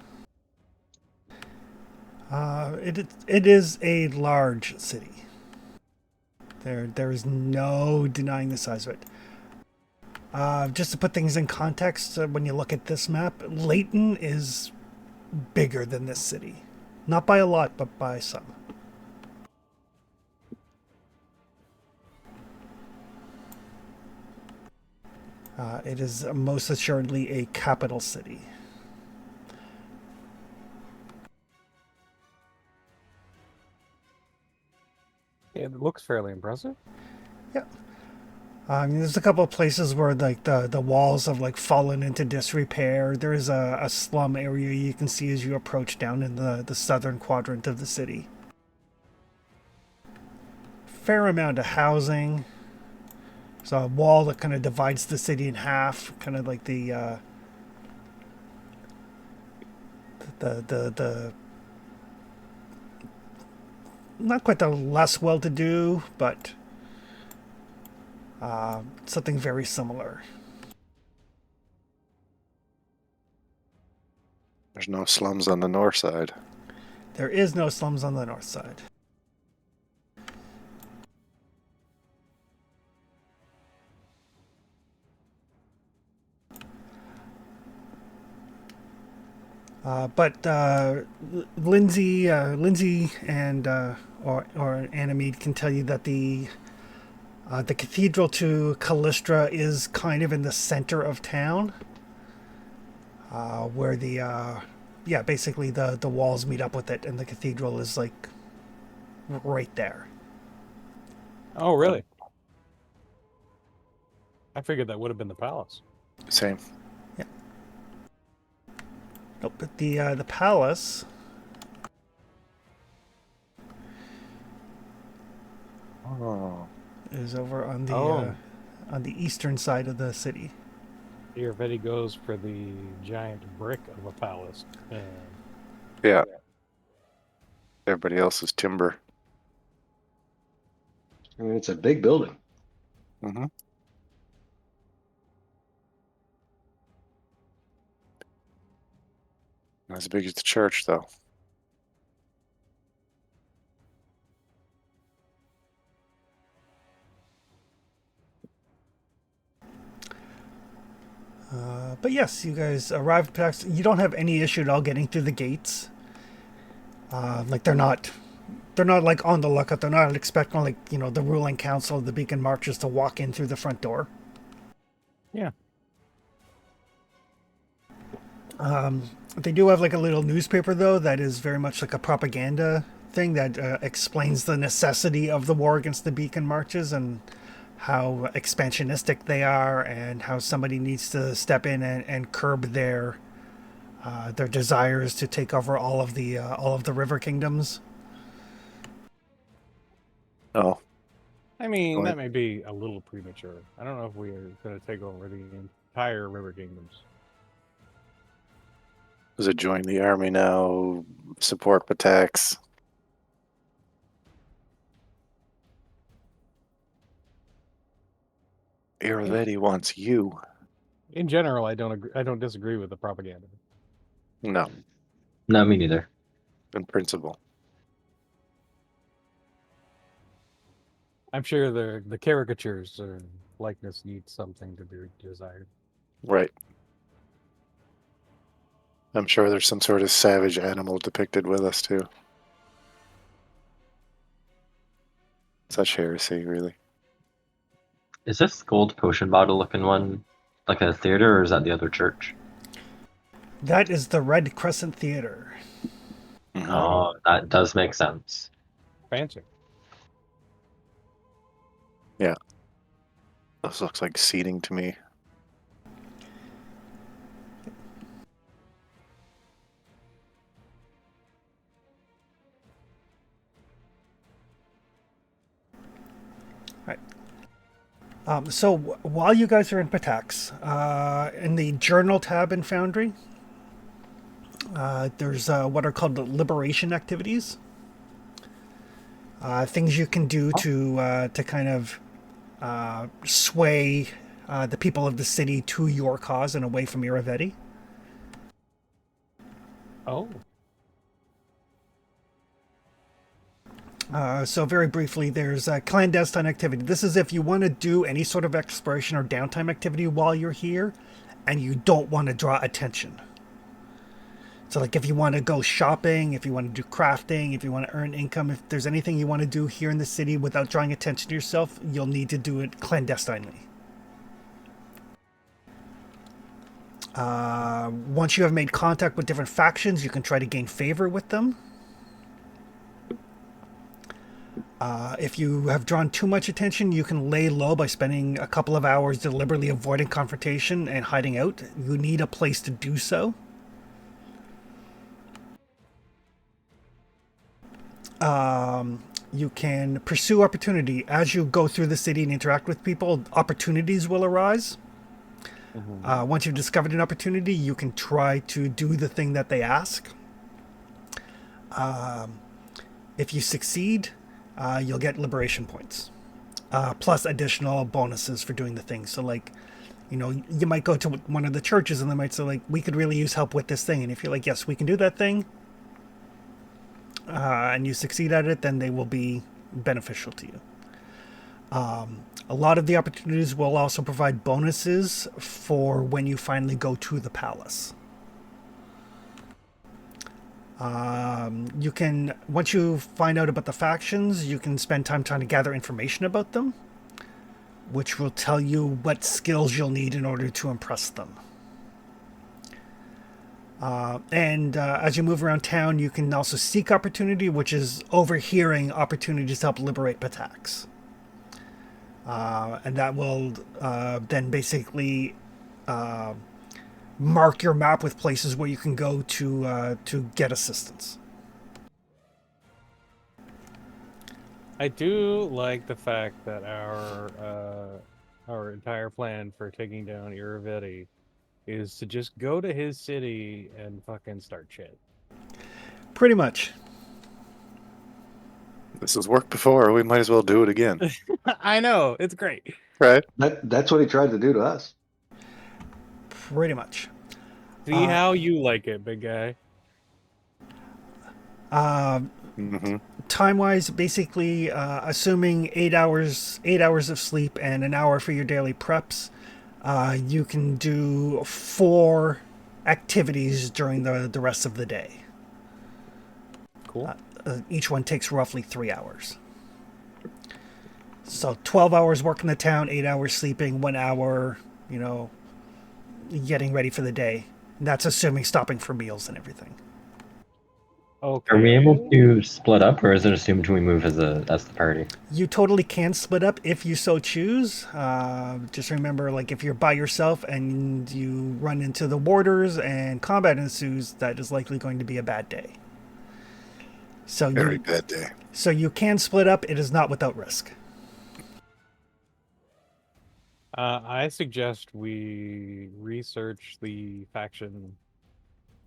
S2: It is a large city. There is no denying the size of it. Just to put things in context, when you look at this map, Layton is bigger than this city. Not by a lot, but by some. It is most assuredly a capital city.
S3: It looks fairly impressive.
S2: Yeah. There's a couple of places where like the walls have like fallen into disrepair. There is a slum area you can see as you approach down in the southern quadrant of the city. Fair amount of housing. There's a wall that kind of divides the city in half, kind of like the not quite the less well-to-do, but something very similar.
S4: There's no slums on the north side.
S2: There is no slums on the north side. But Lindsay and or Anamede can tell you that the cathedral to Callistra is kind of in the center of town, where basically the walls meet up with it, and the cathedral is like right there.
S3: Oh, really? I figured that would have been the palace.
S4: Same.
S2: Nope, but the palace
S4: Oh.
S2: is over on the eastern side of the city.
S3: Here, Vetti goes for the giant brick of a palace.
S4: Yeah. Everybody else is timber.
S5: I mean, it's a big building.
S4: Mm-hmm. Not as big as the church, though.
S2: But yes, you guys arrived at Pitax. You don't have any issue at all getting through the gates. Like they're not like on the lookout. They're not expecting like the ruling council of the Beacon Marchers to walk in through the front door.
S3: Yeah.
S2: They do have like a little newspaper though that is very much like a propaganda thing that explains the necessity of the war against the Beacon Marches and how expansionistic they are, and how somebody needs to step in and curb their desires to take over all of the river kingdoms.
S4: Oh.
S3: I mean,
S4: Go
S3: that
S4: ahead.
S3: may be a little premature. I don't know if we are going to take over the entire river kingdoms.
S4: Does it join the army now? Support Pitax? Iravetti wants you.
S3: In general, I don't agree. I don't disagree with the propaganda.
S4: No,
S1: No, me neither.
S4: in principle.
S3: I'm sure the caricatures or likeness needs something to be desired.
S4: Right. I'm sure there's some sort of savage animal depicted with us, too. Such heresy, really.
S1: Is this gold potion bottle looking one like a theater, or is that the other church?
S2: That is the Red Crescent Theater.
S4: Mhm.
S1: Oh, that does make sense.
S3: Fancy.
S4: This looks like seating to me.
S2: So while you guys are in Pitax, in the Journal tab in Foundry, there's what are called the liberation activities. Things you can do to kind of sway the people of the city to your cause and away from Iravetti.
S3: Oh.
S2: So very briefly, there's clandestine activity. This is if you want to do any sort of exploration or downtime activity while you're here, and you don't want to draw attention. So like if you want to go shopping, if you want to do crafting, if you want to earn income, if there's anything you want to do here in the city without drawing attention to yourself, you'll need to do it clandestinely. Once you have made contact with different factions, you can try to gain favor with them. If you have drawn too much attention, you can lay low by spending a couple of hours deliberately avoiding confrontation and hiding out. You need a place to do so. You can pursue opportunity. As you go through the city and interact with people, opportunities will arise. Once you've discovered an opportunity, you can try to do the thing that they ask. If you succeed, you'll get liberation points, plus additional bonuses for doing the thing. So like, you know, you might go to one of the churches and they might say like, we could really use help with this thing. And if you're like, yes, we can do that thing, and you succeed at it, then they will be beneficial to you. A lot of the opportunities will also provide bonuses for when you finally go to the palace. You can, once you find out about the factions, you can spend time trying to gather information about them, which will tell you what skills you'll need in order to impress them. As you move around town, you can also seek opportunity, which is overhearing opportunities to help liberate Pitax. And that will then basically mark your map with places where you can go to get assistance.
S3: I do like the fact that our entire plan for taking down Iravetti is to just go to his city and fucking start shit.
S2: Pretty much.
S4: This has worked before. We might as well do it again.
S3: I know, it's great.
S4: Right?
S5: That's what he tried to do to us.
S2: Pretty much.
S3: See how you like it, big guy.
S2: Time-wise, basically, assuming 8 hours of sleep and an hour for your daily preps, you can do 4 activities during the rest of the day.
S3: Cool.
S2: Each one takes roughly 3 hours. So 12 hours working the town, 8 hours sleeping, 1 hour, you know, getting ready for the day. And that's assuming stopping for meals and everything.
S3: Okay.
S1: Are we able to split up, or is it assumed we move as the party?
S2: You totally can split up if you so choose. Just remember, like, if you're by yourself and you run into the warders and combat ensues, that is likely going to be a bad day. So
S4: Very bad day.
S2: So you can split up. It is not without risk.
S3: I suggest we research the faction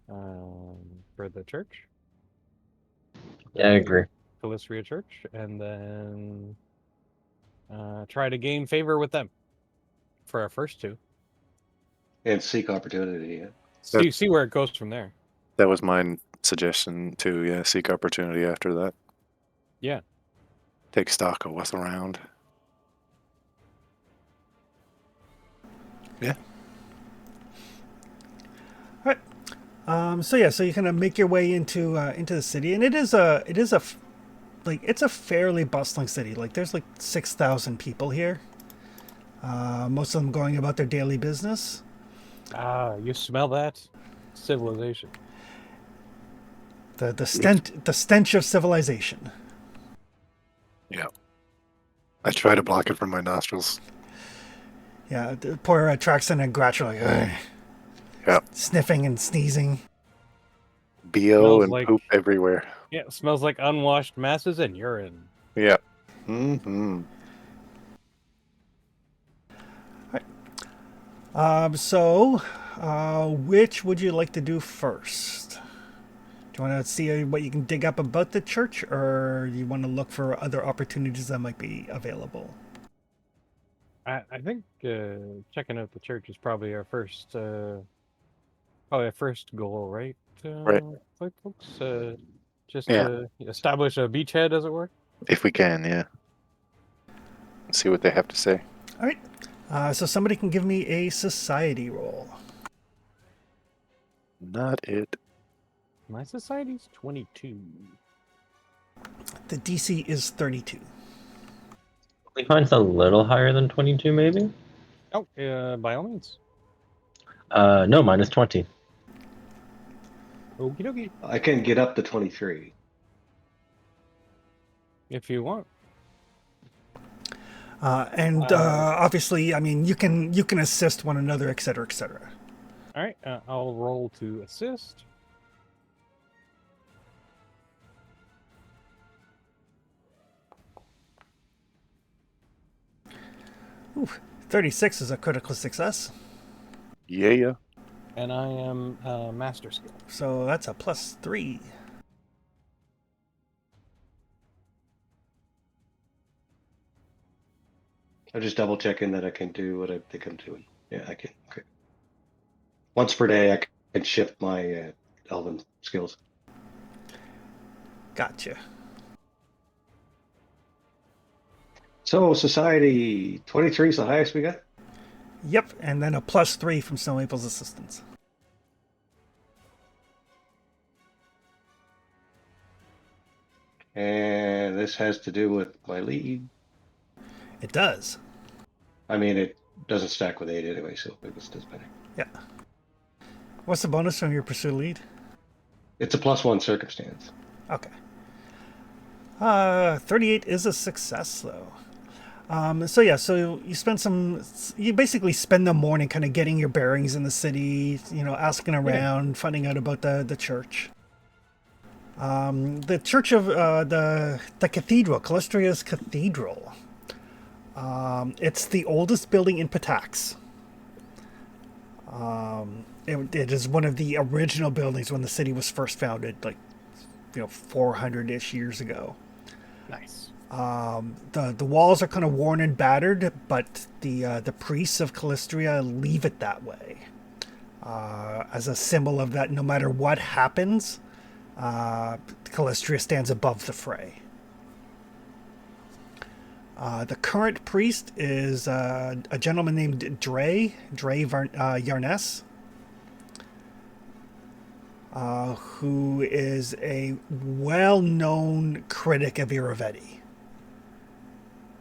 S3: for the church.
S1: Yeah, I agree.
S3: Calistria Church, and then try to gain favor with them for our first 2.
S5: And seek opportunity. Yeah.
S3: See where it goes from there.
S4: That was my suggestion too. Yeah, seek opportunity after that.
S3: Yeah.
S4: Take stock of what's around. Yeah.
S2: All right. So you kind of make your way into the city, and it's a fairly bustling city. Like there's like 6,000 people here. Most of them going about their daily business.
S3: You smell that? Civilization.
S2: The stench of civilization.
S4: Yeah. I try to block it from my nostrils.
S2: Yeah, the poor Traxon and Gratch are like, ugh.
S4: Yeah.
S2: Sniffing and sneezing.
S4: BO
S3: Smells
S4: and
S3: like-
S4: poop everywhere.
S3: Yeah, it smells like unwashed masses and urine.
S4: Yeah. Mm-hmm.
S2: Which would you like to do first? Do you want to see what you can dig up about the church, or do you want to look for other opportunities that might be available?
S3: I think checking out the church is probably our first goal, right?
S4: Right.
S3: Like folks, just
S4: Yeah.
S3: to establish a beachhead, as it were.
S4: If we can, yeah. See what they have to say.
S2: All right. So somebody can give me a society roll.
S4: Not it.
S3: My society's 22.
S2: The DC is 32.
S1: We find it's a little higher than 22, maybe?
S3: Oh, by all means.
S1: No, mine is 20.
S3: Okie dokie.
S5: I can get up to 23.
S3: If you want.
S2: Obviously, I mean, you can assist one another, etc., etc.
S3: All right, I'll roll to assist.
S2: Ooh, 36 is a critical success.
S4: Yeah.
S3: And I am master skill.
S2: So that's a +3.
S5: I'm just double checking that I can do what I think I'm doing. Yeah, I can. Okay. Once per day, I can shift my elven skills.
S2: Gotcha.
S5: So society 23 is the highest we got.
S2: Yep, and then a +3 from Snow Maple's assistance.
S5: And this has to do with my lead.
S2: It does.
S5: I mean, it doesn't stack with 8 anyway, so it doesn't matter.
S2: Yeah. What's the bonus from your pursue lead?
S5: It's a +1 circumstance.
S2: Okay. 38 is a success, though. So you basically spend the morning kind of getting your bearings in the city, asking around, finding out about the church. The church of the cathedral, Callistria's cathedral. It's the oldest building in Pitax. It is one of the original buildings when the city was first founded, 400-ish years ago.
S3: Nice.
S2: The walls are kind of worn and battered, but the priests of Callistria leave it that way as a symbol of that. No matter what happens, Callistria stands above the fray. The current priest is a gentleman named Dre Yarnes, who is a well-known critic of Iravetti.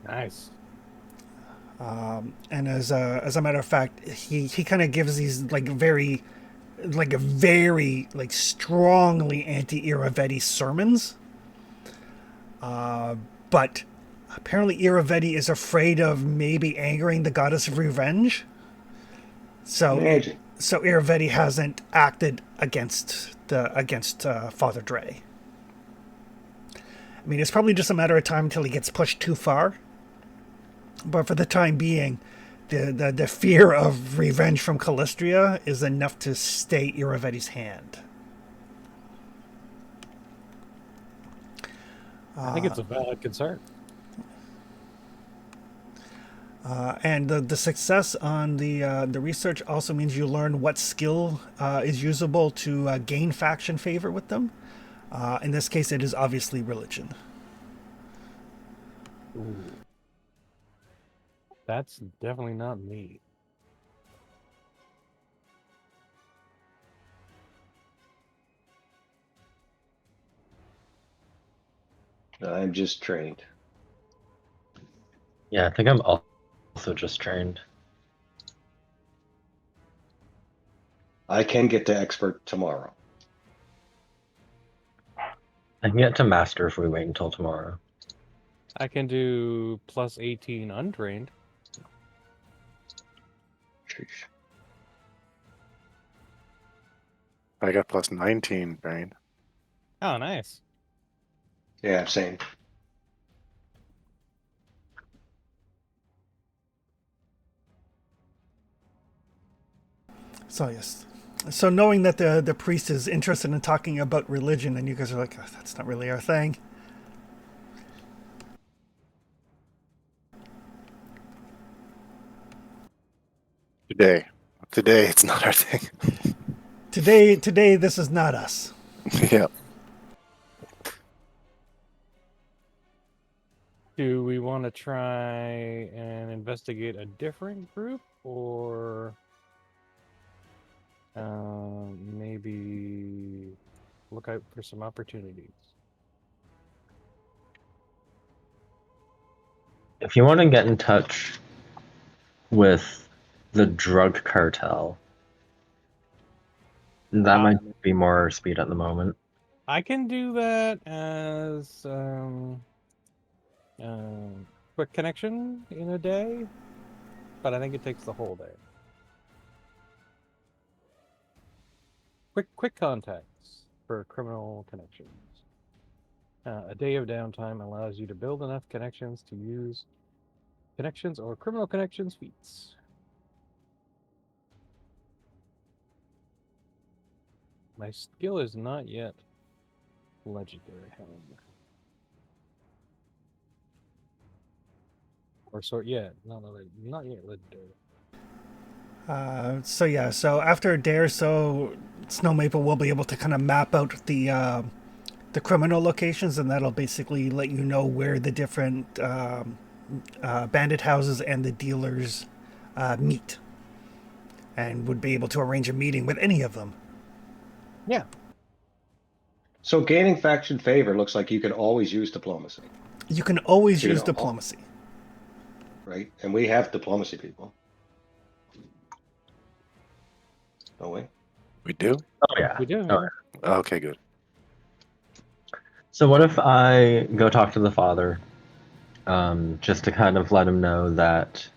S3: Nice.
S2: And as a matter of fact, he kind of gives these very strongly anti-Iravetti sermons. But apparently Iravetti is afraid of maybe angering the goddess of revenge. So
S5: Imagine.
S2: So Iravetti hasn't acted against Father Dre. I mean, it's probably just a matter of time until he gets pushed too far. But for the time being, the fear of revenge from Callistria is enough to stay Iravetti's hand.
S3: I think it's a valid concern.
S2: And the success on the research also means you learn what skill is usable to gain faction favor with them. In this case, it is obviously religion.
S3: Ooh. That's definitely not me.
S5: I'm just trained.
S1: Yeah, I think I'm also just trained.
S5: I can get to expert tomorrow.
S1: I can get to master if we wait until tomorrow.
S3: I can do +18 untrained.
S5: Sheesh.
S4: I got +19 trained.
S3: Oh, nice.
S5: Yeah, same.
S2: So yes. So knowing that the priest is interested in talking about religion, and you guys are like, oh, that's not really our thing.
S4: Today, it's not our thing.
S2: Today, this is not us.
S4: Yeah.
S3: Do we want to try and investigate a different group, or maybe look out for some opportunities?
S1: If you want to get in touch with the drug cartel, that might be more speed at the moment.
S3: I can do that as quick connection in a day, but I think it takes the whole day. Quick contacts for criminal connections. A day of downtime allows you to build enough connections to use connections or criminal connections feats. My skill is not yet legendary, however. Or sort, yeah, not yet legendary.
S2: So after a day or so, Snow Maple will be able to kind of map out the criminal locations, and that'll basically let you know where the different bandit houses and the dealers meet, and would be able to arrange a meeting with any of them.
S3: Yeah.
S5: So gaining faction favor looks like you can always use diplomacy,
S2: You can always
S5: You
S2: use
S5: know,
S2: diplomacy.
S5: right? And we have diplomacy people. Don't we?
S4: We do?
S1: Oh yeah.
S3: We do.
S1: Oh, yeah.
S4: Okay, good.
S1: So what if I go talk to the father, just to kind of let him know that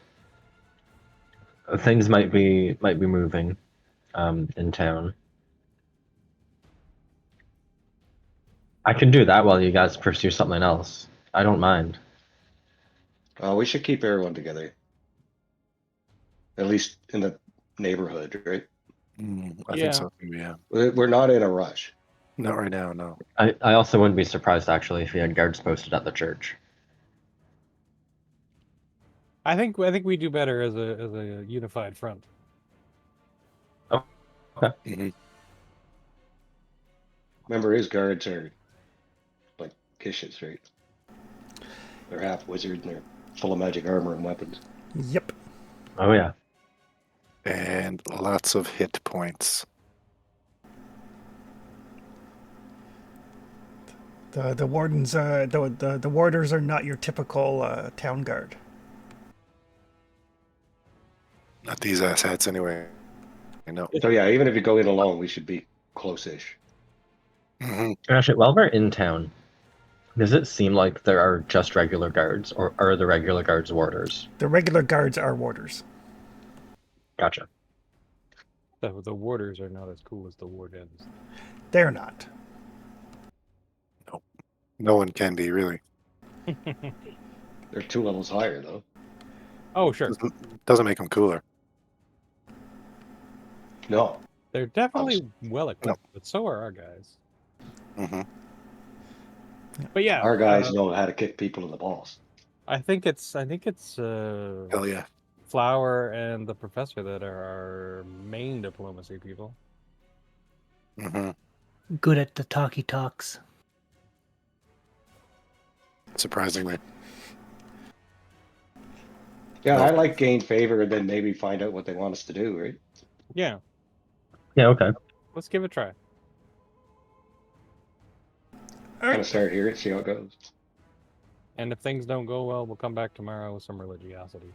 S1: things might be moving, in town. I can do that while you guys pursue something else. I don't mind.
S5: We should keep everyone together. At least in the neighborhood, right?
S4: I
S3: Yeah.
S4: think so too, yeah.
S5: We're not in a rush.
S4: Not right now, no.
S1: I also wouldn't be surprised actually if we had guards posted at the church.
S3: I think we do better as a unified front.
S4: Mhm.
S5: Remember, his guards are like Kish's, right? They're half wizard and they're full of magic armor and weapons.
S2: Yep.
S1: Oh yeah.
S4: And lots of hit points.
S2: The wardens, the warders are not your typical town guard.
S4: Not these asshats anyway. I know.
S5: So yeah, even if you go in alone, we should be close-ish.
S4: Mhm.
S1: Actually, while we're in town, does it seem like there are just regular guards, or are the regular guards warders?
S2: The regular guards are warders.
S1: Gotcha.
S3: The warders are not as cool as the wardens.
S2: They're not.
S4: No one can be, really.
S5: They're 2 levels higher though.
S3: Oh, sure.
S4: Doesn't make them cooler.
S5: No.
S3: They're definitely well equipped, but so are our guys.
S4: Hmm.
S3: But yeah,
S5: Our guys know how to kick people in the balls.
S3: I think it's
S4: Hell yeah.
S3: Flower and the professor that are our main diplomacy people.
S4: Hmm.
S6: Good at the talkie talks.
S4: Surprisingly.
S5: Yeah,
S4: No.
S5: I like gain favor and then maybe find out what they want us to do, right?
S3: Yeah,
S1: Yeah, okay.
S3: let's give it a try.
S2: All
S5: Kind
S2: right.
S5: of start here and see how it goes.
S3: And if things don't go well, we'll come back tomorrow with some religiosity.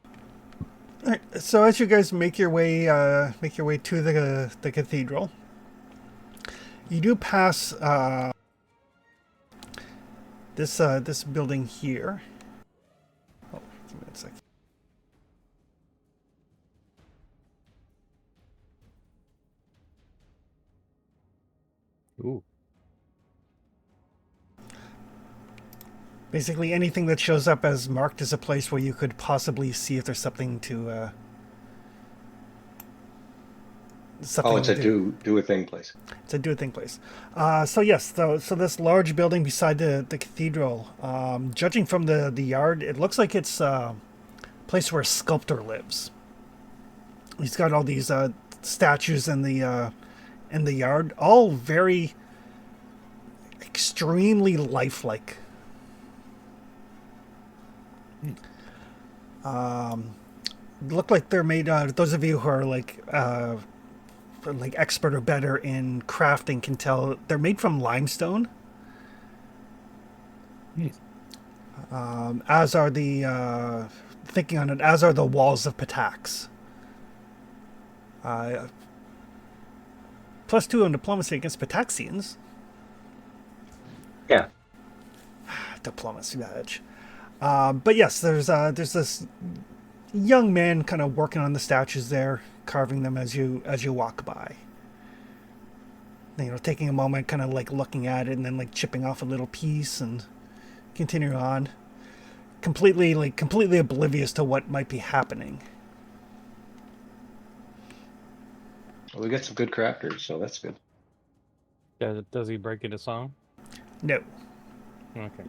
S2: All right. So as you guys make your way to the cathedral, you do pass this building here. Oh, give me a second.
S3: Ooh.
S2: Basically, anything that shows up as marked as a place where you could possibly see if there's something to.
S5: Oh, it's a do a thing place.
S2: It's a do a thing place. So yes, so this large building beside the cathedral, judging from the yard, it looks like it's a place where a sculptor lives. He's got all these statues in the yard, all very extremely lifelike. Look like they're made. Those of you who are like expert or better in crafting can tell they're made from limestone. As are the thinking on it, as are the walls of Pitax. +2 on diplomacy against Pitaxians.
S1: Yeah.
S2: Diplomacy badge. But yes, there's this young man kind of working on the statues there, carving them as you walk by. You know, taking a moment, kind of like looking at it, and then like chipping off a little piece and continuing on. Completely oblivious to what might be happening.
S5: Well, we got some good crafters, so that's good.
S3: Does he break into song?
S2: No.
S3: Okay.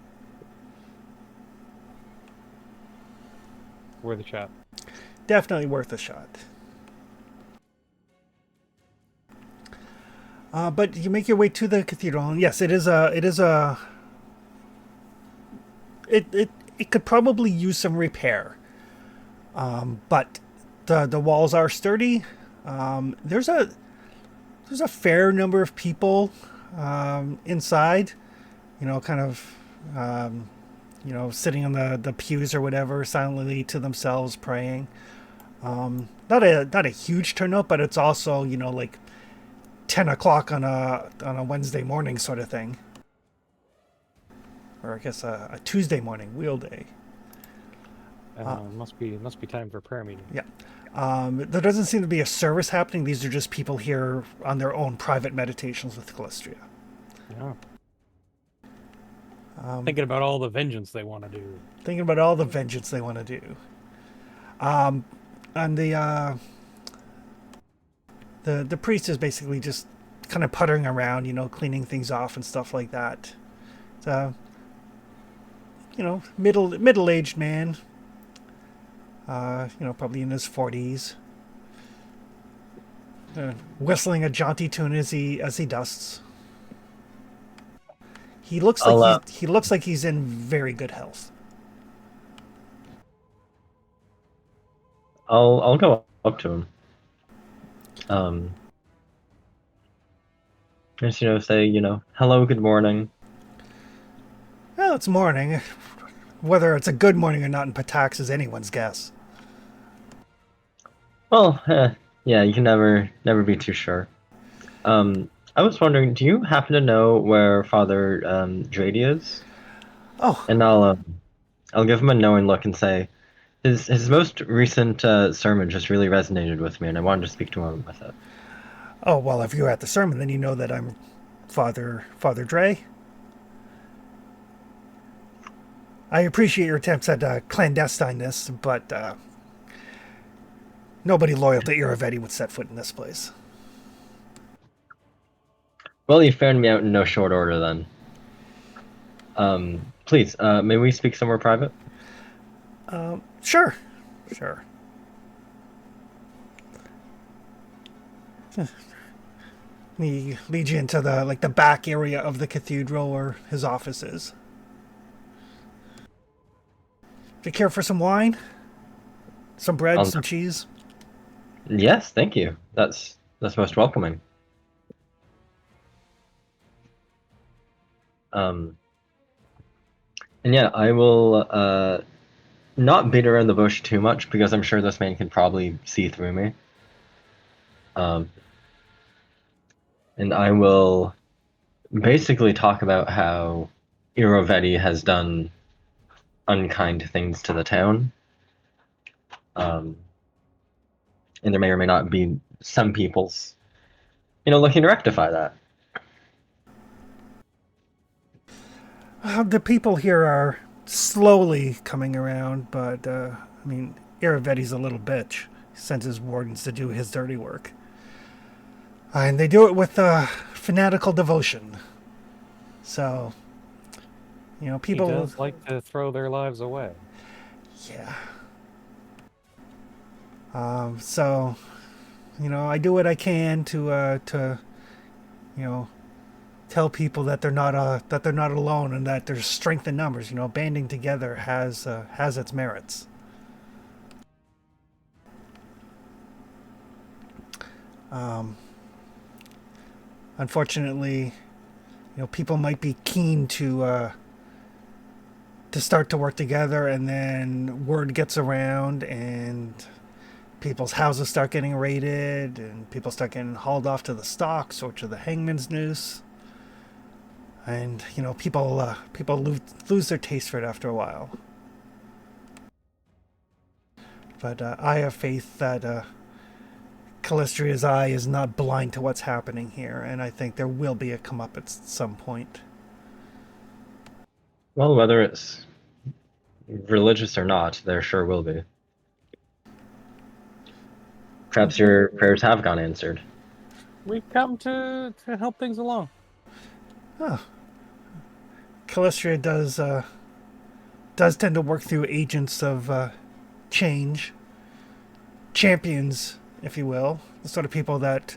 S3: Worth a shot.
S2: Definitely worth a shot. But you make your way to the cathedral, and yes, it could probably use some repair. But the walls are sturdy. There's a fair number of people inside, you know, kind of you know, sitting on the pews or whatever, silently to themselves praying. Not a huge turnout, but it's also, you know, like 10 o'clock on a Wednesday morning sort of thing, or I guess a Tuesday morning, wheel day.
S3: Must be time for prayer meeting.
S2: Yeah. There doesn't seem to be a service happening. These are just people here on their own private meditations with Calistria.
S3: Yeah. Thinking about all the vengeance they want to do.
S2: Thinking about all the vengeance they want to do. And the priest is basically just kind of puttering around, you know, cleaning things off and stuff like that. It's you know, middle-aged man. You know, probably in his 40s. Whistling a jaunty tune as he dusts. He looks like he's in very good health.
S1: I'll go up to him. Just, you know, say, you know, hello, good morning.
S2: Well, it's morning. Whether it's a good morning or not in Pitax is anyone's guess.
S1: Well, yeah, you can never be too sure. I was wondering, do you happen to know where Father Drady is?
S2: Oh,
S1: And I'll give him a knowing look and say, his most recent sermon just really resonated with me, and I wanted to speak to him with it.
S2: oh well, if you're at the sermon, then you know that I'm Father Dre. I appreciate your attempts at clandestineness, but nobody loyal to Iravetti would set foot in this place.
S1: Well, you found me out in no short order then. Please, may we speak somewhere private?
S2: Sure. He leads you into the back area of the cathedral where his office is. Do you care for some wine? Some bread, some cheese?
S1: Yes, thank you. That's most welcoming. And yeah, I will not beat around the bush too much because I'm sure this man can probably see through me. And I will basically talk about how Iravetti has done unkind things to the town. And there may or may not be some people's, you know, looking to rectify that.
S2: The people here are slowly coming around, but, I mean, Iravetti's a little bitch. He sends his wardens to do his dirty work. And they do it with fanatical devotion. So, you know, people...
S3: He does like to throw their lives away.
S2: Yeah. So, I do what I can to tell people that they're not alone and that there's strength in numbers. Banding together has its merits. Unfortunately, people might be keen to start to work together, and then word gets around, and people's houses start getting raided, and people start getting hauled off to the stocks or to the hangman's noose. And people lose their taste for it after a while. But I have faith that Callistria's eye is not blind to what's happening here, and I think there will be a come up at some point.
S1: Well, whether it's religious or not, there sure will be. Perhaps your prayers have gone answered.
S3: We've come to help things along.
S2: Huh. Callistria does tend to work through agents of change, champions, if you will, the sort of people that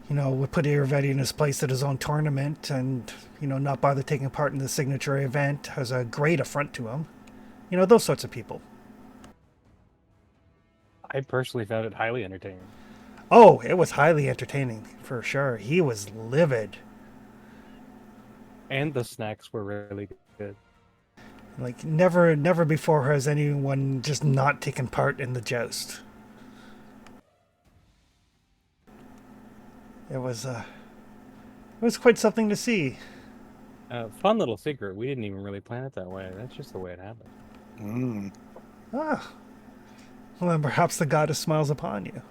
S2: would put Irvedi in his place at his own tournament and not bother taking part in the signature event has a great affront to him. Those sorts of people.
S3: I personally found it highly entertaining.
S2: Oh, it was highly entertaining for sure. He was livid.
S3: And the snacks were really good.
S2: Like never before has anyone just not taken part in the joust. It was quite something to see.
S3: Fun little secret. We didn't even really plan it that way. That's just the way it happened.
S4: Mm.
S2: Ah, well, then perhaps the goddess smiles upon you.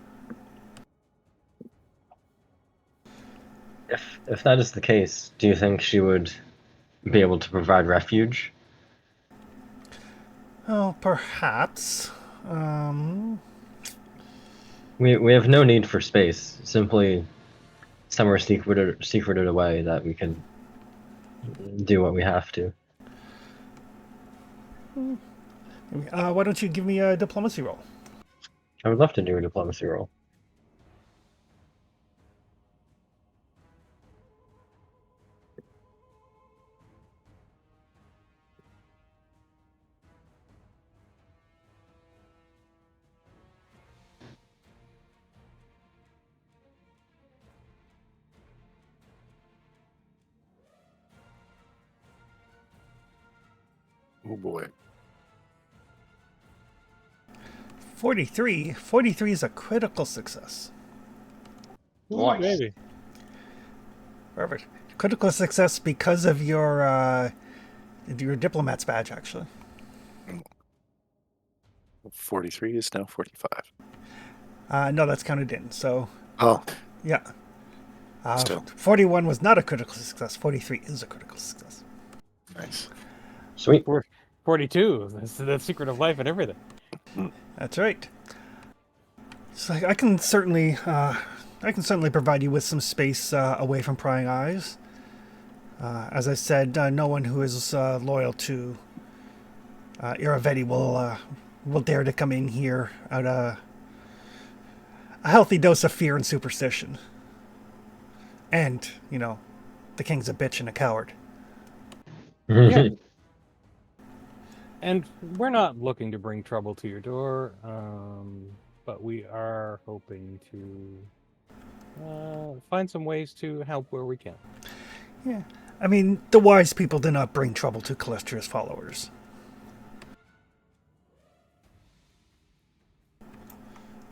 S1: If that is the case, do you think she would be able to provide refuge?
S2: Oh, perhaps.
S1: We have no need for space. Simply somewhere secreted away that we can do what we have to.
S2: Why don't you give me a diplomacy roll?
S1: I would love to do a diplomacy roll.
S4: Oh boy.
S2: 43. 43 is a critical success.
S3: Ooh,
S5: Nice.
S3: baby.
S2: Perfect. Critical success because of your diplomat's badge, actually.
S4: 43 is now 45.
S2: No, that's counted in. So,
S4: Oh,
S2: yeah.
S4: Still.
S2: 41 was not a critical success. 43 is a critical success.
S4: nice.
S1: Sweet.
S3: 42. That's the secret of life and everything.
S2: That's right. So I can certainly provide you with some space away from prying eyes. As I said, no one who is loyal to Iravetti will dare to come in here out a healthy dose of fear and superstition. And the king's a bitch and a coward.
S3: Yeah. And we're not looking to bring trouble to your door, but we are hoping to find some ways to help where we can.
S2: Yeah. I mean, the wise people do not bring trouble to Callistria's followers.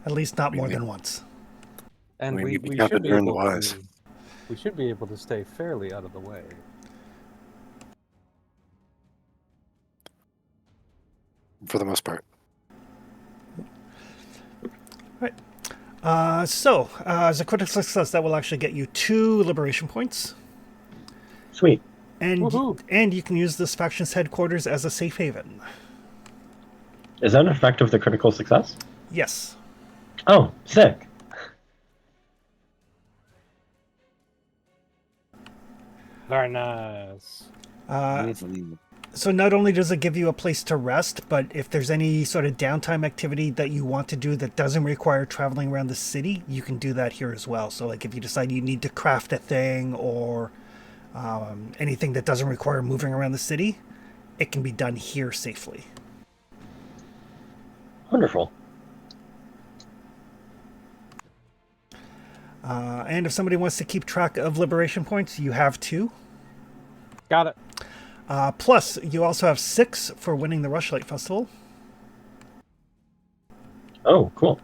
S2: At least not more than once.
S3: And
S4: We
S3: we
S4: haven't
S3: should be
S4: earned
S3: able
S4: wise.
S3: to. We should be able to stay fairly out of the way.
S4: For the most part.
S2: Right. So, as a critical success, that will actually get you 2 liberation points.
S1: Sweet.
S3: Woohoo.
S2: And you can use this faction's headquarters as a safe haven.
S1: Is that an effect of the critical success?
S2: Yes.
S1: Oh, sick.
S3: Very nice.
S2: Uh, So not only does it give you a place to rest, but if there's any sort of downtime activity that you want to do that doesn't require traveling around the city, you can do that here as well. So like if you decide you need to craft a thing or anything that doesn't require moving around the city, it can be done here safely.
S1: Wonderful.
S2: And if somebody wants to keep track of liberation points, you have 2.
S3: Got it.
S2: Plus, you also have 6 for winning the Rushlight Festival.
S1: Oh, cool.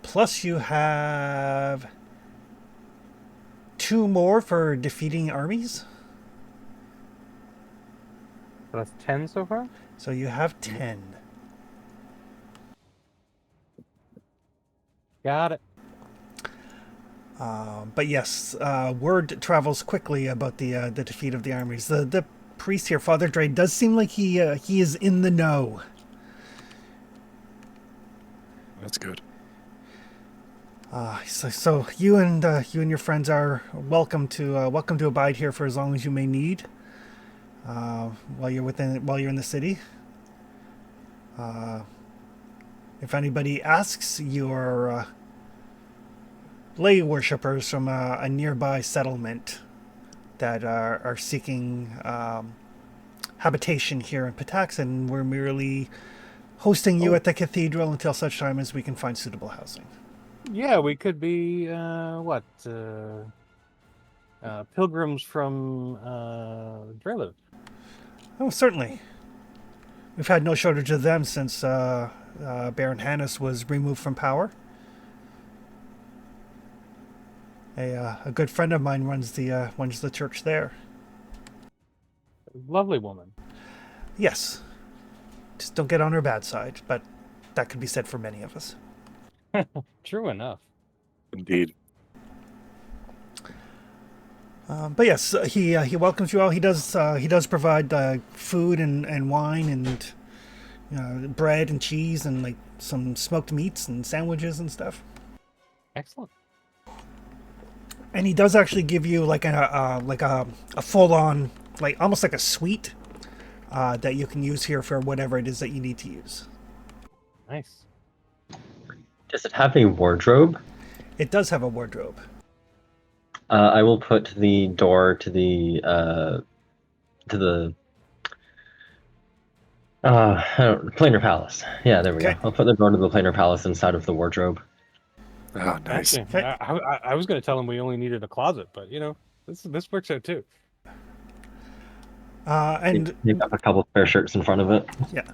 S2: Plus, you have 2 more for defeating armies.
S3: So that's 10 so far?
S2: So you have 10.
S3: Got it.
S2: But yes, word travels quickly about the defeat of the armies. The priest here, Father Dre, does seem like he is in the know.
S4: That's good.
S2: So you and your friends are welcome to abide here for as long as you may need. While you're in the city. If anybody asks, you're lay worshippers from a nearby settlement that are seeking habitation here in Pitax, and we're merely hosting you at the cathedral until such time as we can find suitable housing.
S3: Yeah, we could be, pilgrims from Dreliv.
S2: Oh, certainly. We've had no shortage of them since Baron Hannes was removed from power. A good friend of mine runs the church there.
S3: Lovely woman.
S2: Yes. Just don't get on her bad side, but that could be said for many of us.
S3: True enough.
S4: Indeed.
S2: But yes, he welcomes you all. He does provide food and wine and bread and cheese and like some smoked meats and sandwiches and stuff.
S3: Excellent.
S2: And he does actually give you like a full on, like almost like a suite that you can use here for whatever it is that you need to use.
S3: Nice.
S1: Does it have a wardrobe?
S2: It does have a wardrobe.
S1: I will put the door to the planar palace. Yeah, there we
S2: Okay.
S1: go. I'll put the door to the planar palace inside of the wardrobe.
S4: Oh, nice.
S3: Actually,
S2: Okay.
S3: I was going to tell him we only needed a closet, but this works out too.
S2: And
S1: You've got a couple spare shirts in front of it.
S2: yeah.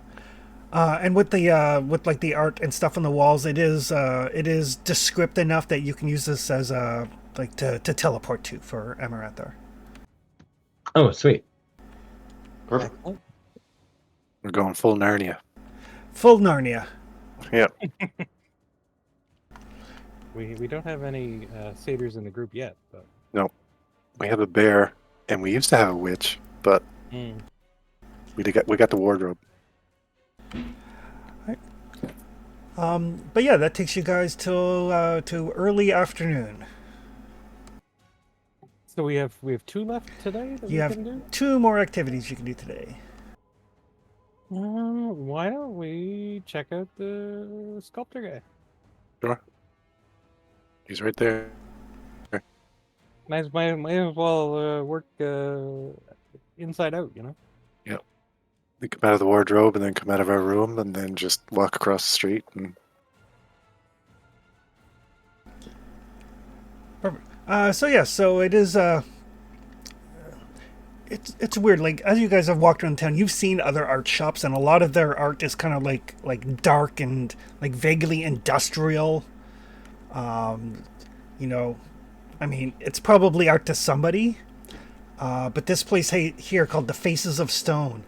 S2: And with the art and stuff on the walls, it is descript enough that you can use this as to teleport to for Amaranthar.
S1: Oh, sweet.
S5: Perfect.
S4: We're going full Narnia.
S2: Full Narnia.
S4: Yeah.
S3: We don't have any satyrs in the group yet, but
S4: We have a bear, and we used to have a witch, but we got the wardrobe.
S2: But yeah, that takes you guys till to early afternoon.
S3: so we have 2 left today that
S2: You
S3: we
S2: have
S3: can do.
S2: 2 more activities you can do today.
S3: Why don't we check out the sculptor guy?
S4: Sure. He's right there.
S3: Might as well work inside out,
S4: Yep. We come out of the wardrobe and then come out of our room and then just walk across the street and
S2: Perfect. So it is. It's weird. Like as you guys have walked around town, you've seen other art shops, and a lot of their art is kind of like dark and like vaguely industrial. I mean, it's probably art to somebody. But this place here called the Faces of Stone,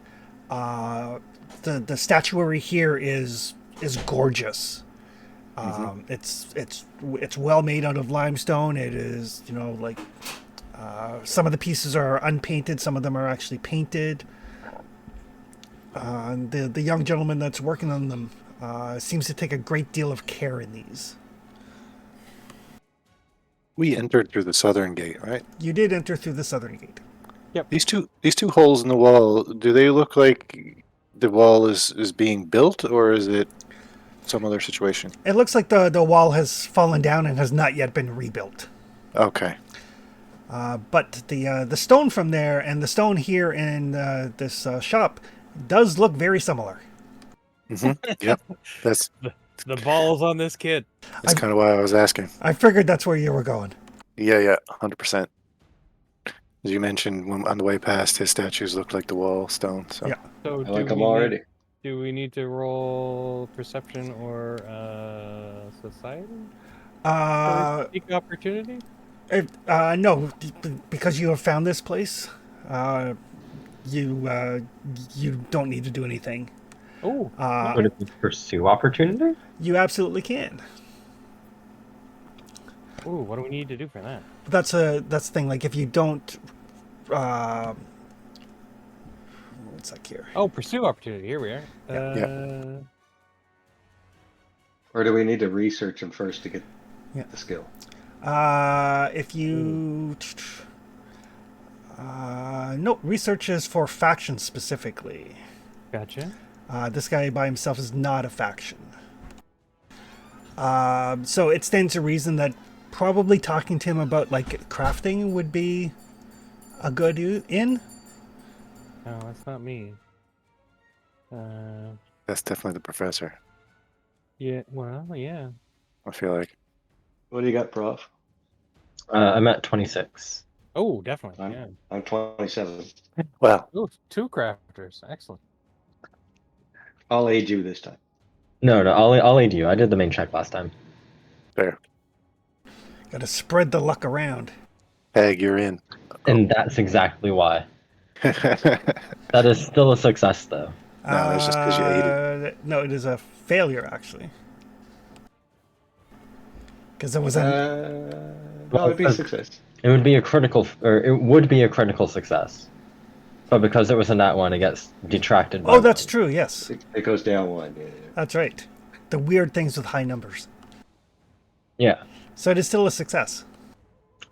S2: the statuary here is gorgeous. It's well made out of limestone. It is some of the pieces are unpainted, some of them are actually painted. The young gentleman that's working on them seems to take a great deal of care in these.
S4: we entered through the southern gate, right?
S2: You did enter through the southern gate.
S4: These two holes in the wall, do they look like the wall is being built, or is it some other situation?
S2: It looks like the wall has fallen down and has not yet been rebuilt.
S4: Okay.
S2: But the stone from there and the stone here in this shop does look very similar.
S4: Yep. That's
S3: The balls on this kid.
S4: kind of why I was asking.
S2: I figured that's where you were going.
S4: Yeah, 100%. As you mentioned, when, on the way past, his statues look like the wall stone. So
S2: Yeah.
S3: So
S5: I like them already.
S3: do we need to roll perception or society? Seek opportunity?
S2: No, because you have found this place, you don't need to do anything.
S3: Oh,
S1: Would it be pursue opportunity?
S2: You absolutely can.
S3: ooh, what do we need to do for that?
S2: That's the thing. Like if you don't, what's that here?
S3: Oh, pursue opportunity. Here we are.
S2: Yeah.
S5: Or do we need to research them first to get
S2: Yeah.
S5: the skill?
S2: If you, no, research is for factions specifically.
S3: Gotcha.
S2: This guy by himself is not a faction. So it stands to reason that probably talking to him about like crafting would be a good in.
S3: No, that's not me.
S4: that's definitely the professor.
S3: Yeah. Well, yeah.
S4: I feel like.
S5: What do you got, Prof?
S1: I'm at 26.
S3: Oh, definitely.
S5: I'm,
S3: Yeah.
S5: I'm 27.
S4: Well,
S3: Oh, two crafters. Excellent.
S5: I'll aid you this time.
S1: No, I'll aid you. I did the main check last time.
S4: there.
S2: Got to spread the luck around.
S4: Peg, you're in.
S1: And that's exactly why.
S4: No,
S1: That is still a success, though.
S4: that's just because you ate it.
S2: No, it is a failure actually. Because it was a
S5: No, it'd be a success.
S1: It would be a critical, or it would be a critical success. But because it was a nat one, it gets detracted by
S2: Oh, that's
S1: one.
S2: true. Yes,
S5: It goes down one. Yeah.
S2: that's right. The weird things with high numbers.
S1: Yeah.
S2: So it is still a success.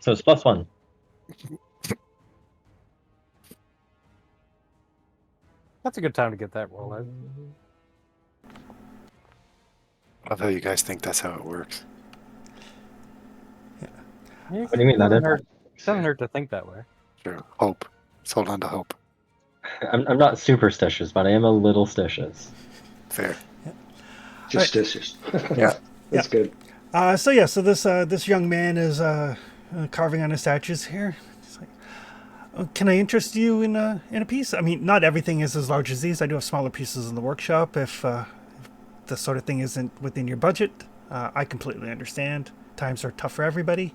S1: So it's +1.
S3: That's a good time to get that roll out.
S4: I love how you guys think that's how it works.
S3: What
S1: do you mean that
S3: Doesn't
S1: is?
S3: hurt. Doesn't hurt to think that way.
S4: Sure. Hope. Let's hold on to hope.
S1: I'm not superstitious, but I am a little stitious.
S4: Fair.
S5: Just stitches.
S4: Yeah.
S5: That's good.
S2: So this young man is carving on his statues here. He's like, can I interest you in a piece? I mean, not everything is as large as these. I do have smaller pieces in the workshop. If the sort of thing isn't within your budget, I completely understand. Times are tough for everybody.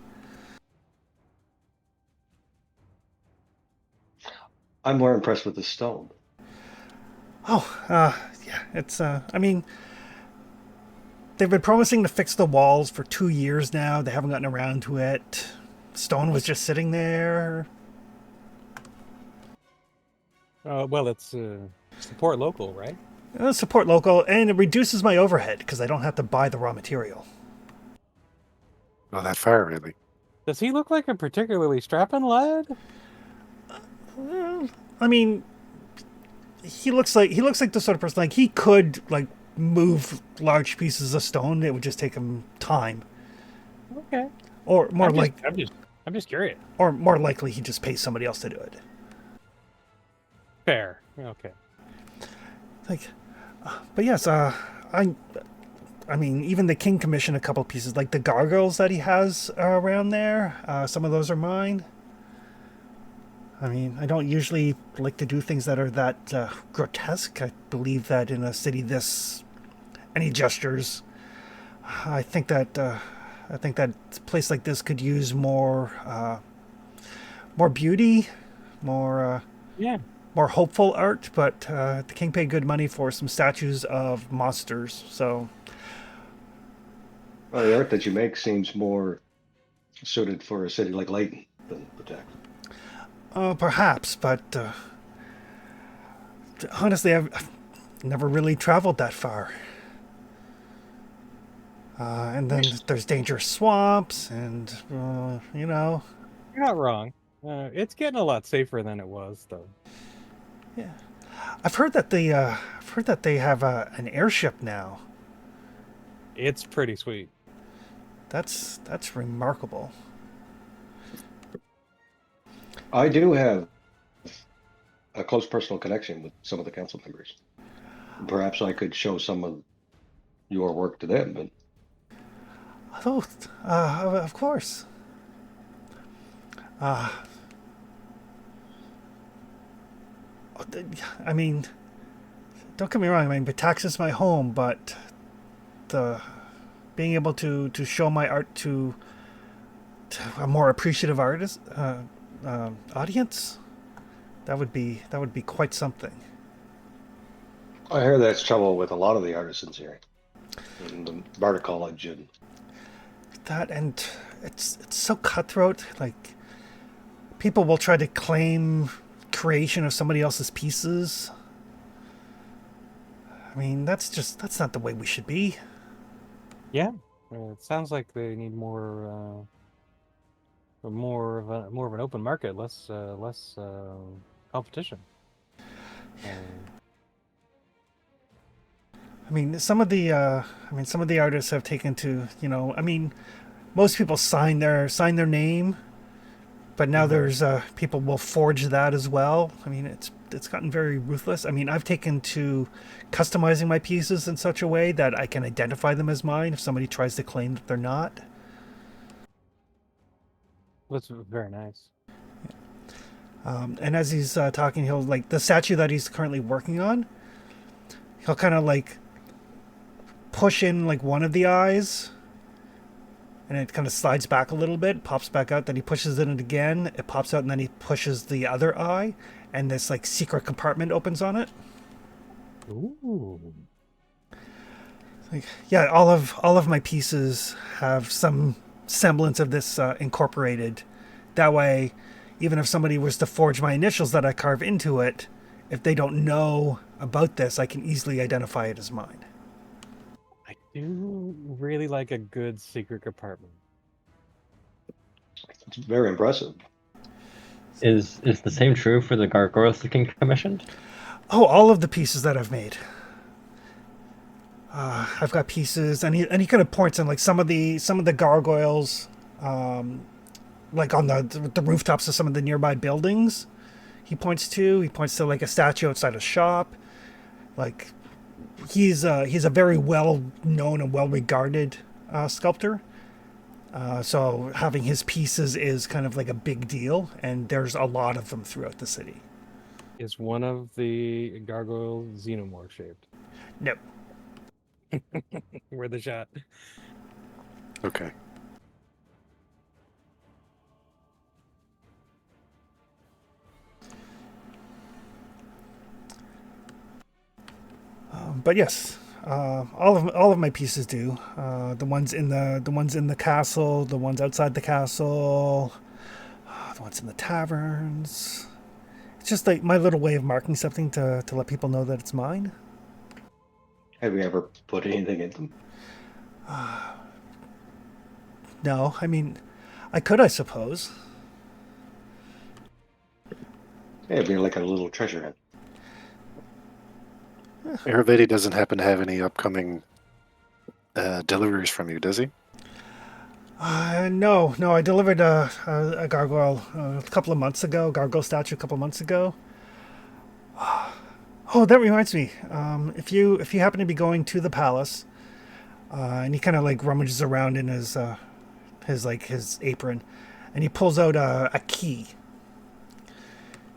S5: I'm more impressed with the stone.
S2: Oh, yeah. It's I mean, they've been promising to fix the walls for 2 years now. They haven't gotten around to it. Stone was just sitting there.
S3: Well, it's support local, right?
S2: Support local, and it reduces my overhead because I don't have to buy the raw material.
S4: Well, that far, really.
S3: Does he look like a particularly strapping lad?
S2: I mean, he looks like the sort of person like he could like move large pieces of stone. It would just take him time,
S3: Okay.
S2: or more
S3: I'm just curious.
S2: or more likely he just pays somebody else to do it.
S3: Fair. Okay.
S2: Like, but yes, I mean, even the king commissioned a couple pieces, like the gargoyles that he has around there. Some of those are mine. I mean, I don't usually like to do things that are that grotesque. I believe that in a city this, any gestures, I think that a place like this could use more beauty, more
S3: Yeah.
S2: more hopeful art. But the king paid good money for some statues of monsters, so.
S5: Well, the art that you make seems more suited for a city like Layton than Pitax.
S2: Perhaps, but honestly, I've never really traveled that far. And then there's dangerous swamps, and you know.
S3: You're not wrong. It's getting a lot safer than it was, though.
S2: Yeah, I've heard that they have an airship now.
S3: It's pretty sweet.
S2: That's remarkable.
S5: I do have a close personal connection with some of the council members. Perhaps I could show some of your work to them, but
S2: Oh, of course. Uh, I mean, don't get me wrong. I mean, Pitax is my home, but the being able to show my art to a more appreciative artist audience, that would be quite something.
S5: I hear that's trouble with a lot of the artisans here in the Barter College, and
S2: That, and it's so cutthroat. Like, people will try to claim creation of somebody else's pieces. I mean, that's not the way we should be.
S3: Yeah, it sounds like they need more of an open market, less competition.
S2: I mean, some of the artists have taken to, I mean, most people sign their name, but now there's people will forge that as well. I mean, it's gotten very ruthless. I mean, I've taken to customizing my pieces in such a way that I can identify them as mine if somebody tries to claim that they're not.
S3: That's very nice.
S2: And as he's talking, he'll, like, the statue that he's currently working on, he'll kind of like push in like one of the eyes, and it kind of slides back a little bit, pops back out. Then he pushes it in again, it pops out, and then he pushes the other eye, and this like secret compartment opens on it.
S3: Ooh.
S2: Like, yeah, all of my pieces have some semblance of this incorporated. That way, even if somebody was to forge my initials that I carve into it, if they don't know about this, I can easily identify it as mine.
S3: I do really like a good secret compartment.
S5: it's very impressive.
S1: Is the same true for the gargoyles the king commissioned?
S2: Oh, all of the pieces that I've made. I've got pieces, and he kind of points in like some of the gargoyles, like on the rooftops of some of the nearby buildings. He points to like a statue outside a shop. Like, he's a very well known and well regarded sculptor. So having his pieces is kind of like a big deal, and there's a lot of them throughout the city.
S3: Is one of the gargoyles xenomorph shaped?
S2: No.
S3: Worth a shot.
S4: Okay.
S2: But yes, all of my pieces do. The ones in the castle, the ones outside the castle, the ones in the taverns. It's just like my little way of marking something to let people know that it's mine.
S5: Have you ever put anything in them?
S2: No, I mean, I could, I suppose.
S5: Yeah, it'd be like a little treasure hunt.
S4: Ayurvedi doesn't happen to have any upcoming deliveries from you, does he?
S2: No, I delivered a gargoyle a couple of months ago, gargoyle statue a couple of months ago. Oh, that reminds me. If you happen to be going to the palace, and he kind of like rummages around in his apron, and he pulls out a key.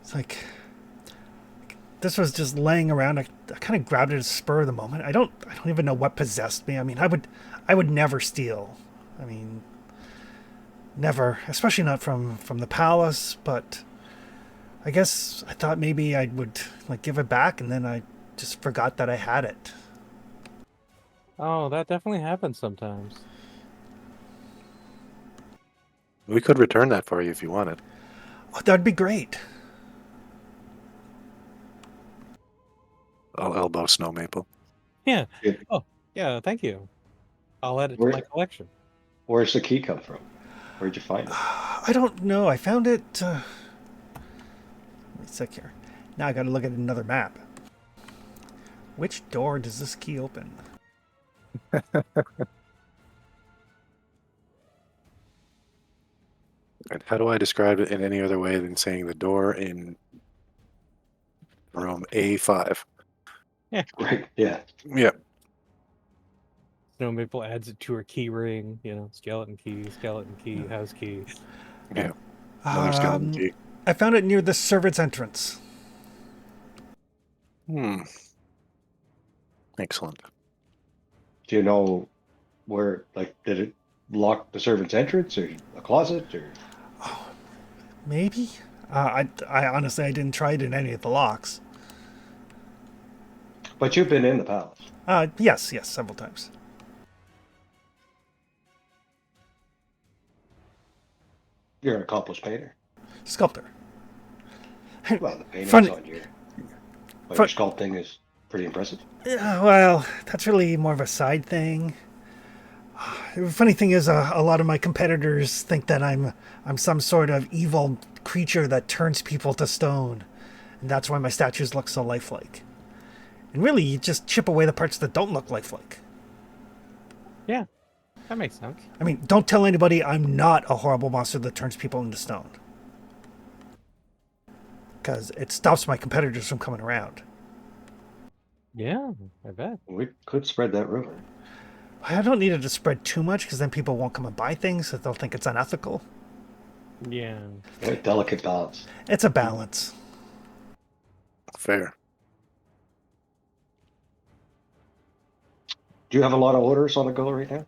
S2: It's like, this was just laying around. I kind of grabbed it at a spur of the moment. I don't even know what possessed me. I mean, I would never steal. I mean, never, especially not from the palace. But I guess I thought maybe I would like give it back, and then I just forgot that I had it.
S3: Oh, that definitely happens sometimes.
S4: We could return that for you if you wanted.
S2: Oh, that'd be great.
S4: I'll elbow Snow Maple.
S3: Yeah.
S5: Yeah.
S3: Oh, yeah. Thank you. I'll add it to my collection.
S5: Where's the key come from? Where'd you find it?
S2: I don't know. I found it Sick here. Now I gotta look at another map. Which door does this key open?
S4: And how do I describe it in any other way than saying the door in room A5?
S5: Right. Yeah.
S4: Yeah.
S3: Snow Maple adds it to her key ring. Skeleton key, house key.
S4: Yeah. Another skeleton key.
S2: I found it near the servant's entrance.
S4: Excellent.
S5: Do you know where? Like, did it lock the servant's entrance, or a closet, or?
S2: Maybe? I honestly, I didn't try it in any of the locks.
S5: But you've been in the palace.
S2: Yes, several times.
S5: You're an accomplished painter.
S2: Sculptor.
S5: Well, the painting's
S2: Funny-
S5: on you. But
S2: Fun-
S5: your sculpting is pretty impressive.
S2: Yeah, well, that's really more of a side thing. The funny thing is, a lot of my competitors think that I'm some sort of evil creature that turns people to stone, and that's why my statues look so lifelike. And really, you just chip away the parts that don't look lifelike.
S3: Yeah, that makes sense.
S2: I mean, don't tell anybody I'm not a horrible monster that turns people into stone, because it stops my competitors from coming around.
S3: Yeah, I bet.
S5: We could spread that rumor.
S2: I don't need it to spread too much, because then people won't come and buy things, because they'll think it's unethical.
S3: Yeah.
S5: Very delicate balance.
S2: It's a balance.
S4: Fair.
S5: Do you have a lot of orders on the go right now?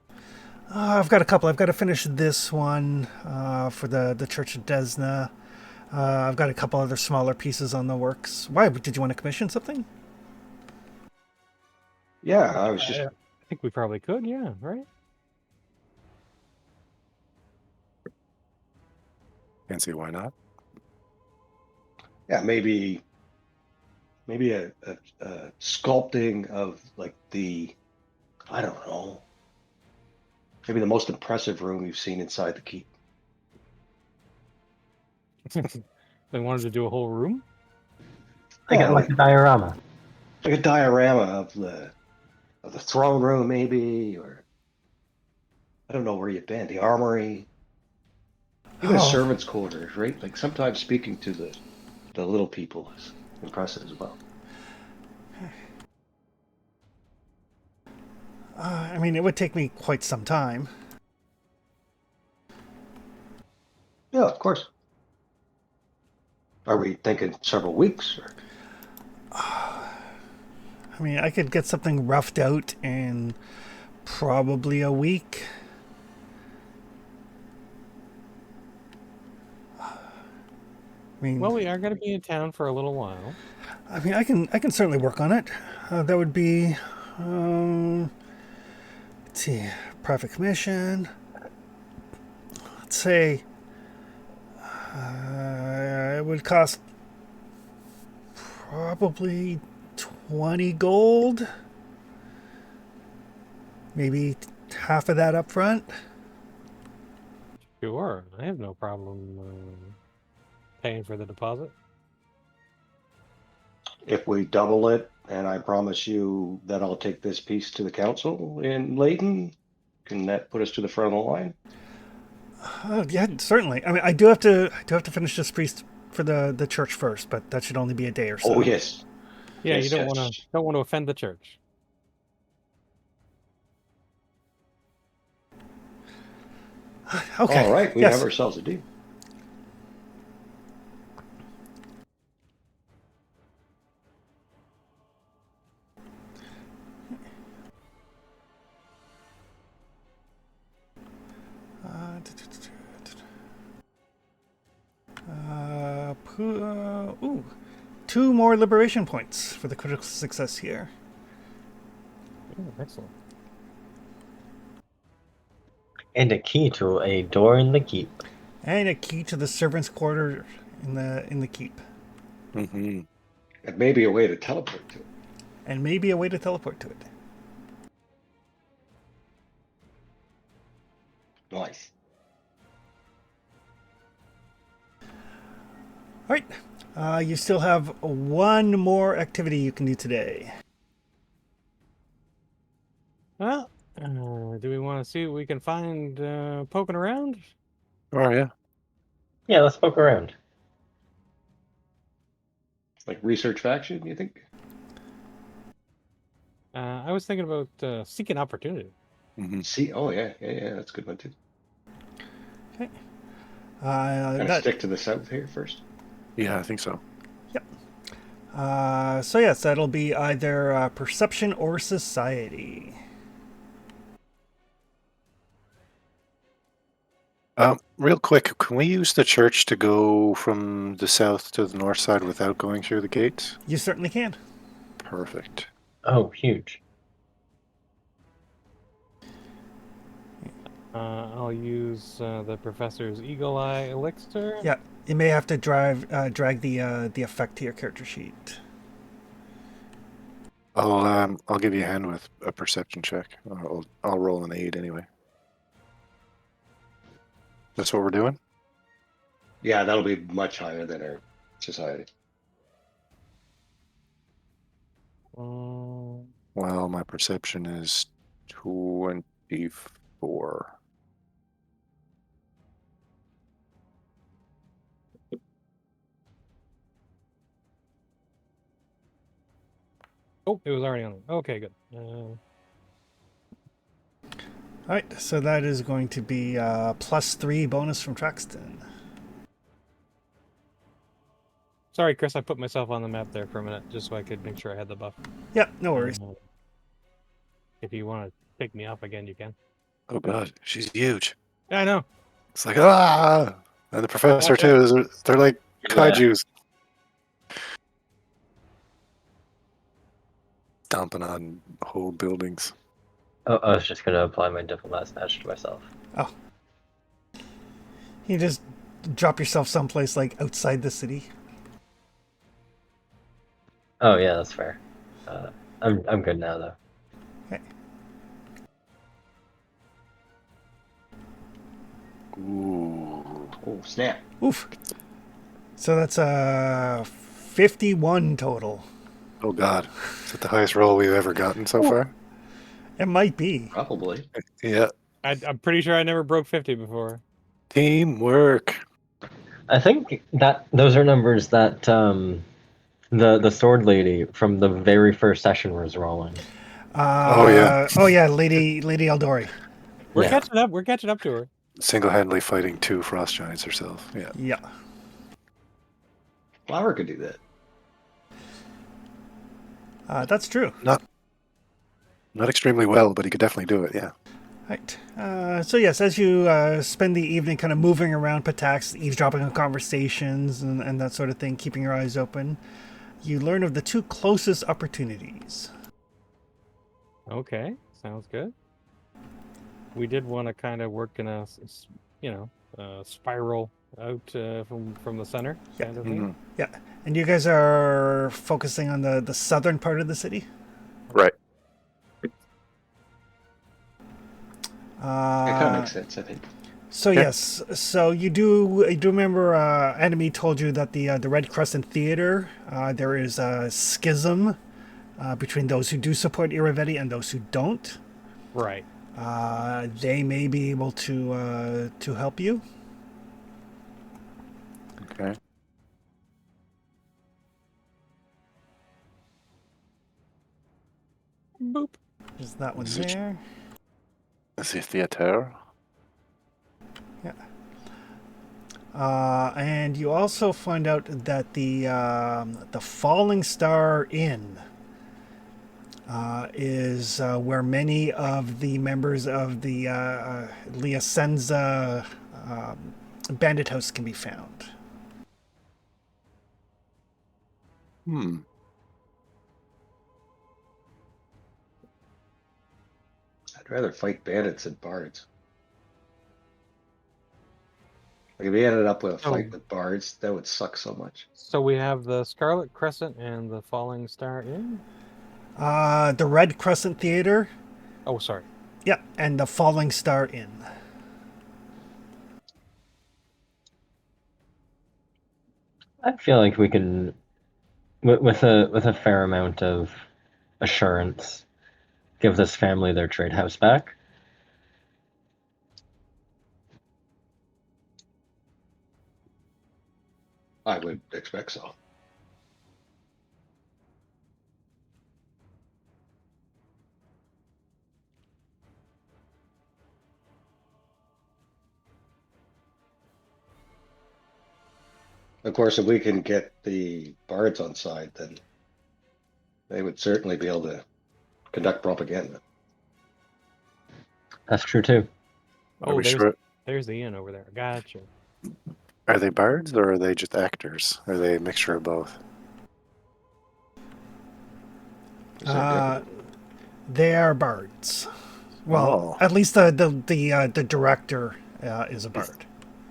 S2: I've got a couple. I've got to finish this one for the Church of Desna. I've got a couple other smaller pieces on the works. Why? Did you want to commission something?
S5: Yeah, I was just.
S3: I think we probably could. Yeah, right.
S4: Can't see why not.
S5: Yeah, maybe a sculpting of like I don't know, maybe the most impressive room you've seen inside the keep.
S3: They wanted to do a whole room.
S1: I got like a diorama.
S5: like a diorama of the throne room, maybe, or I don't know where you've been, the armory, even servants' quarters, right? Like sometimes speaking to the little people is impressive as well.
S2: I mean, it would take me quite some time.
S5: Yeah, of course. Are we thinking several weeks? Or?
S2: I mean, I could get something roughed out in probably a week. I mean,
S3: Well, we are going to be in town for a little while.
S2: I mean, I can certainly work on it. That would be, let's see, private commission. Let's say it would cost probably 20 gold. Maybe half of that up front.
S3: Sure, I have no problem paying for the deposit.
S5: If we double it, and I promise you that I'll take this piece to the council in Layton, can that put us to the front of the line?
S2: Yeah, certainly. I mean, I do have to finish this priest for the church first, but that should only be a day or so.
S5: Oh yes.
S3: Yeah,
S5: Yes,
S3: you don't
S5: yes.
S3: want to offend the church.
S2: Okay.
S5: All right, we
S2: yes.
S5: have ourselves a deal.
S2: Ooh, 2 more liberation points for the critical success here.
S3: Oh, excellent.
S1: And a key to a door in the keep.
S2: And a key to the servants' quarter in the keep.
S4: Mm-hmm.
S5: And maybe a way to teleport to it.
S2: And maybe a way to teleport to it.
S5: Nice.
S2: All right. You still have one more activity you can do today.
S3: Well, do we want to see what we can find poking around?
S4: Oh yeah.
S1: Yeah, let's poke around.
S5: Like research faction, you think?
S3: I was thinking about seeking opportunity.
S4: Hmm.
S5: See, oh yeah, that's a good one too.
S2: Okay.
S5: Kind of
S2: That
S5: stick to the south here first.
S4: Yeah, I think so.
S2: So yes, that'll be either perception or society.
S4: Real quick, can we use the church to go from the south to the north side without going through the gates?
S2: You certainly can.
S4: Perfect.
S1: Oh, huge.
S3: I'll use the professor's eagle eye elixir.
S2: Yeah, you may have to drag the effect to your character sheet.
S4: I'll give you a hand with a perception check. I'll roll an 8 anyway. That's what we're doing?
S5: Yeah, that'll be much higher than our society.
S3: Um,
S4: Well, my perception is 24.
S3: oh, it was already on. Okay, good.
S2: All right, so that is going to be +3 bonus from Traxton.
S3: Sorry, Chris, I put myself on the map there for a minute just so I could make sure I had the buff.
S2: Yeah, no worries.
S3: If you want to take me off again, you can.
S4: Oh god, she's huge.
S3: Yeah, I know.
S4: It's like, ah! And the professor
S3: Watch
S4: too, they're like kaijus. Stomping on whole buildings.
S1: Oh, I was just gonna apply my diplomat badge to myself.
S2: Oh, you just drop yourself someplace like outside the city.
S1: Oh yeah, that's fair. I'm good now though.
S2: Okay.
S4: Ooh.
S5: Oh snap!
S2: Oof. So that's 51 total.
S4: Oh god. Is that the highest roll we've ever gotten so far?
S2: It might be.
S5: Probably.
S4: Yeah.
S3: I'm pretty sure I never broke 50 before.
S4: Teamwork.
S1: I think that those are numbers that the sword lady from the very first session was rolling.
S4: Oh, yeah.
S2: Oh yeah, Lady Eldori.
S3: We're
S1: Yeah.
S3: catching up. We're catching up to her.
S4: Single-handedly fighting 2 frost giants herself. Yeah.
S2: Yeah.
S5: Flower could do that.
S2: That's true.
S4: Not extremely well, but he could definitely do it, yeah.
S2: Right. So yes, as you spend the evening kind of moving around Pitax, eavesdropping on conversations and that sort of thing, keeping your eyes open, you learn of the 2 closest opportunities.
S3: Okay, sounds good. We did want to kind of work in a, spiral out from the center kind of thing.
S4: Mhm.
S2: Yeah. And you guys are focusing on the southern part of the city?
S4: Right.
S5: It kind of makes sense, I think.
S2: So
S4: Okay.
S2: yes, so you do remember Enemy told you that the Red Crescent Theater, there is a schism between those who do support Iravetti and those who don't.
S3: Right.
S2: They may be able to help you.
S4: Okay.
S3: Boop.
S2: There's that one
S4: Is it-
S2: there.
S4: The theater.
S2: Yeah. And you also find out that the Falling Star Inn is where many of the members of the Liasenza Bandit House can be found.
S4: Hmm.
S5: I'd rather fight bandits than bards. Like if we ended up with a fight
S3: Oh.
S5: with bards, that would suck so much.
S3: So we have the Scarlet Crescent and the Falling Star Inn.
S2: The Red Crescent Theater,
S3: Oh, sorry.
S2: yeah, and the Falling Star Inn.
S1: I feel like we can, with a fair amount of assurance, give this family their trade house back.
S5: I would expect so. Of course, if we can get the bards on side, then they would certainly be able to conduct propaganda.
S1: That's true too.
S4: Are
S3: Oh,
S4: we sure?
S3: there's the inn over there. Gotcha.
S4: Are they bards or are they just actors? Are they a mixture of both?
S5: Is there
S2: Uh, they are bards. Well,
S4: Oh.
S2: at least the director is a bard.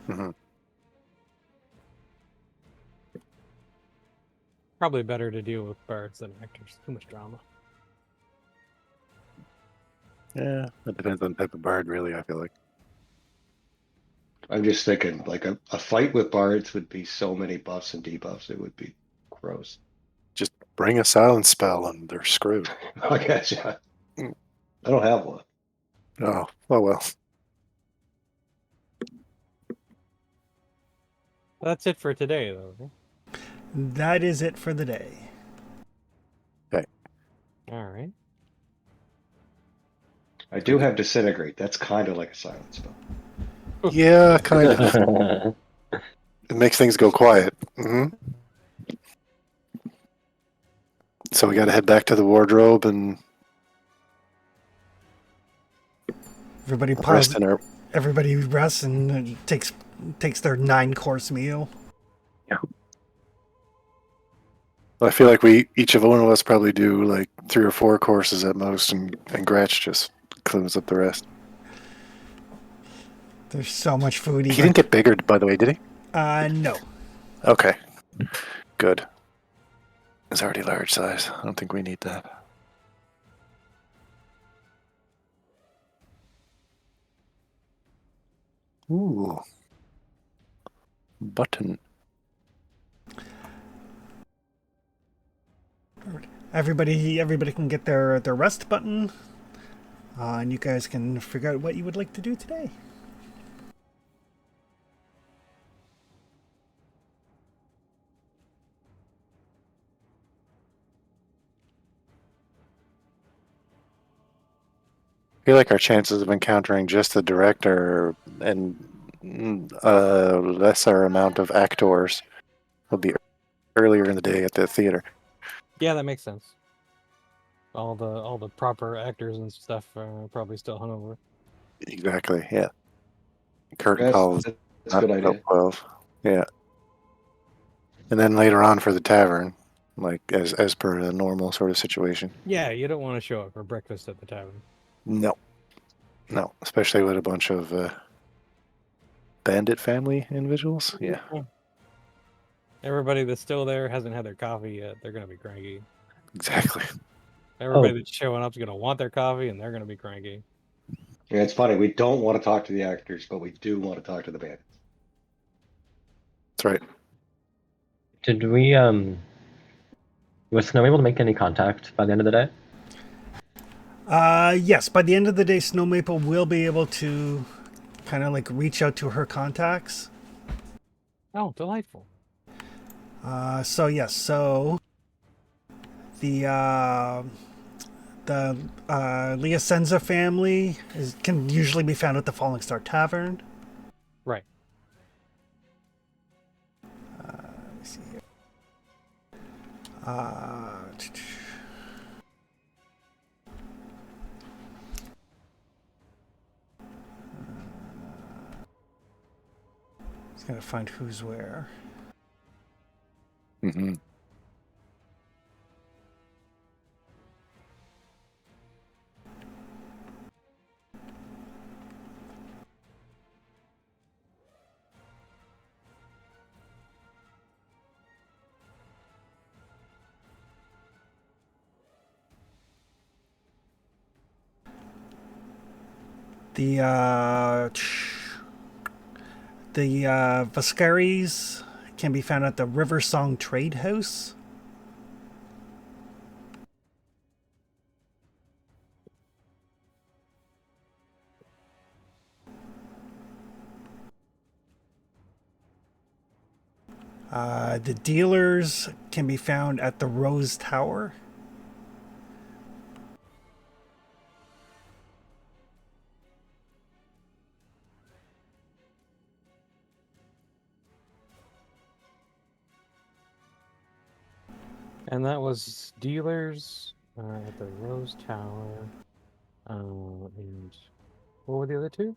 S4: Hmm.
S3: Probably better to deal with bards than actors. Too much drama.
S4: Yeah, it depends on the type of bard, really, I feel like.
S5: I'm just thinking, like a fight with bards would be so many buffs and debuffs, it would be gross.
S4: Just bring a silence spell and they're screwed.
S5: I guess, yeah.
S4: Mm.
S5: I don't have one.
S4: Oh, well.
S3: That's it for today, though.
S2: That is it for the day.
S3: All right.
S5: I do have disintegrate. That's kind of like a silent spell.
S4: Yeah, kind of. It makes things go quiet. Hmm. So we got to head back to the wardrobe and
S2: Everybody
S4: rest
S2: pause.
S4: in our.
S2: Everybody rests and takes their 9-course meal.
S4: I feel like each of one of us probably do like 3 or 4 courses at most, and Gratch just cleans up the rest.
S2: There's so much food.
S4: He didn't get bigger, by the way, did he?
S2: No.
S4: Okay, good. It's already large size. I don't think we need that. Ooh. Button.
S2: Everybody can get their rest button, and you guys can figure out what you would like to do today.
S4: I feel like our chances of encountering just the director and a lesser amount of actors will be earlier in the day at the theater.
S3: Yeah, that makes sense. All the proper actors and stuff are probably still hungover.
S4: Exactly, yeah. Curtain
S5: That's,
S4: call is
S5: that's a
S4: not
S5: good
S4: until
S5: idea.
S4: 12. Yeah. And then later on for the tavern, like as per a normal sort of situation.
S3: Yeah, you don't want to show up for breakfast at the tavern.
S4: No. No. Especially with a bunch of bandit family individuals. Yeah.
S3: Everybody that's still there hasn't had their coffee yet. They're gonna be cranky.
S4: Exactly.
S3: Everybody
S1: Oh.
S3: that's showing up is gonna want their coffee, and they're gonna be cranky.
S5: Yeah, it's funny. We don't want to talk to the actors, but we do want to talk to the bandits.
S4: That's right.
S1: Did we was Snow able to make any contact by the end of the day?
S2: Yes, by the end of the day, Snow Maple will be able to kind of like reach out to her contacts.
S3: Oh, delightful.
S2: So yes, so the Liasenza family can usually be found at the Falling Star Tavern.
S3: Right.
S2: Let me see here. Just gotta find who's where.
S4: Mm-hmm.
S2: The Vascaris can be found at the River Song Trade House. The dealers can be found at the Rose Tower.
S3: And that was dealers at the Rose Tower. And what were the other two?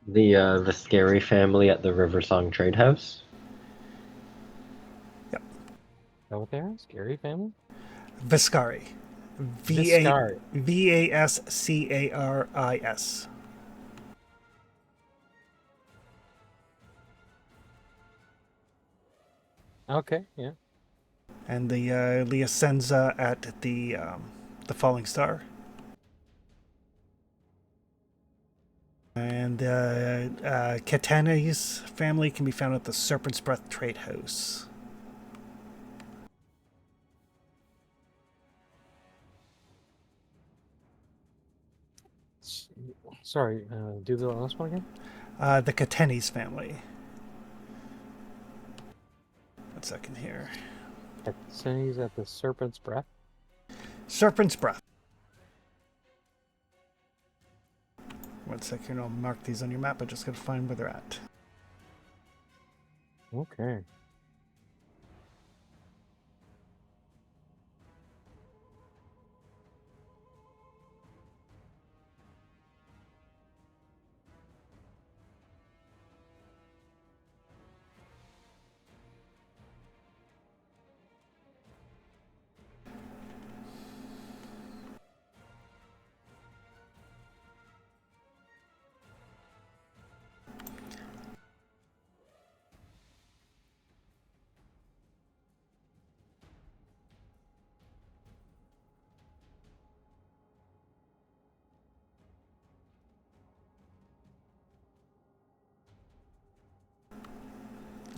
S1: The scary family at the Riversong Trade House.
S2: Yep.
S3: Is that what they are? Scary family?
S2: Viscari.
S3: Viscari.
S2: Vascaris.
S3: Okay, yeah.
S2: And the Liacenza at the Falling Star. And Katana's family can be found at the Serpent's Breath Trade House.
S3: Sorry, do the last one again?
S2: The Katani's family. 1 second here.
S3: He's at the Serpent's Breath.
S2: Serpent's Breath. 1 second, I'll mark these on your map. I just gotta find where they're at.
S3: Okay.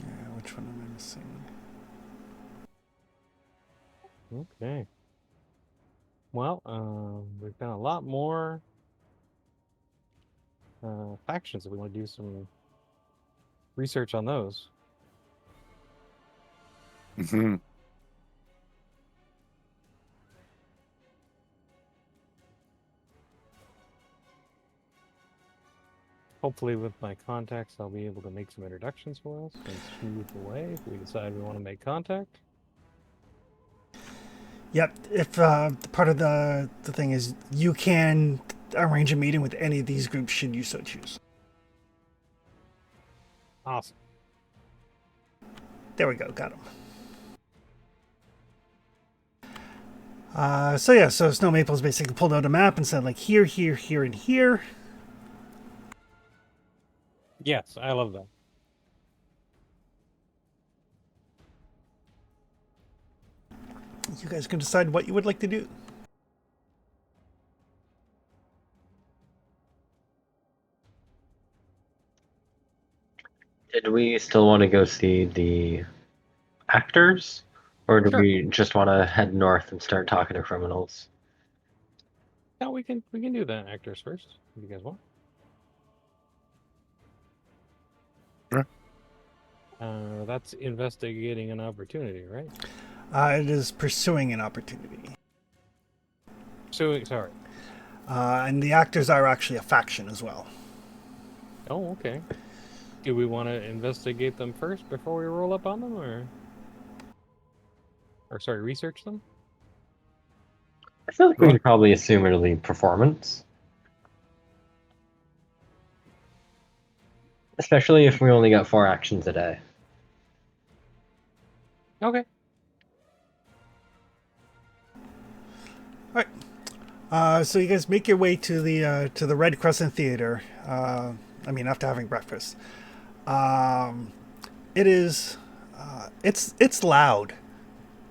S2: Yeah, which one am I missing?
S3: Okay. Well, we've got a lot more factions if we want to do some research on those.
S4: Hmm.
S3: Hopefully with my contacts, I'll be able to make some introductions for us and smooth the way if we decide we want to make contact.
S2: Yep, if part of the thing is you can arrange a meeting with any of these groups should you so choose.
S3: Awesome.
S2: There we go, got them. So Snow Maple's basically pulled out a map and said like here, here, here, and here.
S3: Yes, I love that.
S2: You guys can decide what you would like to do.
S1: Did we still want to go see the actors? Or do
S3: Sure.
S1: we just want to head north and start talking to criminals?
S3: Yeah, we can do the actors first if you guys want.
S4: Sure.
S3: That's investigating an opportunity, right?
S2: It is pursuing an opportunity.
S3: So sorry.
S2: And the actors are actually a faction as well.
S3: Oh, okay. Do we want to investigate them first before we roll up on them, or sorry, research them?
S1: I feel like we could probably assume it'll be performance. Especially if we only got 4 actions a day.
S3: Okay.
S2: So you guys make your way to the Red Crescent Theater. After having breakfast. It is, it's loud.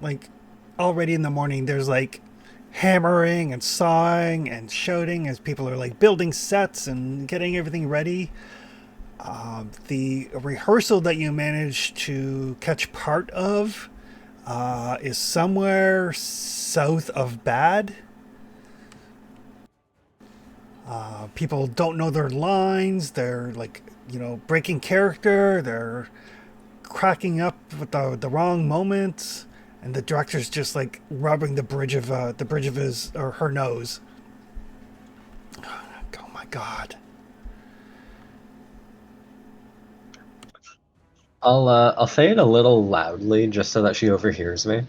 S2: Like already in the morning, there's like hammering and sawing and shouting as people are like building sets and getting everything ready. The rehearsal that you managed to catch part of is somewhere south of Bad. People don't know their lines. They're like, breaking character. They're cracking up with the wrong moments, and the director's just like rubbing the bridge of his or her nose. Oh my god!
S1: I'll say it a little loudly just so that she overhears me.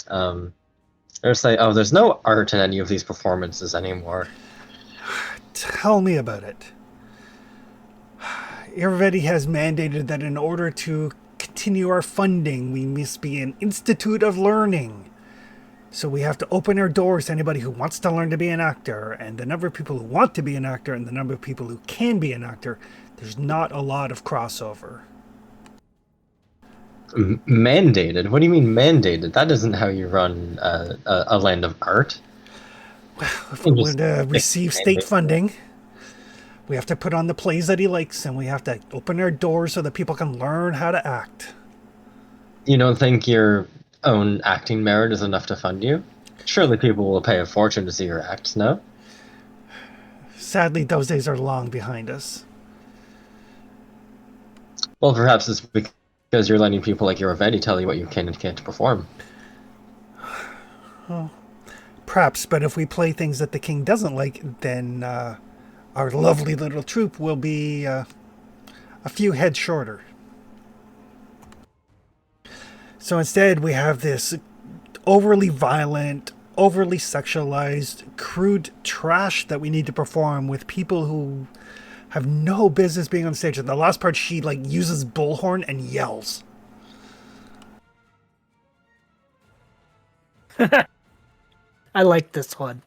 S1: Or say, oh, there's no art in any of these performances anymore.
S2: Tell me about it. Irvedi has mandated that in order to continue our funding, we must be an institute of learning. So we have to open our doors to anybody who wants to learn to be an actor. And the number of people who want to be an actor and the number of people who can be an actor, there's not a lot of crossover.
S1: Mandated? What do you mean mandated? That isn't how you run a land of art.
S2: If we want to receive state funding, we have to put on the plays that he likes, and we have to open our doors so that people can learn how to act.
S1: You don't think your own acting merit is enough to fund you? Surely people will pay a fortune to see your acts, no?
S2: Sadly, those days are long behind us.
S1: Well, perhaps it's because you're letting people like Iravetti tell you what you can and can't perform.
S2: Well, perhaps, but if we play things that the king doesn't like, then our lovely little troupe will be a few heads shorter. So instead, we have this overly violent, overly sexualized, crude trash that we need to perform with people who have no business being on stage. And the last part, she uses bullhorn and yells.
S6: I like this one.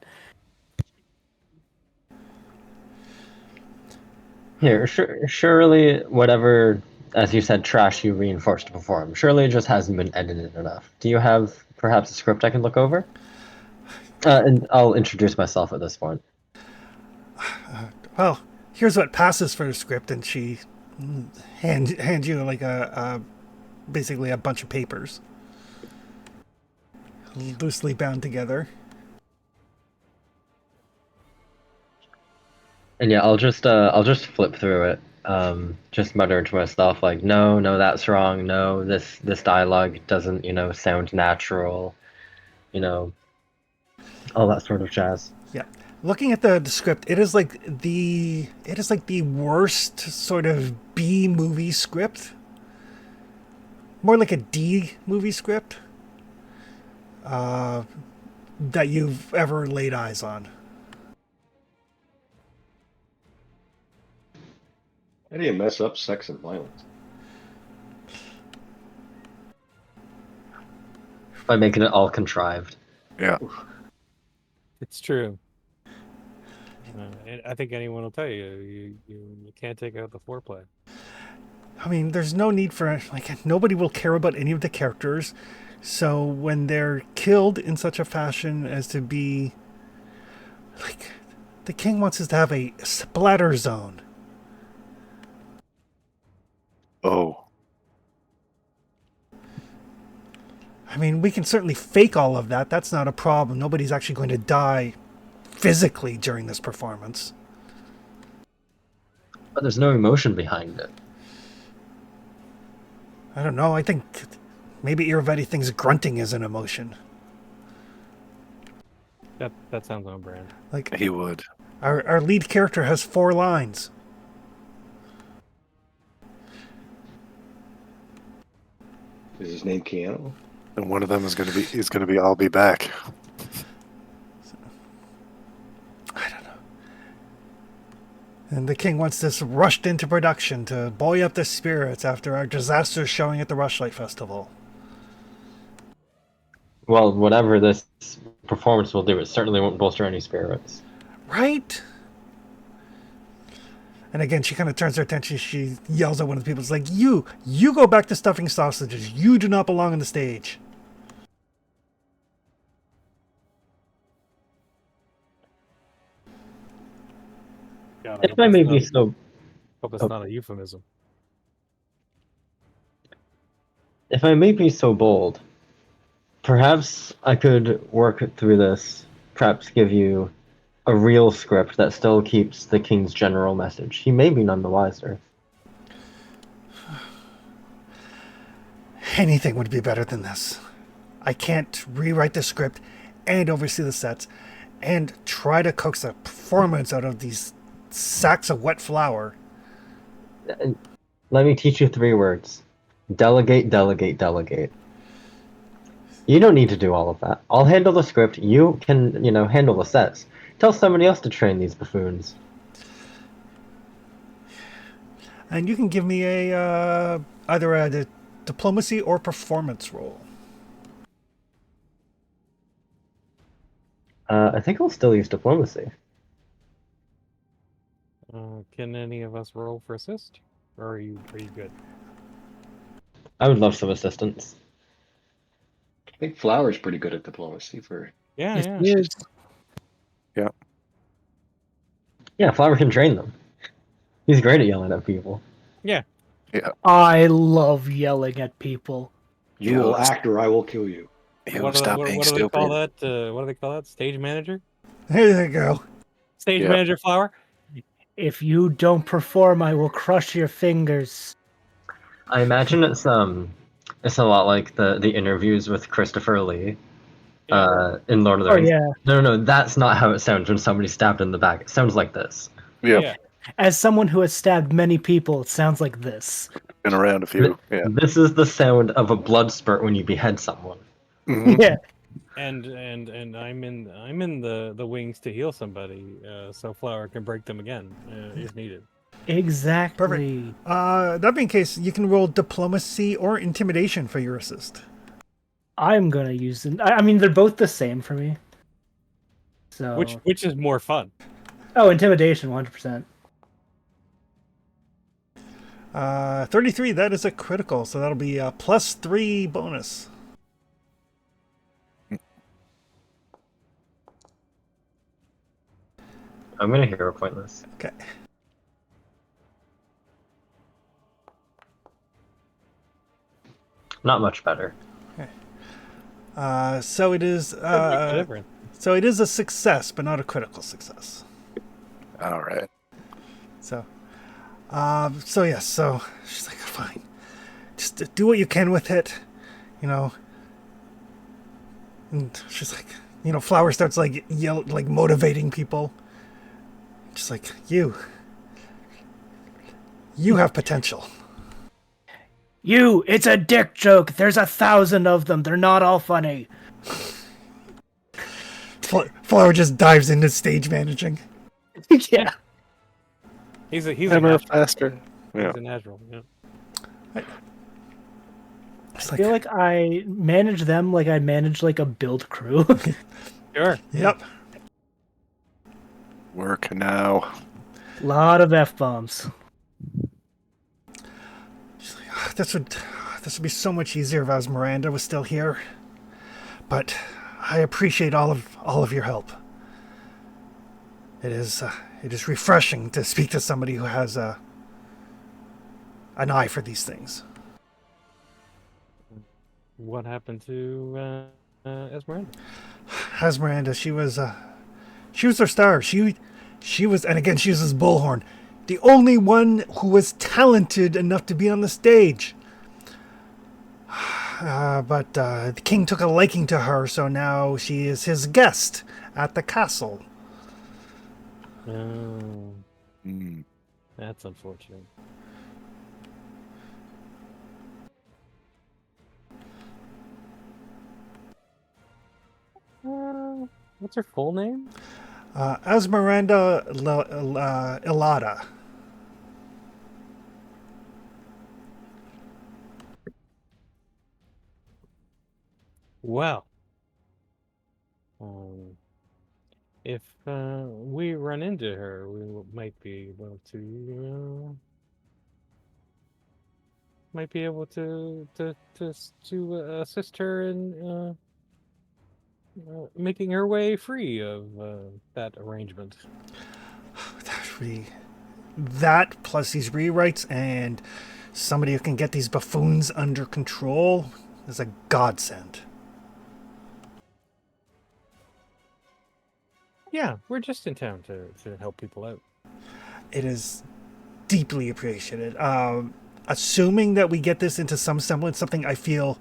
S1: Here, surely whatever, as you said, trash you reinforced to perform, surely it just hasn't been edited enough. Do you have perhaps a script I can look over? And I'll introduce myself at this point.
S2: Well, here's what passes for the script, and she hands you basically a bunch of papers, loosely bound together.
S1: And yeah, I'll just flip through it, just muttering to myself like, no, that's wrong. No, this dialogue doesn't, sound natural, all that sort of jazz.
S2: Yeah. Looking at the script, it is like the worst sort of B movie script. More like a D movie script that you've ever laid eyes on.
S5: How do you mess up sex and violence?
S1: By making it all contrived.
S4: Yeah.
S3: It's true. I think anyone will tell you, you can't take out the foreplay.
S2: I mean, there's no need for nobody will care about any of the characters. So when they're killed in such a fashion as to be the king wants us to have a splatter zone.
S4: Oh.
S2: I mean, we can certainly fake all of that. That's not a problem. Nobody's actually going to die physically during this performance.
S1: But there's no emotion behind it.
S2: I don't know. I think maybe Iravetti thinks grunting is an emotion.
S3: That sounds on brand.
S4: He would.
S2: Our lead character has 4 lines.
S5: Is his name Keanu?
S4: And one of them is going to be I'll be back.
S2: I don't know. And the king wants this rushed into production to buoy up the spirits after our disastrous showing at the Rushlight Festival.
S1: Well, whatever this performance will do, it certainly won't bolster any spirits.
S2: Right? And again, she kind of turns her attention. She yells at one of the people. It's like, you go back to stuffing sausages. You do not belong on the stage.
S3: God,
S1: If I may be so
S3: Hope it's not a euphemism.
S1: If I may be so bold, perhaps I could work through this, perhaps give you a real script that still keeps the king's general message. He may be none the wiser.
S2: Anything would be better than this. I can't rewrite the script and oversee the sets and try to coax a performance out of these sacks of wet flour.
S1: Let me teach you 3 words. Delegate, delegate, delegate. You don't need to do all of that. I'll handle the script. You can, handle the sets. Tell somebody else to train these buffoons.
S2: And you can give me either a diplomacy or performance roll.
S1: I think I'll still use diplomacy.
S3: Can any of us roll for assist? Or are you good?
S1: I would love some assistance.
S5: I think Flower's pretty good at diplomacy for.
S3: Yeah,
S6: Yes,
S3: yeah.
S6: he is.
S1: Yeah, Flower can train them. He's great at yelling at people.
S3: Yeah.
S6: I love yelling at people.
S5: You will act or I will kill you.
S3: What do they call that? What do they call that? Stage manager?
S2: There you go.
S3: Stage manager Flower?
S6: If you don't perform, I will crush your fingers.
S1: I imagine it's a lot like the interviews with Christopher Lee in Lord of the
S6: Oh,
S1: Rings.
S6: yeah.
S1: No, that's not how it sounds when somebody's stabbed in the back. It sounds like this.
S3: Yeah.
S6: As someone who has stabbed many people, it sounds like this.
S4: Been around a few. Yeah.
S1: This is the sound of a blood spurt when you behead someone.
S4: Mhm.
S6: Yeah.
S3: And I'm in the wings to heal somebody, so Flower can break them again if needed.
S6: Exactly.
S2: That being the case, you can roll diplomacy or intimidation for your assist.
S6: I'm gonna use them. I mean, they're both the same for me. So
S3: Which is more fun?
S6: Oh, intimidation, 100%.
S2: 33, that is a critical, so that'll be a +3 bonus.
S1: I'm gonna hero point this.
S2: Okay.
S1: Not much better.
S2: So it is. So it is a success, but not a critical success.
S4: All right.
S2: So yes. So she's like, fine, just do what you can with it, And she's like, Flower starts like motivating people. Just like you have potential.
S6: It's a dick joke. There's 1,000 of them. They're not all funny.
S2: Flower just dives into stage managing.
S6: Yeah.
S3: He's a
S4: Hammer
S3: natural.
S4: faster. Yeah.
S3: He's a natural. Yeah.
S6: I feel like I manage them like I manage like a build crew.
S3: Sure.
S2: Yep.
S4: Work now.
S6: Lot of F-bombs.
S2: This would be so much easier if Esmeralda was still here. But I appreciate all of your help. It is refreshing to speak to somebody who has an eye for these things.
S3: What happened to Esmeralda?
S2: Esmeralda, she was our star. She was, and again, she uses bullhorn. The only one who was talented enough to be on the stage. But the king took a liking to her, so now she is his guest at the castle.
S3: Oh,
S4: Mm.
S3: that's unfortunate. What's her full name?
S2: Esmeralda Ilada.
S3: Well, if we run into her, we might be able to assist her in making her way free of that arrangement.
S2: that plus these rewrites and somebody who can get these buffoons under control is a godsend.
S3: Yeah, we're just in town to help people out.
S2: It is deeply appreciated. Assuming that we get this into some semblance, something I feel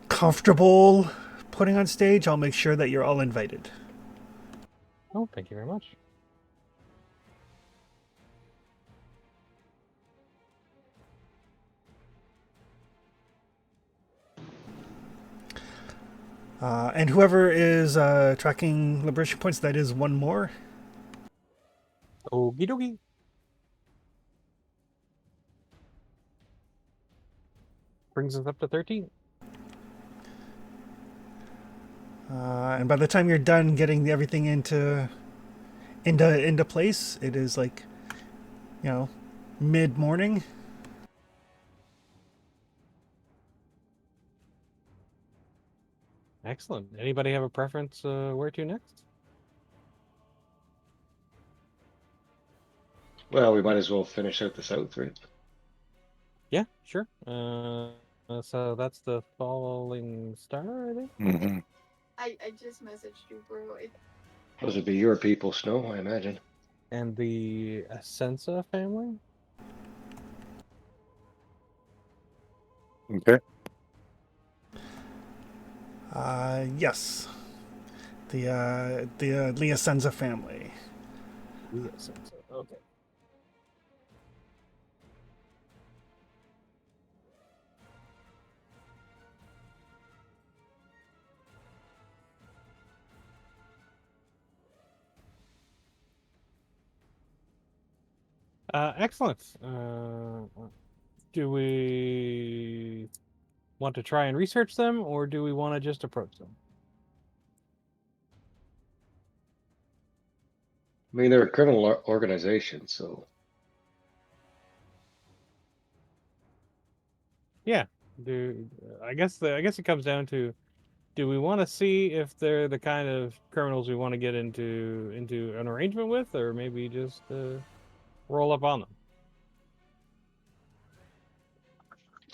S2: comfortable putting on stage, I'll make sure that you're all invited.
S3: Oh, thank you very much.
S2: And whoever is tracking liberation points, that is one more.
S3: Okie dokie. Brings us up to 13.
S2: And by the time you're done getting everything into place, it is like, mid-morning.
S3: Excellent. Anybody have a preference where to next?
S5: Well, we might as well finish out the south, right?
S3: Yeah, sure. So that's the falling star, I think.
S4: Hmm.
S7: I just messaged you, bro.
S5: Those would be your people, Snow, I imagine.
S3: And the Asensa family.
S4: Okay.
S2: Yes. The Liasenza family.
S3: The Asensa. Okay. Excellent. Do we want to try and research them, or do we want to just approach them?
S5: I mean, they're a criminal organization, so
S3: Yeah. I guess it comes down to, do we want to see if they're the kind of criminals we want to get into an arrangement with, or maybe just roll up on them?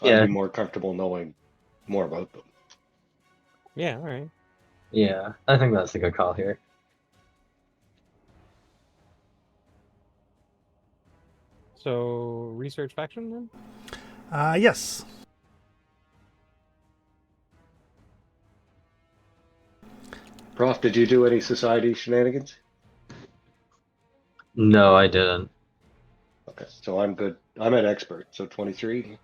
S5: I'd
S1: Yeah.
S5: be more comfortable knowing more about them.
S3: Yeah. All right.
S1: Yeah, I think that's a good call here.
S3: So research faction then.
S2: Yes.
S5: Prof, did you do any society shenanigans?
S1: No, I didn't.
S5: Okay, so I'm good. I'm an expert, so 23.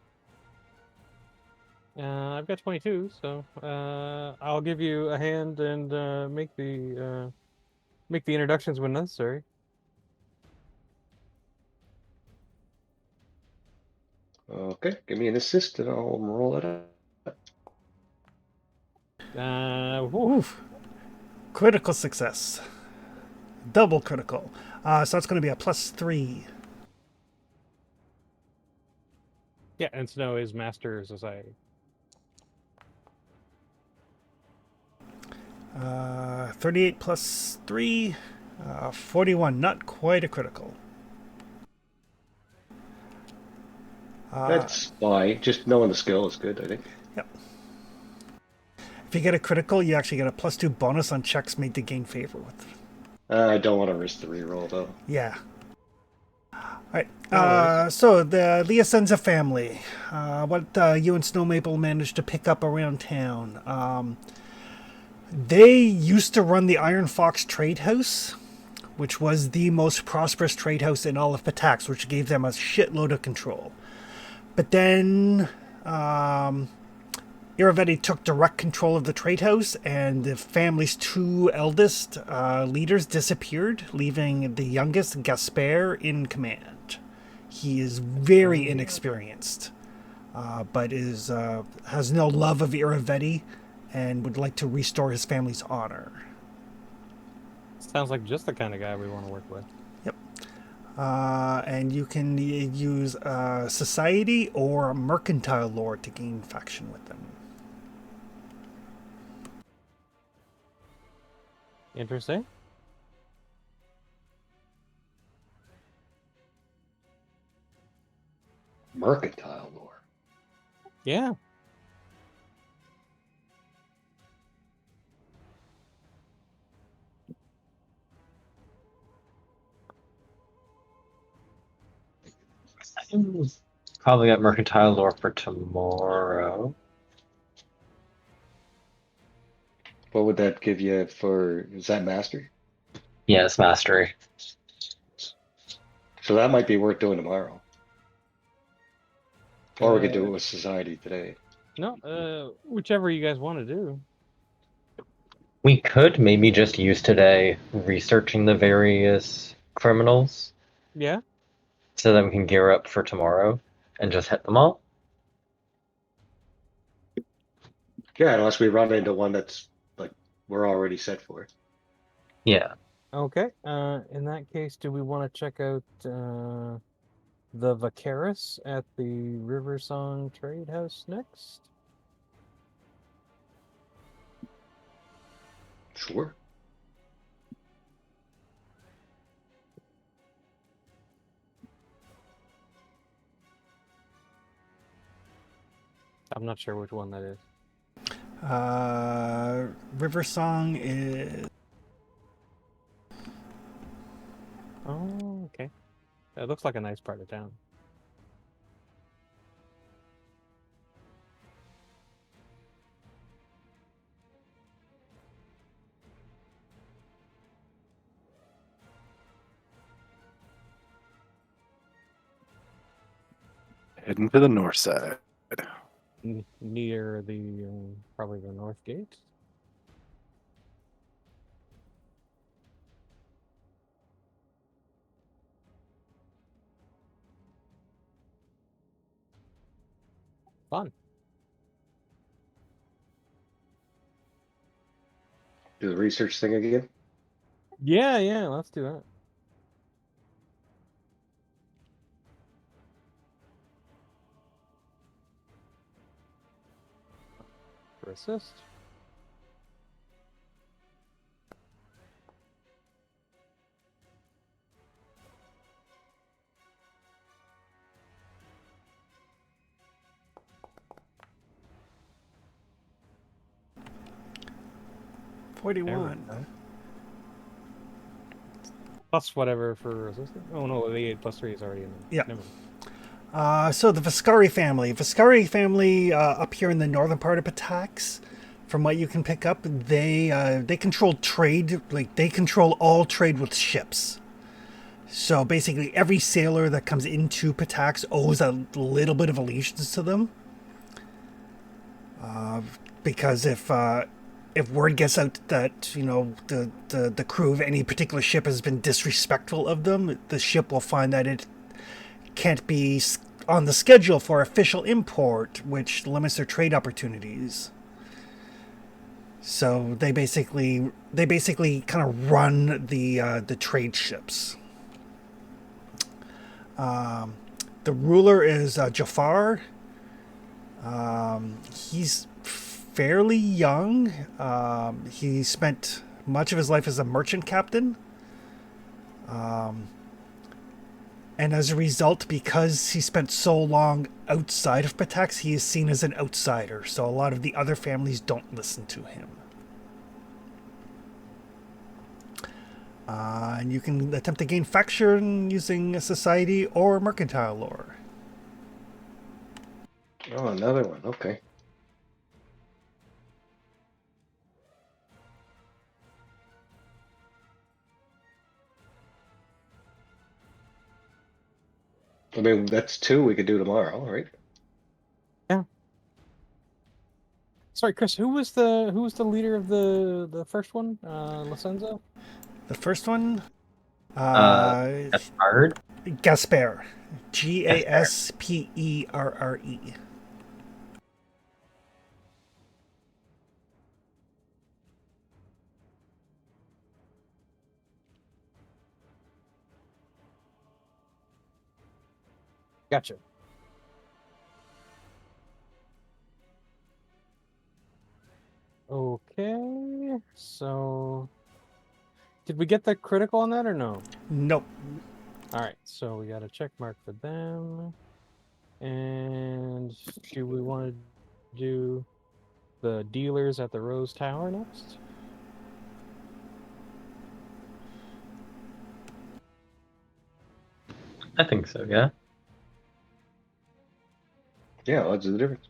S3: I've got 22, so I'll give you a hand and make the introductions when necessary.
S5: Okay, give me an assist and I'll roll it up.
S2: Oof. Critical success. Double critical. So it's going to be a +3.
S3: Yeah, and Snow is Master Society.
S2: 38 plus 3. 41. Not quite a critical.
S5: That's fine. Just knowing the skill is good, I think.
S2: Yep. If you get a critical, you actually get a +2 bonus on checks made to gain favor with.
S5: I don't want to risk the reroll, though.
S2: Yeah. All right.
S3: No worries.
S2: So the Liasenza family, what you and Snow Maple managed to pick up around town. They used to run the Iron Fox Trade House, which was the most prosperous trade house in all of Pitax, which gave them a shitload of control. But then Iravetti took direct control of the trade house, and the family's two eldest leaders disappeared, leaving the youngest, Gasper, in command. He is very inexperienced, but has no love of Iravetti and would like to restore his family's honor.
S3: Sounds like just the kind of guy we want to work with.
S2: Yep. And you can use society or mercantile lore to gain faction with them.
S3: Interesting.
S5: Mercantile lore.
S3: Yeah.
S1: Probably got mercantile lore for tomorrow.
S5: What would that give you for? Is that master?
S1: Yes, mastery.
S5: So that might be worth doing tomorrow. Or we could do it
S3: Uh,
S5: with society today.
S3: No, whichever you guys want to do.
S1: We could maybe just use today researching the various criminals
S3: Yeah.
S1: so that we can gear up for tomorrow and just hit them all.
S5: Yeah, unless we run into one that's like we're already set for.
S1: Yeah.
S3: Okay. In that case, do we want to check out the Vacaris at the River Song Trade House next?
S5: Sure.
S3: I'm not sure which one that is.
S2: River Song is.
S3: Oh, okay. It looks like a nice part of town.
S4: Heading to the north side.
S3: Near the probably the north gate. Fun.
S5: Do the research thing again.
S3: Yeah, let's do that. Persist. There we
S2: 41.
S3: go. Plus whatever for resistance. Oh no, the 8 plus 3 is already in there.
S2: Yeah.
S3: Never mind.
S2: So the Viscari family. Viscari family up here in the northern part of Pitax, from what you can pick up, they control trade. Like they control all trade with ships. So basically, every sailor that comes into Pitax owes a little bit of allegiance to them. Because if word gets out that the crew of any particular ship has been disrespectful of them, the ship will find that it can't be on the schedule for official import, which limits their trade opportunities. So they basically kind of run the trade ships. The ruler is Jafar. He's fairly young. He spent much of his life as a merchant captain. And as a result, because he spent so long outside of Pitax, he is seen as an outsider. So a lot of the other families don't listen to him. And you can attempt to gain faction using a society or mercantile lore.
S5: Oh, another one. Okay. I mean, that's 2 we could do tomorrow, right?
S3: Yeah. Sorry, Chris. Who was the leader of the first one? Licenzo?
S2: The first one,
S1: That's hard.
S2: Gasper. Gasperre.
S3: Gotcha. Okay, so did we get the critical on that or no?
S2: Nope.
S3: All right, so we got a check mark for them. And do we want to do the dealers at the Rose Tower next?
S1: I think so, yeah.
S5: Yeah, what's the difference?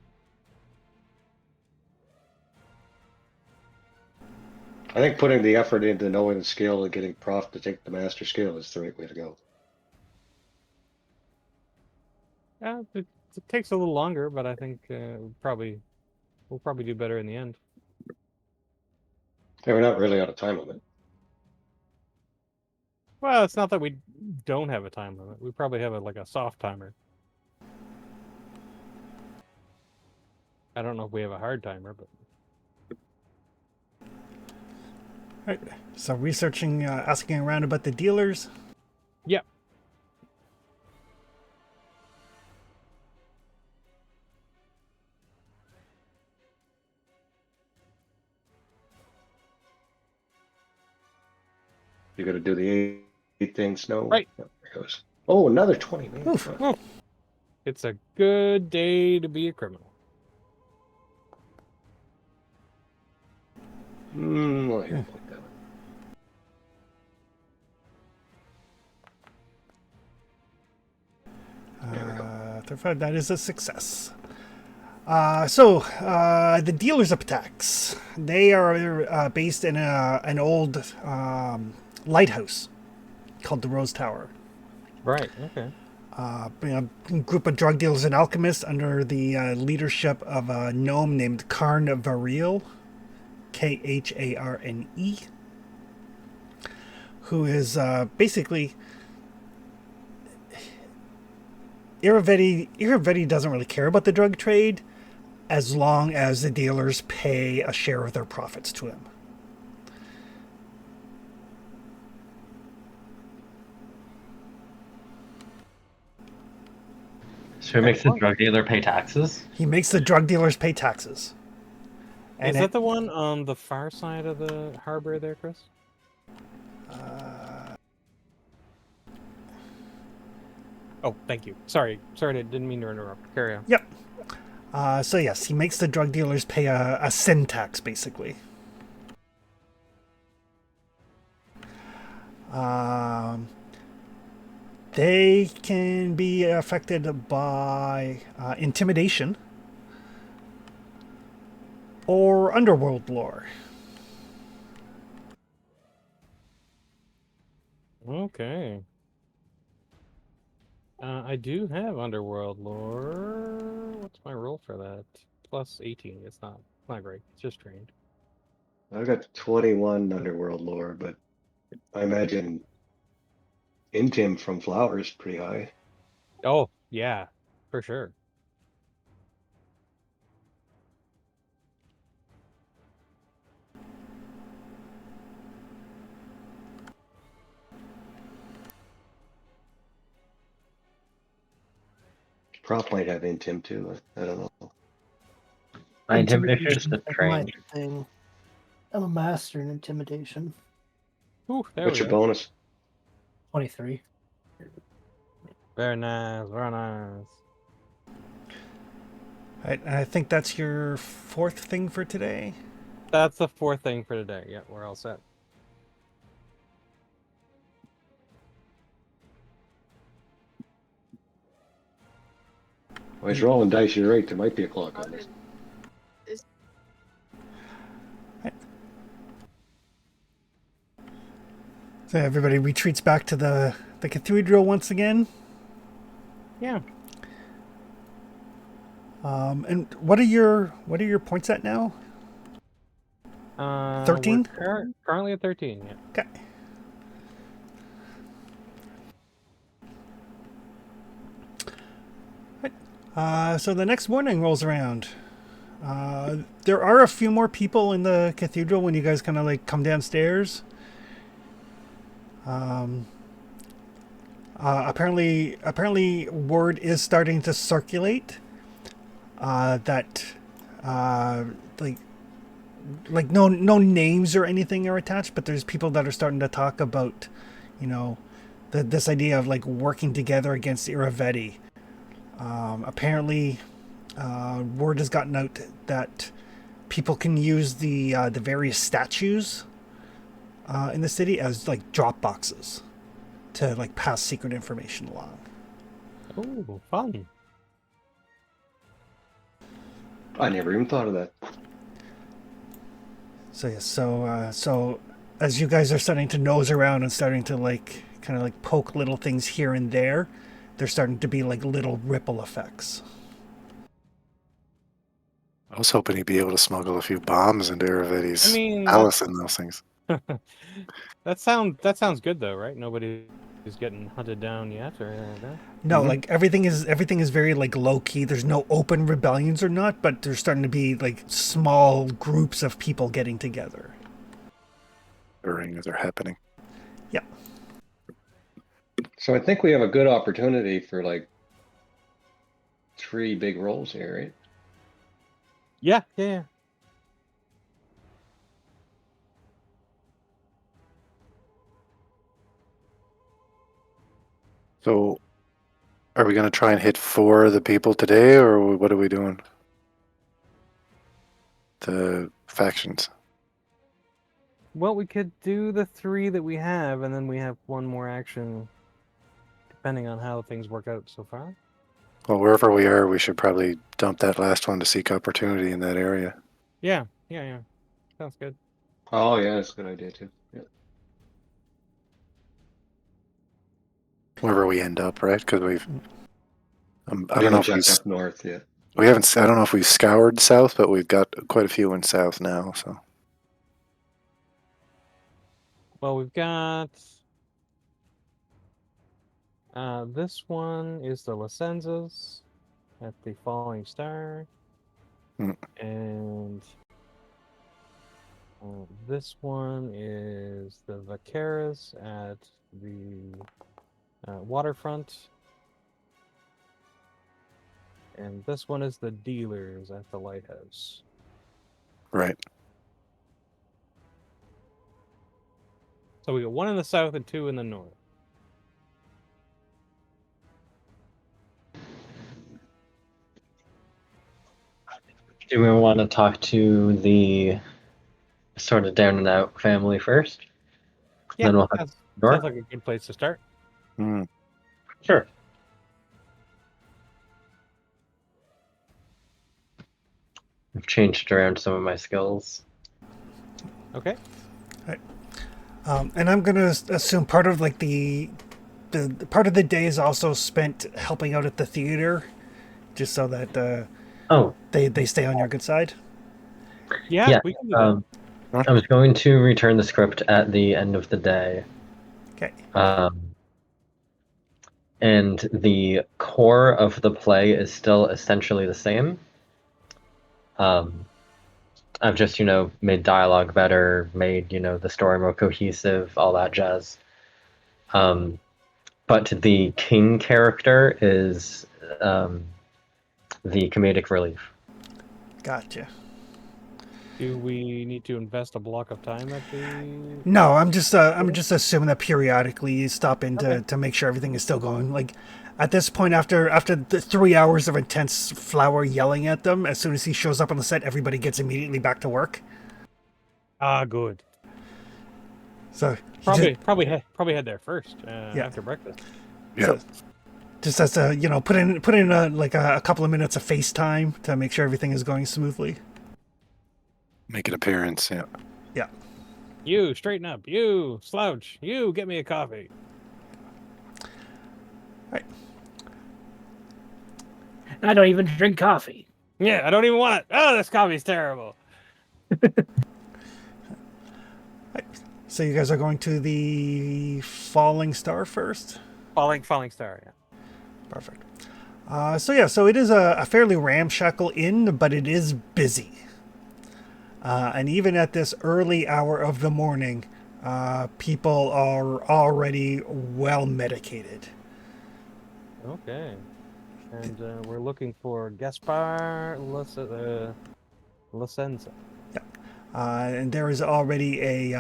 S5: I think putting the effort into knowing the skill and getting Prof to take the master skill is the right way to go.
S3: It takes a little longer, but I think we'll probably do better in the end.
S5: Yeah, we're not really out of time limit.
S3: Well, it's not that we don't have a time limit. We probably have like a soft timer. I don't know if we have a hard timer, but
S2: Right. So researching, asking around about the dealers.
S3: yeah.
S5: You got to do the eight things. No,
S3: Right.
S5: there it goes. Oh, another 20 man.
S2: Oof.
S3: It's a good day to be a criminal.
S5: Well, here, point that one. There we go.
S2: 35, that is a success. The dealers of Pitax, they are based in an old lighthouse called the Rose Tower.
S3: Right. Okay.
S2: A group of drug dealers and alchemists under the leadership of a gnome named Karn Varil, Kharne, who is basically... Iravetti doesn't really care about the drug trade as long as the dealers pay a share of their profits to him.
S1: So he makes the drug dealer pay taxes?
S2: He makes the drug dealers pay taxes.
S3: Is that the one on the far side of the harbor there, Chris? Oh, thank you. Sorry, I didn't mean to interrupt. Carry on.
S2: Yep. So yes, he makes the drug dealers pay a sin tax, basically. They can be affected by intimidation or underworld lore.
S3: Okay. I do have underworld lore. What's my roll for that? Plus 18. It's not great. It's just trained.
S5: I got 21 underworld lore, but I imagine Intim from Flowers pretty high.
S3: Oh, yeah, for sure.
S5: Prof might have Intim too. I don't know.
S1: My intimidation is just
S6: That's my
S1: trained.
S6: thing. I'm a master in intimidation.
S3: Ooh, there
S5: What's
S3: we
S5: your
S3: go.
S5: bonus?
S6: 23.
S3: Very nice, very nice.
S2: I think that's your fourth thing for today.
S3: That's the fourth thing for today. Yeah, we're all set.
S5: Well, he's rolling dice. You're right. There might be a clock on this.
S2: So everybody retreats back to the cathedral once again.
S3: Yeah.
S2: And what are your points at now? 13?
S3: We're currently at 13, yeah.
S2: Okay. So the next morning rolls around. There are a few more people in the cathedral when you guys kind of like come downstairs. Apparently word is starting to circulate that like no names or anything are attached, but there's people that are starting to talk about, this idea of like working together against Iravetti. Apparently, word has gotten out that people can use the various statues in the city as like drop boxes to like pass secret information along.
S3: Oh, fun.
S5: I never even thought of that.
S2: So yeah, so as you guys are starting to nose around and starting to like kind of like poke little things here and there, there's starting to be like little ripple effects.
S4: I was hoping he'd be able to smuggle a few bombs into Aravidi's
S3: I mean,
S4: palace and those things.
S3: that sounds good though, right? Nobody is getting hunted down yet, or anything like that.
S2: No, like everything is very like low key. There's no open rebellions or not, but there's starting to be like small groups of people getting together.
S4: They're happening.
S2: Yeah.
S5: So I think we have a good opportunity for like 3 big rolls here, right?
S3: Yeah.
S4: So, are we going to try and hit 4 of the people today, or what are we doing? The factions.
S3: Well, we could do the 3 that we have, and then we have 1 more action, depending on how things work out so far.
S4: Well, wherever we are, we should probably dump that last one to seek opportunity in that area.
S3: Yeah. Sounds good.
S5: Oh yeah, that's a good idea too. Yeah.
S4: Wherever we end up, right? Because we've. I
S5: Pretty
S4: don't know
S5: much
S4: if
S5: just up north, yeah.
S4: we haven't. I don't know if we've scoured south, but we've got quite a few in south now. So
S3: Well, we've got this one is the Licenzas at the Falling Star, and this one is the Vaqueras at the waterfront, and this one is the Dealers at the Lighthouse.
S4: right.
S3: So we got 1 in the south and 2 in the north.
S1: Do we want to talk to the sort of down and out family first?
S3: Yeah,
S1: Then we'll have
S3: sounds like a good place to start.
S1: Sure. I've changed around some of my skills.
S3: Okay.
S2: And I'm gonna assume part of like the part of the day is also spent helping out at the theater, just so that they stay on your good side.
S3: Yeah, we can do that.
S1: I was going to return the script at the end of the day.
S2: Okay.
S1: And the core of the play is still essentially the same. I've just, made dialogue better, made, the story more cohesive, all that jazz. But the king character is the comedic relief.
S2: Gotcha.
S3: Do we need to invest a block of time at the?
S2: No, I'm just assuming that periodically you stop in to make sure everything is still going. Like at this point, after the 3 hours of intense Flower yelling at them, as soon as he shows up on the set, everybody gets immediately back to work.
S3: Ah, good.
S2: So
S3: probably head there first after breakfast.
S4: Yeah.
S2: So, just as to put in a couple of minutes of FaceTime to make sure everything is going smoothly.
S4: Make an appearance, yeah.
S2: Yeah.
S3: You straighten up. You slouch. You get me a coffee.
S2: Right.
S6: I don't even drink coffee.
S3: Yeah, I don't even want it. Oh, this coffee's terrible.
S2: Right. So you guys are going to the Falling Star first?
S3: Falling Star, yeah.
S2: Perfect. So it is a fairly ramshackle inn, but it is busy. And even at this early hour of the morning, people are already well medicated.
S3: Okay. And we're looking for Gaspar Licenza.
S2: Yeah. And there is already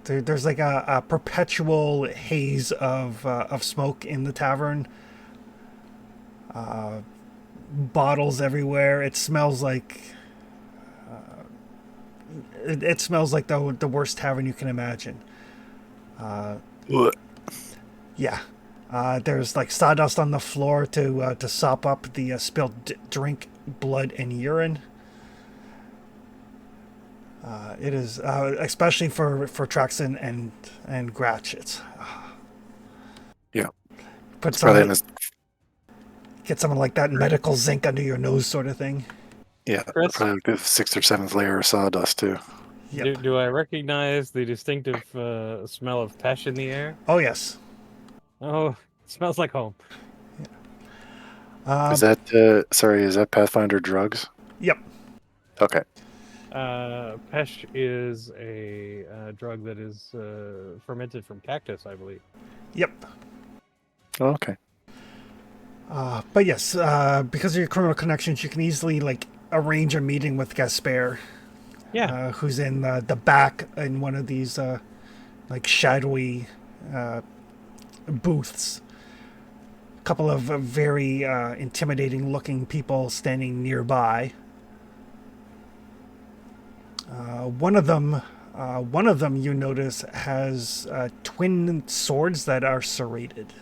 S2: there's like a perpetual haze of smoke in the tavern. Bottles everywhere. It smells like it smells like the worst tavern you can imagine.
S4: Ugh.
S2: Yeah. There's like sawdust on the floor to sop up the spilled drink, blood, and urine. It is especially for Traxon and Gratch. It's
S4: Yeah.
S2: put
S4: It's probably in
S2: some
S4: this.
S2: get something like that medical zinc under your nose, sort of thing.
S4: Yeah,
S3: Chris?
S4: probably like the 6th or 7th layer of sawdust too.
S2: Yep.
S3: Do I recognize the distinctive smell of pesh in the air?
S2: Oh yes.
S3: Oh, it smells like home.
S4: Is that sorry? Is that Pathfinder drugs?
S2: Yep.
S4: Okay.
S3: Pesh is a drug that is fermented from cactus, I believe.
S2: Yep.
S4: Oh, okay.
S2: But yes, because of your criminal connections, you can easily like arrange a meeting with Gaspar,
S3: Yeah.
S2: who's in the back in one of these like shadowy booths. A couple of very intimidating-looking people standing nearby. One of them you notice has twin swords that are serrated.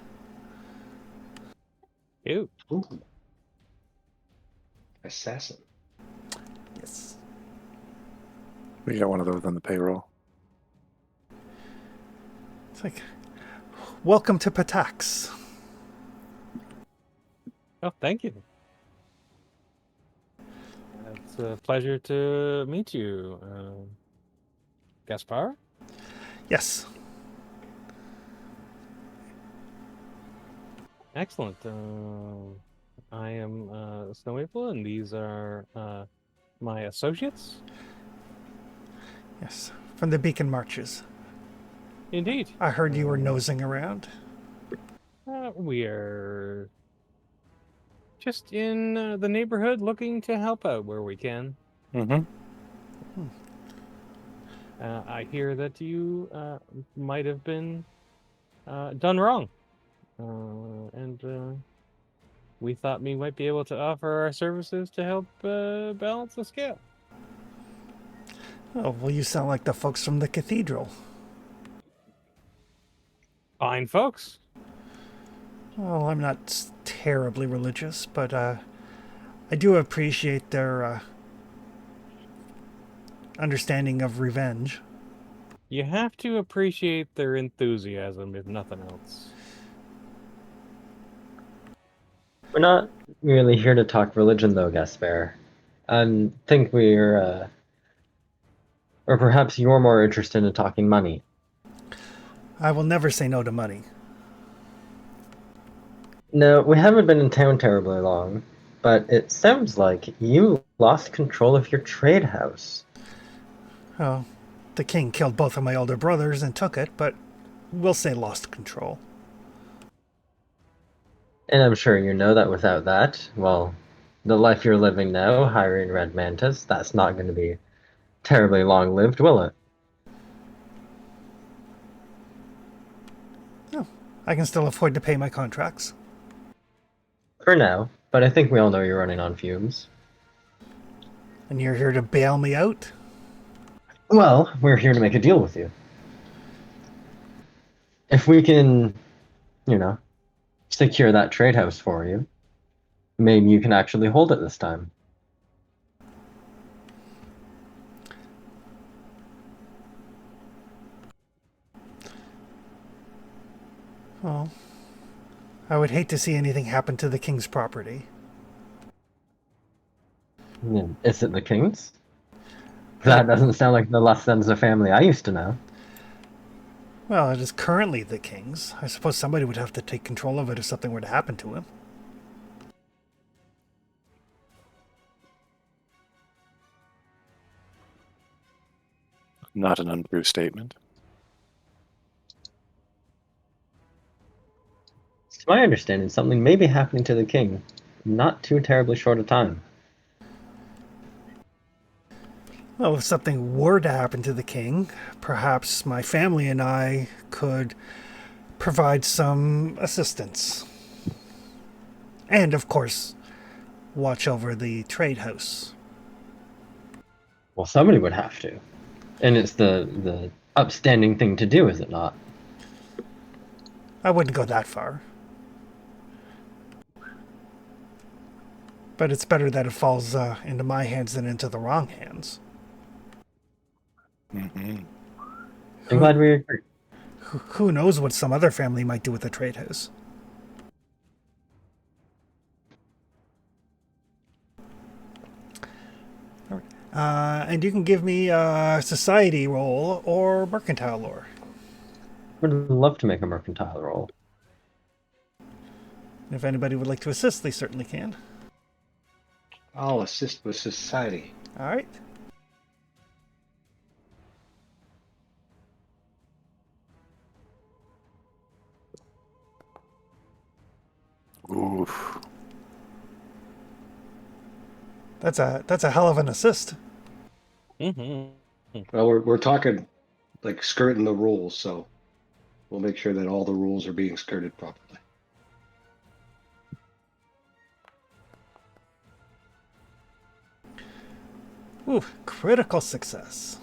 S3: Ew.
S5: Ooh. Assassin.
S2: Yes.
S4: We got one of those on the payroll.
S2: It's like, welcome to Pitax.
S3: Oh, thank you. It's a pleasure to meet you, Gaspar.
S2: Yes.
S3: Excellent. I am Snow April, and these are my associates.
S2: Yes. From the Beacon Marches.
S3: Indeed.
S2: I heard you were nosing around.
S3: We are just in the neighborhood looking to help out where we can.
S4: Mm-hmm.
S3: I hear that you might have been done wrong. And we thought we might be able to offer our services to help balance the scale.
S2: Oh, well, you sound like the folks from the cathedral.
S3: Fine folks.
S2: Well, I'm not terribly religious, but I do appreciate their understanding of revenge.
S3: You have to appreciate their enthusiasm, if nothing else.
S1: We're not really here to talk religion, though, Gaspar. I think or perhaps you're more interested in talking money.
S2: I will never say no to money.
S1: No, we haven't been in town terribly long, but it sounds like you lost control of your trade house.
S2: Oh, the king killed both of my older brothers and took it, but we'll say lost control.
S1: And I'm sure you know that without that, well, the life you're living now, hiring red mantas, that's not going to be terribly long-lived, will it?
S2: Oh, I can still afford to pay my contracts.
S1: For now, but I think we all know you're running on fumes.
S2: And you're here to bail me out?
S1: Well, we're here to make a deal with you. If we can, secure that trade house for you, maybe you can actually hold it this time.
S2: Well, I would hate to see anything happen to the king's property.
S1: Is it the king's? That doesn't sound like the Lassenza family I used to know.
S2: Well, it is currently the king's. I suppose somebody would have to take control of it if something were to happen to him.
S4: Not an untrue statement.
S1: To my understanding, something may be happening to the king. Not too terribly short a time.
S2: Well, if something were to happen to the king, perhaps my family and I could provide some assistance. And of course, watch over the trade house.
S1: Well, somebody would have to. And it's the upstanding thing to do, is it not?
S2: I wouldn't go that far. But it's better that it falls into my hands than into the wrong hands.
S4: Mm-hmm.
S1: I'm glad we agree.
S2: Who knows what some other family might do with the trade house? And you can give me a society roll or mercantile lore.
S1: Would love to make a mercantile roll.
S2: If anybody would like to assist, they certainly can.
S5: I'll assist with society.
S2: All right.
S4: Oof.
S2: That's a hell of an assist.
S3: Mm-hmm.
S5: Well, we're talking like skirting the rules, so we'll make sure that all the rules are being skirted properly.
S2: Ooh, critical success.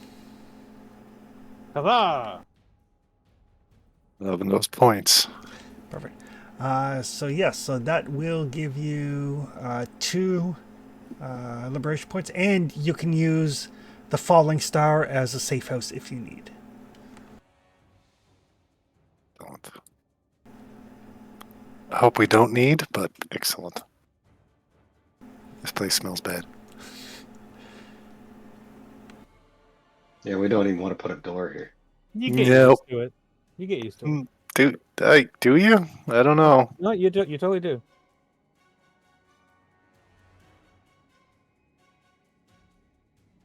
S3: Huzzah!
S4: Loving those points.
S2: Perfect. So yes, so that will give you 2 liberation points, and you can use the falling star as a safe house if you need.
S4: Excellent. I hope we don't need, but excellent. This place smells bad.
S5: Yeah, we don't even want to put a door here.
S3: You get
S4: Nope.
S3: used to it. You get used to it.
S4: Do you? I don't know.
S3: No, you do. You totally do.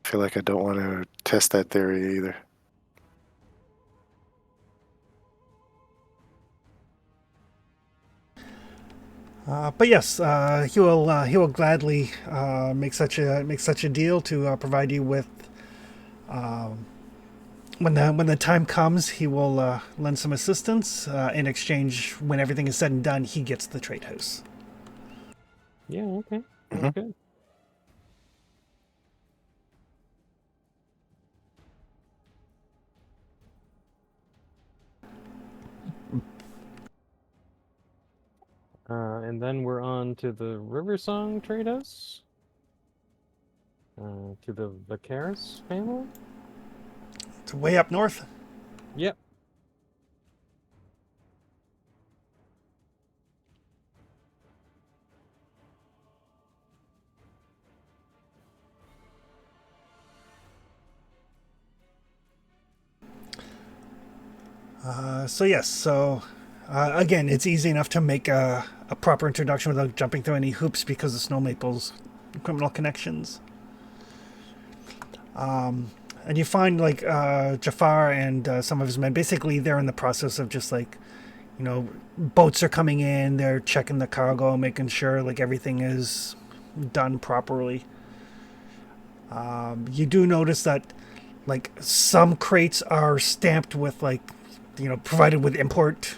S4: I feel like I don't want to test that theory either.
S2: But yes, he will gladly make such a deal to provide you with. When the time comes, he will lend some assistance. In exchange, when everything is said and done, he gets the trade house.
S3: Yeah. Okay.
S4: Mhm.
S3: That's good. And then we're on to the Riversong Trade House. To the Vacaris family.
S2: It's way up north.
S3: Yep.
S2: So yes, so again, it's easy enough to make a proper introduction without jumping through any hoops because of Snow Maple's criminal connections. And you find like Jafar and some of his men. Basically, they're in the process of just like, boats are coming in. They're checking the cargo, making sure like everything is done properly. You do notice that like some crates are stamped with like, provided with import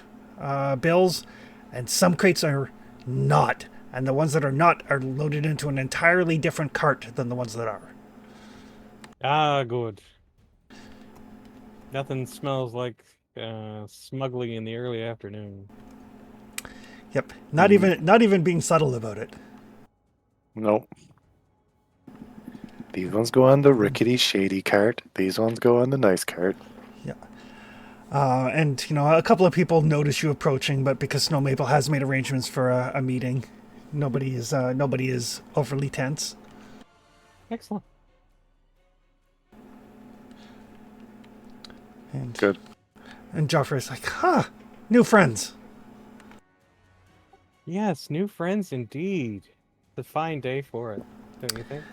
S2: bills, and some crates are not. And the ones that are not are loaded into an entirely different cart than the ones that are.
S3: Ah, good. Nothing smells like smuggling in the early afternoon.
S2: Yep. Not even being subtle about it.
S4: Nope. These ones go on the rickety, shady cart. These ones go on the nice cart.
S2: Yeah. And a couple of people notice you approaching, but because Snow Maple has made arrangements for a meeting, nobody is overly tense.
S3: Excellent.
S2: And
S4: Good.
S2: And Joffrey's like, new friends.
S3: Yes, new friends indeed. It's a fine day for it, don't you think?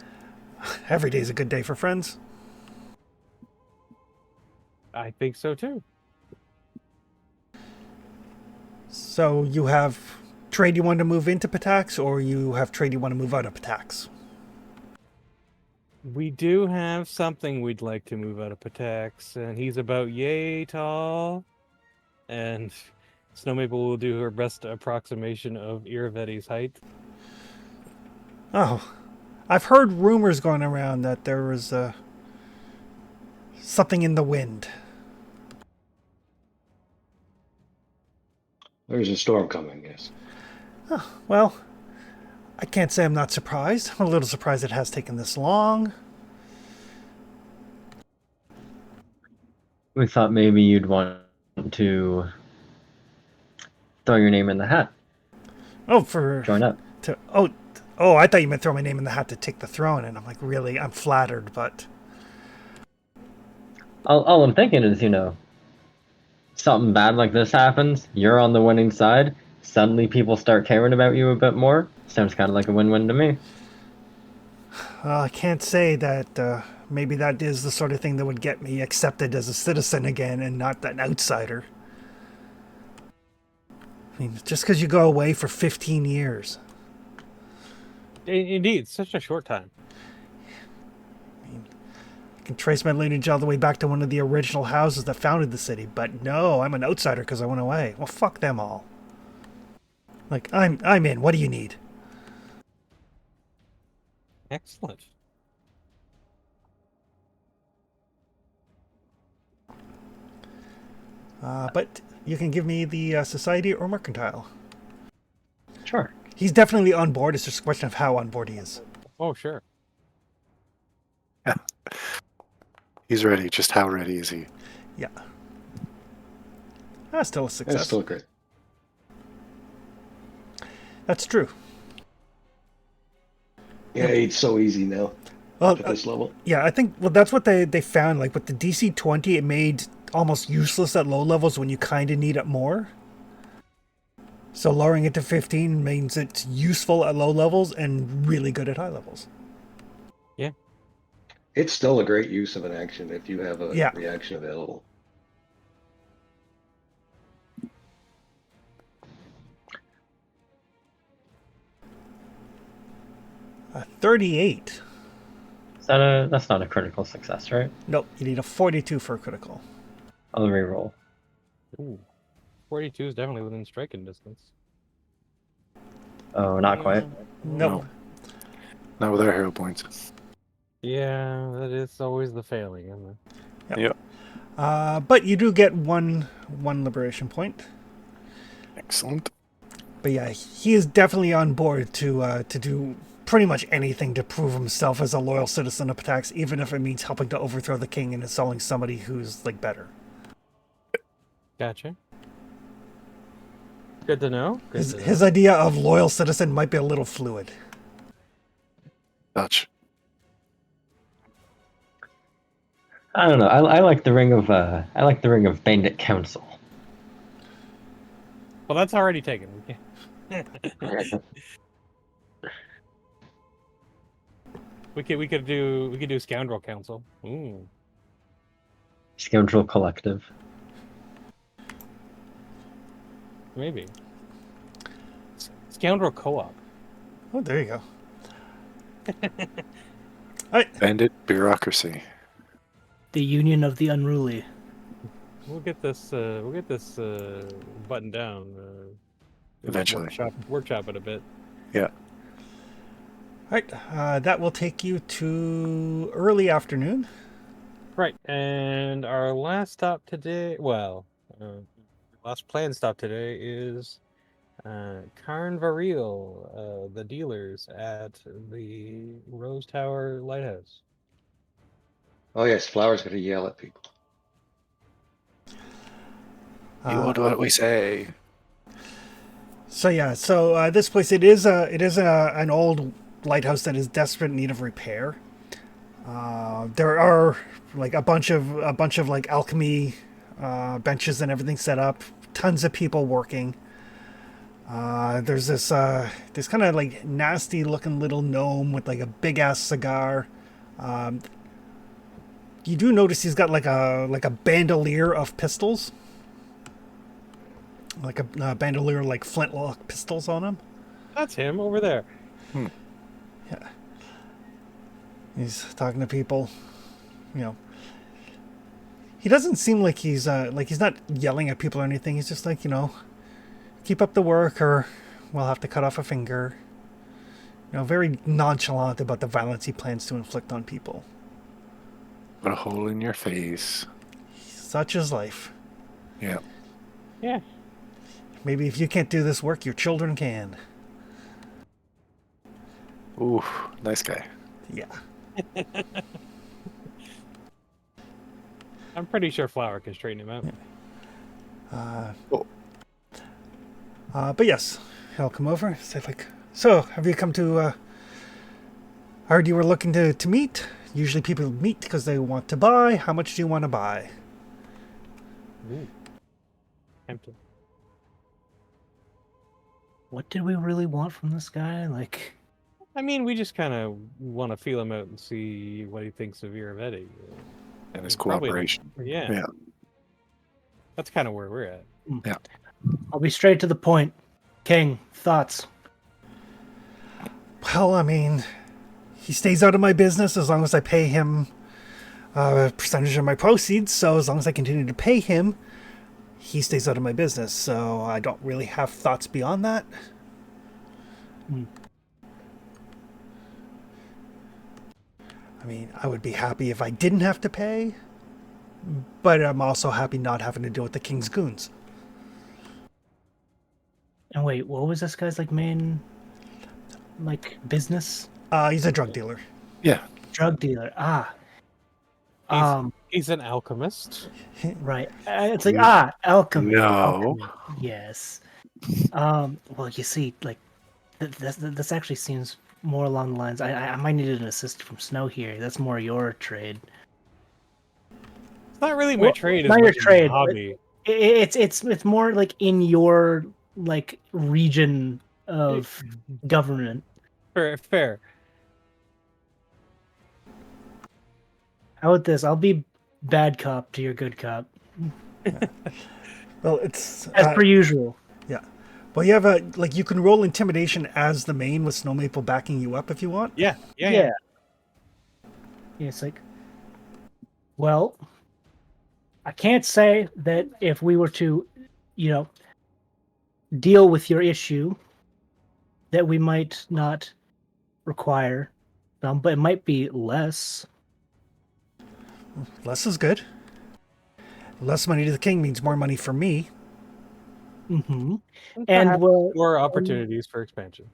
S2: Every day's a good day for friends.
S3: I think so too.
S2: So you have trade you want to move into Pitax, or you have trade you want to move out of Pitax?
S3: We do have something we'd like to move out of Pitax, and he's about yay tall. And Snow Maple will do her best approximation of Iravetti's height.
S2: Oh, I've heard rumors going around that there was something in the wind.
S5: There's a storm coming, yes.
S2: Well, I can't say I'm not surprised. I'm a little surprised it has taken this long.
S1: We thought maybe you'd want to throw your name in the hat,
S2: Oh, for
S1: join up.
S2: I thought you meant throw my name in the hat to take the throne, and I'm like, really? I'm flattered, but
S1: All I'm thinking is, something bad like this happens, you're on the winning side, suddenly people start caring about you a bit more. Sounds kind of like a win-win to me.
S2: I can't say that maybe that is the sort of thing that would get me accepted as a citizen again and not an outsider. I mean, just because you go away for 15 years.
S3: Indeed, such a short time.
S2: I can trace my lineage all the way back to one of the original houses that founded the city, but no, I'm an outsider because I went away. Well, fuck them all. Like, I'm in. What do you need?
S3: Excellent.
S2: But you can give me the society or mercantile.
S1: Sure.
S2: He's definitely on board. It's just a question of how on board he is.
S3: Oh, sure.
S4: He's ready. Just how ready is he?
S2: Yeah. That's still a success.
S5: That's still great.
S2: That's true.
S5: Yeah, it's so easy now
S2: Well,
S5: at this level.
S2: yeah, I think that's what they found. Like with the DC 20, it made almost useless at low levels when you kind of need it more. So lowering it to 15 means it's useful at low levels and really good at high levels.
S3: Yeah.
S5: It's still a great use of an action if you have a
S2: Yeah.
S5: reaction available.
S2: 38.
S1: That's not a critical success, right?
S2: Nope, you need a 42 for a critical.
S1: I'll re-roll.
S3: Ooh. 42 is definitely within striking distance.
S1: Oh, not quite.
S2: Nope.
S4: Not with our hero points.
S3: Yeah, that is always the failing, isn't it?
S4: Yep.
S2: But you do get one liberation point.
S4: Excellent.
S2: But yeah, he is definitely on board to do pretty much anything to prove himself as a loyal citizen of Pitax, even if it means helping to overthrow the king and installing somebody who's like better.
S3: Gotcha. Good to know.
S2: His idea of loyal citizen might be a little fluid.
S4: Dutch.
S1: I don't know. I like the ring of Bandit Council.
S3: Well, that's already taken. We could do Scoundrel Council. Ooh.
S1: Scoundrel Collective.
S3: Maybe. Scoundrel Co-op.
S2: Oh, there you go.
S4: Bandit bureaucracy.
S6: The Union of the Unruly.
S3: We'll get this buttoned down.
S4: Eventually.
S3: Workshop it a bit.
S4: Yeah.
S2: Alright, that will take you to early afternoon.
S3: Right, and our last stop today, last planned stop today is Carn Varil, the dealers at the Rose Tower Lighthouse.
S5: Oh yes, Flower's gonna yell at people.
S4: You want what we say.
S2: So yeah, this place it is an old lighthouse that is desperate in need of repair. There are like a bunch of like alchemy benches and everything set up. Tons of people working. There's this kind of like nasty looking little gnome with like a big ass cigar. You do notice he's got like a bandolier of pistols. Like a bandolier, like flintlock pistols on him.
S3: That's him over there.
S2: Yeah. He's talking to people. You know. He doesn't seem like he's not yelling at people or anything. He's just like, keep up the work or we'll have to cut off a finger. Very nonchalant about the violence he plans to inflict on people.
S4: Put a hole in your face.
S2: Such is life.
S4: Yeah.
S3: Yeah.
S2: Maybe if you can't do this work, your children can.
S4: Ooh, nice guy.
S2: Yeah.
S3: I'm pretty sure Flower can straighten him out.
S2: But yes, he'll come over. Say like, so have you come to? I heard you were looking to meet. Usually people meet because they want to buy. How much do you want to buy?
S3: Ooh. Tempting.
S6: What did we really want from this guy? Like,
S3: I mean, we just kind of want to feel him out and see what he thinks of Iravetti.
S4: And his
S3: Probably-
S4: cooperation.
S3: Yeah.
S4: Yeah.
S3: That's kind of where we're at.
S4: Yeah.
S6: I'll be straight to the point. King, thoughts?
S2: Well, I mean, he stays out of my business as long as I pay him a percentage of my proceeds. So as long as I continue to pay him, he stays out of my business. So I don't really have thoughts beyond that. I mean, I would be happy if I didn't have to pay, but I'm also happy not having to deal with the King's goons.
S6: And wait, what was this guy's like main business?
S2: He's a drug dealer.
S4: Yeah.
S6: Drug dealer. Ah.
S3: He's an alchemist.
S6: Right. It's like alchemy.
S4: No.
S6: Alchemy. Yes. Well, you see, like this actually seems more along the lines. I might need an assist from Snow here. That's more your trade.
S3: It's not really my
S6: Well,
S3: trade.
S6: not
S3: as
S6: your
S3: much as my
S6: trade,
S3: hobby.
S6: It's more like in your region of government.
S3: Fair.
S6: How about this? I'll be bad cop to your good cop,
S2: Well, it's
S6: as per usual.
S2: yeah. Well, you have you can roll intimidation as the main with Snow Maple backing you up if you want.
S3: Yeah.
S6: Yeah, it's like, well, I can't say that if we were to, deal with your issue, that we might not require some, but it might be less.
S2: Less is good. Less money to the king means more money for me.
S6: Mm-hmm.
S3: And
S6: And well,
S3: more opportunities for expansion.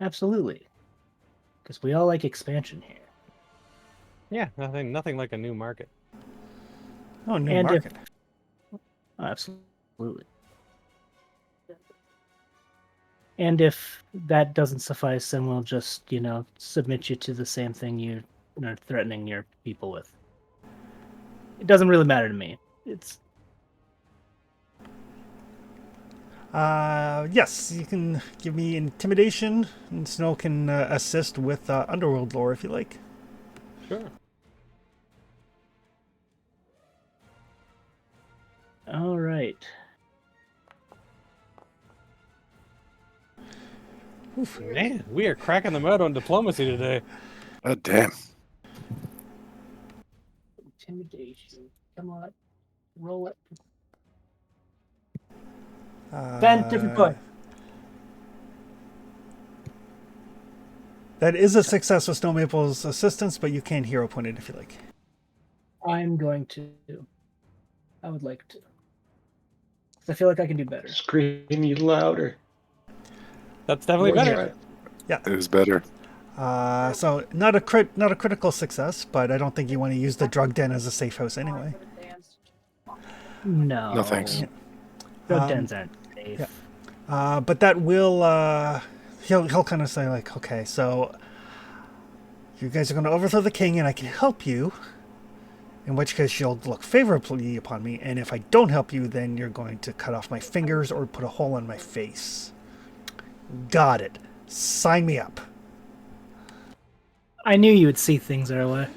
S6: absolutely, because we all like expansion here.
S3: Yeah, nothing like a new market.
S2: Oh, new
S6: And
S2: market.
S6: Absolutely. And if that doesn't suffice, then we'll just, submit you to the same thing you're threatening your people with. It doesn't really matter to me. It's
S2: Yes, you can give me intimidation, and Snow can assist with underworld lore if you like.
S3: Sure.
S6: all right.
S3: Man, we are cracking them out on diplomacy today.
S4: Oh, damn.
S6: Intimidation. Come on. Roll it.
S2: Uh,
S6: Ben, different point.
S2: That is a success with Snow Maple's assistance, but you can hero point it if you like.
S6: I'm going to. I would like to. 'Cause I feel like I can do better.
S5: Scream you louder.
S3: That's definitely
S5: Voice
S3: better.
S5: crack.
S4: It was better.
S2: So not a critical success, but I don't think you want to use the drug den as a safe house anyway.
S6: No.
S4: No, thanks.
S6: Drug dens aren't safe.
S2: yeah. But that will he'll kind of say like, okay, so you guys are going to overthrow the king, and I can help you. In which case you'll look favorably upon me, and if I don't help you, then you're going to cut off my fingers or put a hole in my face. Got it. Sign me up.
S6: I knew you would see things our way.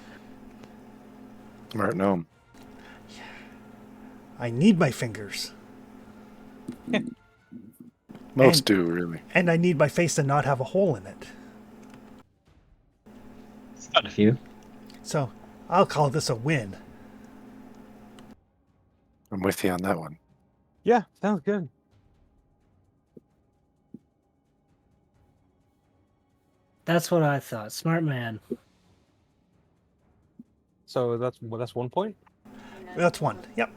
S4: Smart gnome.
S2: I need my fingers.
S4: Most do, really.
S2: And I need my face to not have a hole in it.
S1: It's not a few.
S2: So I'll call this a win.
S4: I'm with you on that one.
S3: Yeah, sounds good.
S6: That's what I thought. Smart man.
S3: So that's 1 point.
S2: That's one. Yep.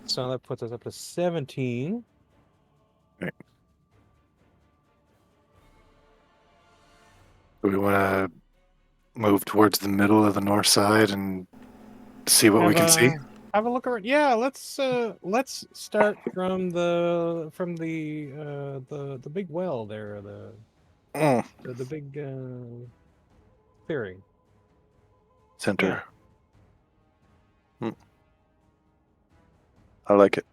S3: So that puts us up to 17.
S4: Do we want to move towards the middle of the north side and see what we can see?
S3: Have a look around. Yeah, let's start from the big well there, the big clearing.
S4: Center. I like it.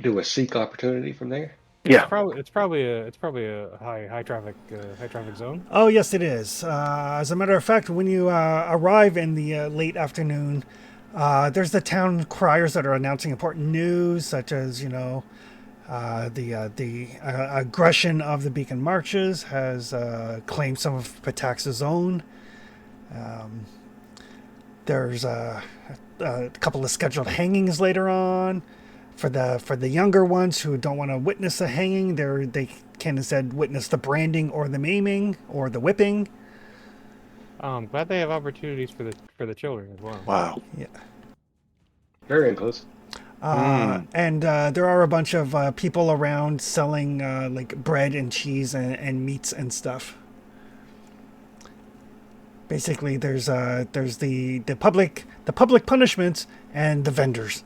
S5: Do a seek opportunity from there.
S4: Yeah.
S3: It's probably a high traffic zone.
S2: Oh, yes, it is. As a matter of fact, when you arrive in the late afternoon, there's the town criers that are announcing important news, such as, the aggression of the Beacon Marches has claimed some of Pitax's own. There's a couple of scheduled hangings later on. For the younger ones who don't want to witness a hanging, they can instead witness the branding or the maiming or the whipping.
S3: I'm glad they have opportunities for the children as well.
S4: Wow.
S2: Yeah.
S5: Very inclusive.
S2: And there are a bunch of people around selling like bread and cheese and meats and stuff. Basically, there's the public punishments and the vendors.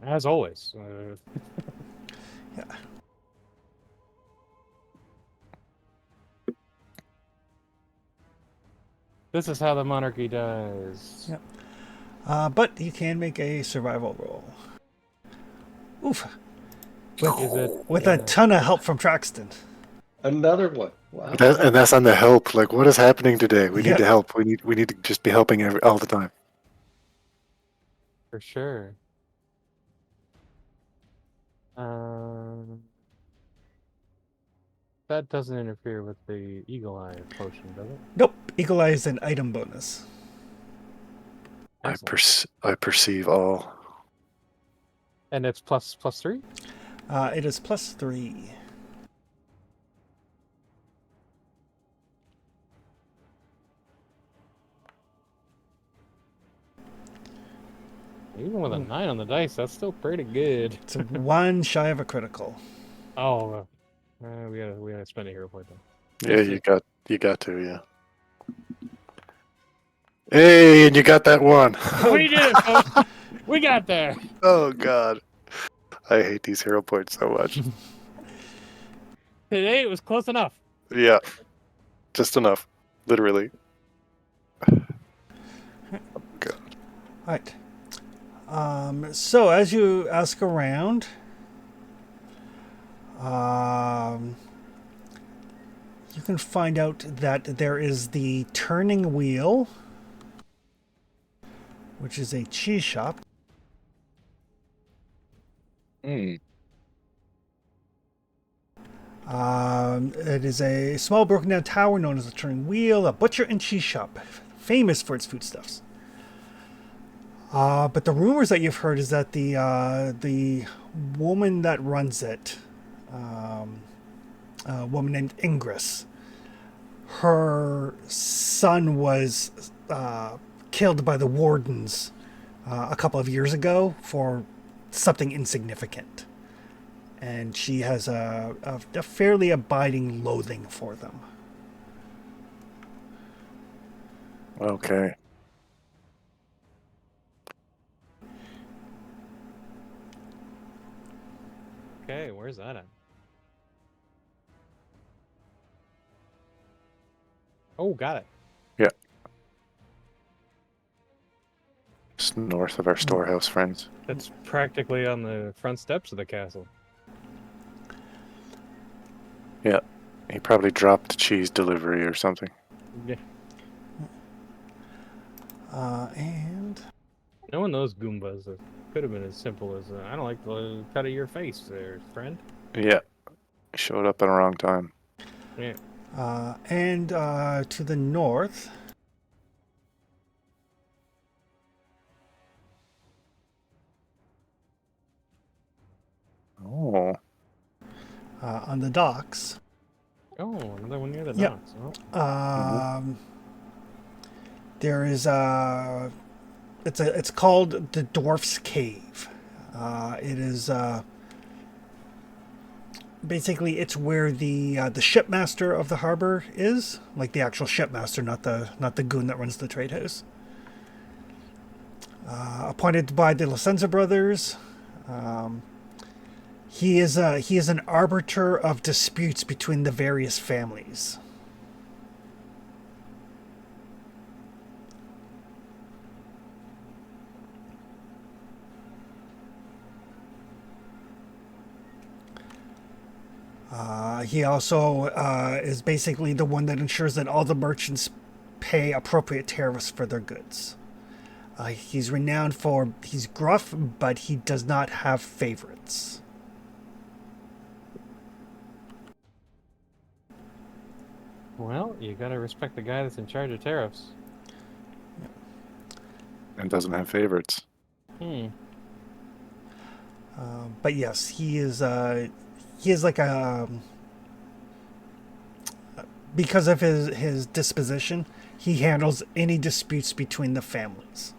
S3: As always.
S2: Yeah.
S3: This is how the monarchy dies.
S2: Yep. But you can make a survival roll. Oof. With a ton of help from Traxton.
S5: Another one. Wow.
S4: And that's on the help. Like, what is happening today? We need
S2: Yep.
S4: to help. We need to just be helping all the time.
S3: For sure. That doesn't interfere with the Eagle Eye potion, does it?
S2: Nope. Eagle Eye is an item bonus.
S4: I perceive all.
S3: And it's plus 3?
S2: It is +3.
S3: Even with a 9 on the dice, that's still pretty good.
S2: It's one shy of a critical.
S3: Oh, we gotta spend a hero point then.
S4: Yeah, you got to, yeah. Hey, and you got that one.
S3: We did it, folks. We got there.
S4: Oh God, I hate these hero points so much.
S3: Today it was close enough.
S4: Yeah, just enough, literally. God.
S2: All right. So as you ask around, you can find out that there is the Turning Wheel, which is a cheese shop. It is a small broken down tower known as the Turning Wheel, a butcher and cheese shop, famous for its foodstuffs. But the rumors that you've heard is that the woman that runs it, a woman named Ingress, her son was killed by the wardens a couple of years ago for something insignificant. And she has a fairly abiding loathing for them.
S4: Okay.
S3: Okay, where's that at? Oh, got it.
S4: Yeah. Just north of our storehouse, friends.
S3: That's practically on the front steps of the castle.
S4: Yeah. He probably dropped the cheese delivery or something.
S3: Yeah.
S2: And
S3: Knowing those Goombas, it could have been as simple as, I don't like the cut of your face there, friend.
S4: Yeah. Showed up at the wrong time.
S3: Yeah.
S2: and to the north, on the docks.
S3: Oh, another one near the
S2: Yep.
S3: docks. Oh.
S2: There is it's called the Dwarf's Cave. It is basically it's where the shipmaster of the harbor is, like the actual shipmaster, not the goon that runs the trade house. Appointed by the Licenza brothers. He is an arbiter of disputes between the various families. He also is basically the one that ensures that all the merchants pay appropriate tariffs for their goods. He's renowned for he's gruff, but he does not have favorites.
S3: Well, you gotta respect the guy that's in charge of tariffs.
S4: And doesn't have favorites.
S2: But yes, he is like a because of his disposition, he handles any disputes between the families.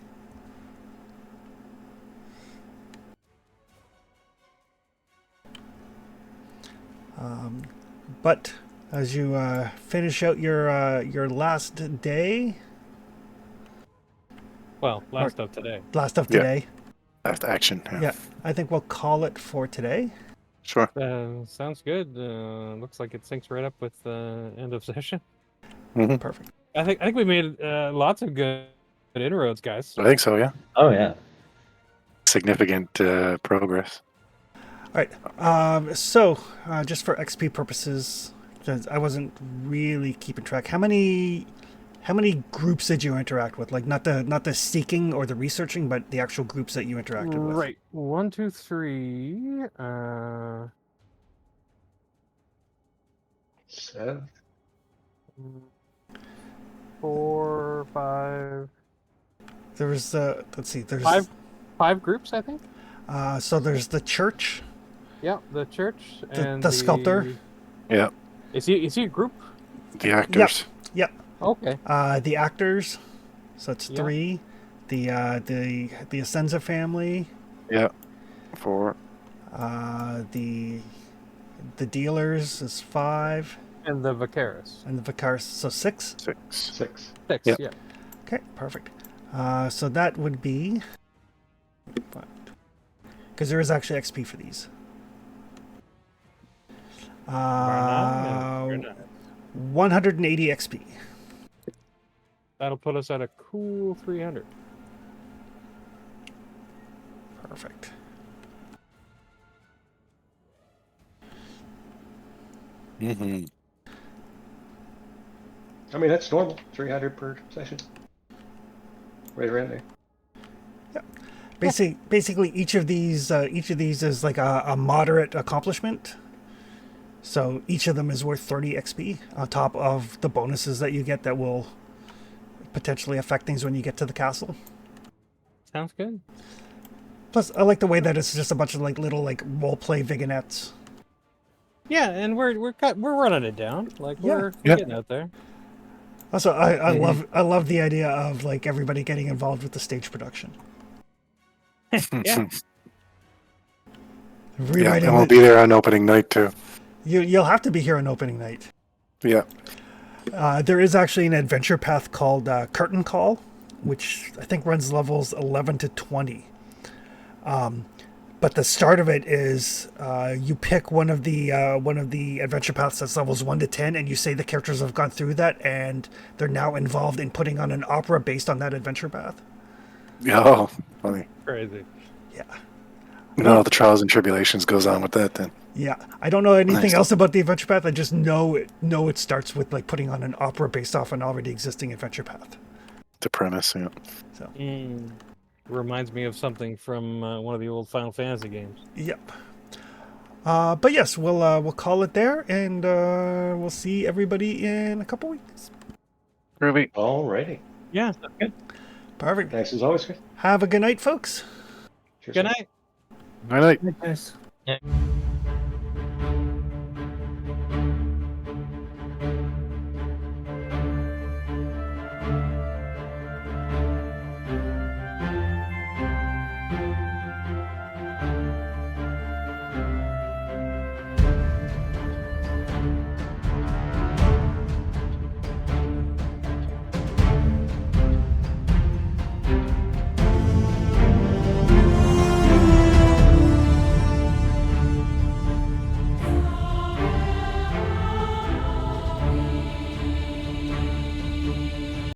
S2: But as you finish out your last day,
S3: Well, last of today.
S2: last of
S4: Yeah.
S2: today,
S4: Last action.
S2: yeah, I think we'll call it for today.
S4: Sure.
S3: Sounds good. Looks like it syncs right up with end of session.
S2: Perfect.
S3: I think we made lots of good inroads, guys.
S4: I think so, yeah.
S1: Oh yeah.
S4: Significant progress.
S2: All right. So, just for XP purposes, because I wasn't really keeping track, how many groups did you interact with? Like not the seeking or the researching, but the actual groups that you interacted with.
S3: Right. 1, 2, 3.
S5: 7.
S3: 4, 5.
S2: There was let's see. There's
S3: 5 groups, I think.
S2: so there's the church,
S3: Yeah, the church and
S2: the sculptor.
S4: Yeah.
S3: Is he a group?
S4: The actors.
S2: Yep.
S3: Okay.
S2: The actors. So it's
S3: Yeah.
S2: 3. The Ascenza family.
S4: Yeah. 4.
S2: The dealers is 5,
S3: And the Vicaris.
S2: and the Vicaris, so 6.
S4: 6.
S5: 6.
S3: 6.
S4: Yep.
S3: Yeah.
S2: Okay, perfect. So that would be because there is actually XP for these.
S3: Right now,
S2: 180 XP.
S3: that'll put us at a cool 300.
S2: Perfect.
S4: Mm-hmm.
S5: I mean, that's normal. 300 per session. Right around there.
S2: Basically, each of these is like a moderate accomplishment. So each of them is worth 30 XP on top of the bonuses that you get that will potentially affect things when you get to the castle.
S3: Sounds good.
S2: Plus, I like the way that it's just a bunch of like little like role play vignettes.
S3: Yeah, and we're running it down. Like we're
S4: Yeah.
S3: getting out there.
S2: Also, I love the idea of like everybody getting involved with the stage production.
S3: Yeah.
S2: Rewriting
S4: And we'll
S2: the-
S4: be there on opening night, too.
S2: You'll have to be here on opening night.
S4: Yeah.
S2: There is actually an adventure path called Curtain Call, which I think runs levels 11 to 20. But the start of it is you pick one of the adventure paths that's levels 1 to 10, and you say the characters have gone through that, and they're now involved in putting on an opera based on that adventure path.
S4: Oh, funny.
S3: Crazy.
S2: Yeah.
S4: No, the trials and tribulations goes on with that then.
S2: Yeah, I don't know anything
S4: Nice.
S2: else about the adventure path. I just know it starts with like putting on an opera based off an already existing adventure path.
S4: The premise, yeah.
S2: So,
S3: Reminds me of something from one of the old Final Fantasy games.
S2: yep. But yes, we'll call it there, and we'll see everybody in a couple weeks.
S4: Groovy.
S5: Alrighty.
S3: Yeah.
S2: Perfect.
S5: Thanks as always, Chris.
S2: Have a good night, folks.
S5: Cheers.
S3: Good night.
S4: Night night.
S6: Hey, guys.
S1: Yeah.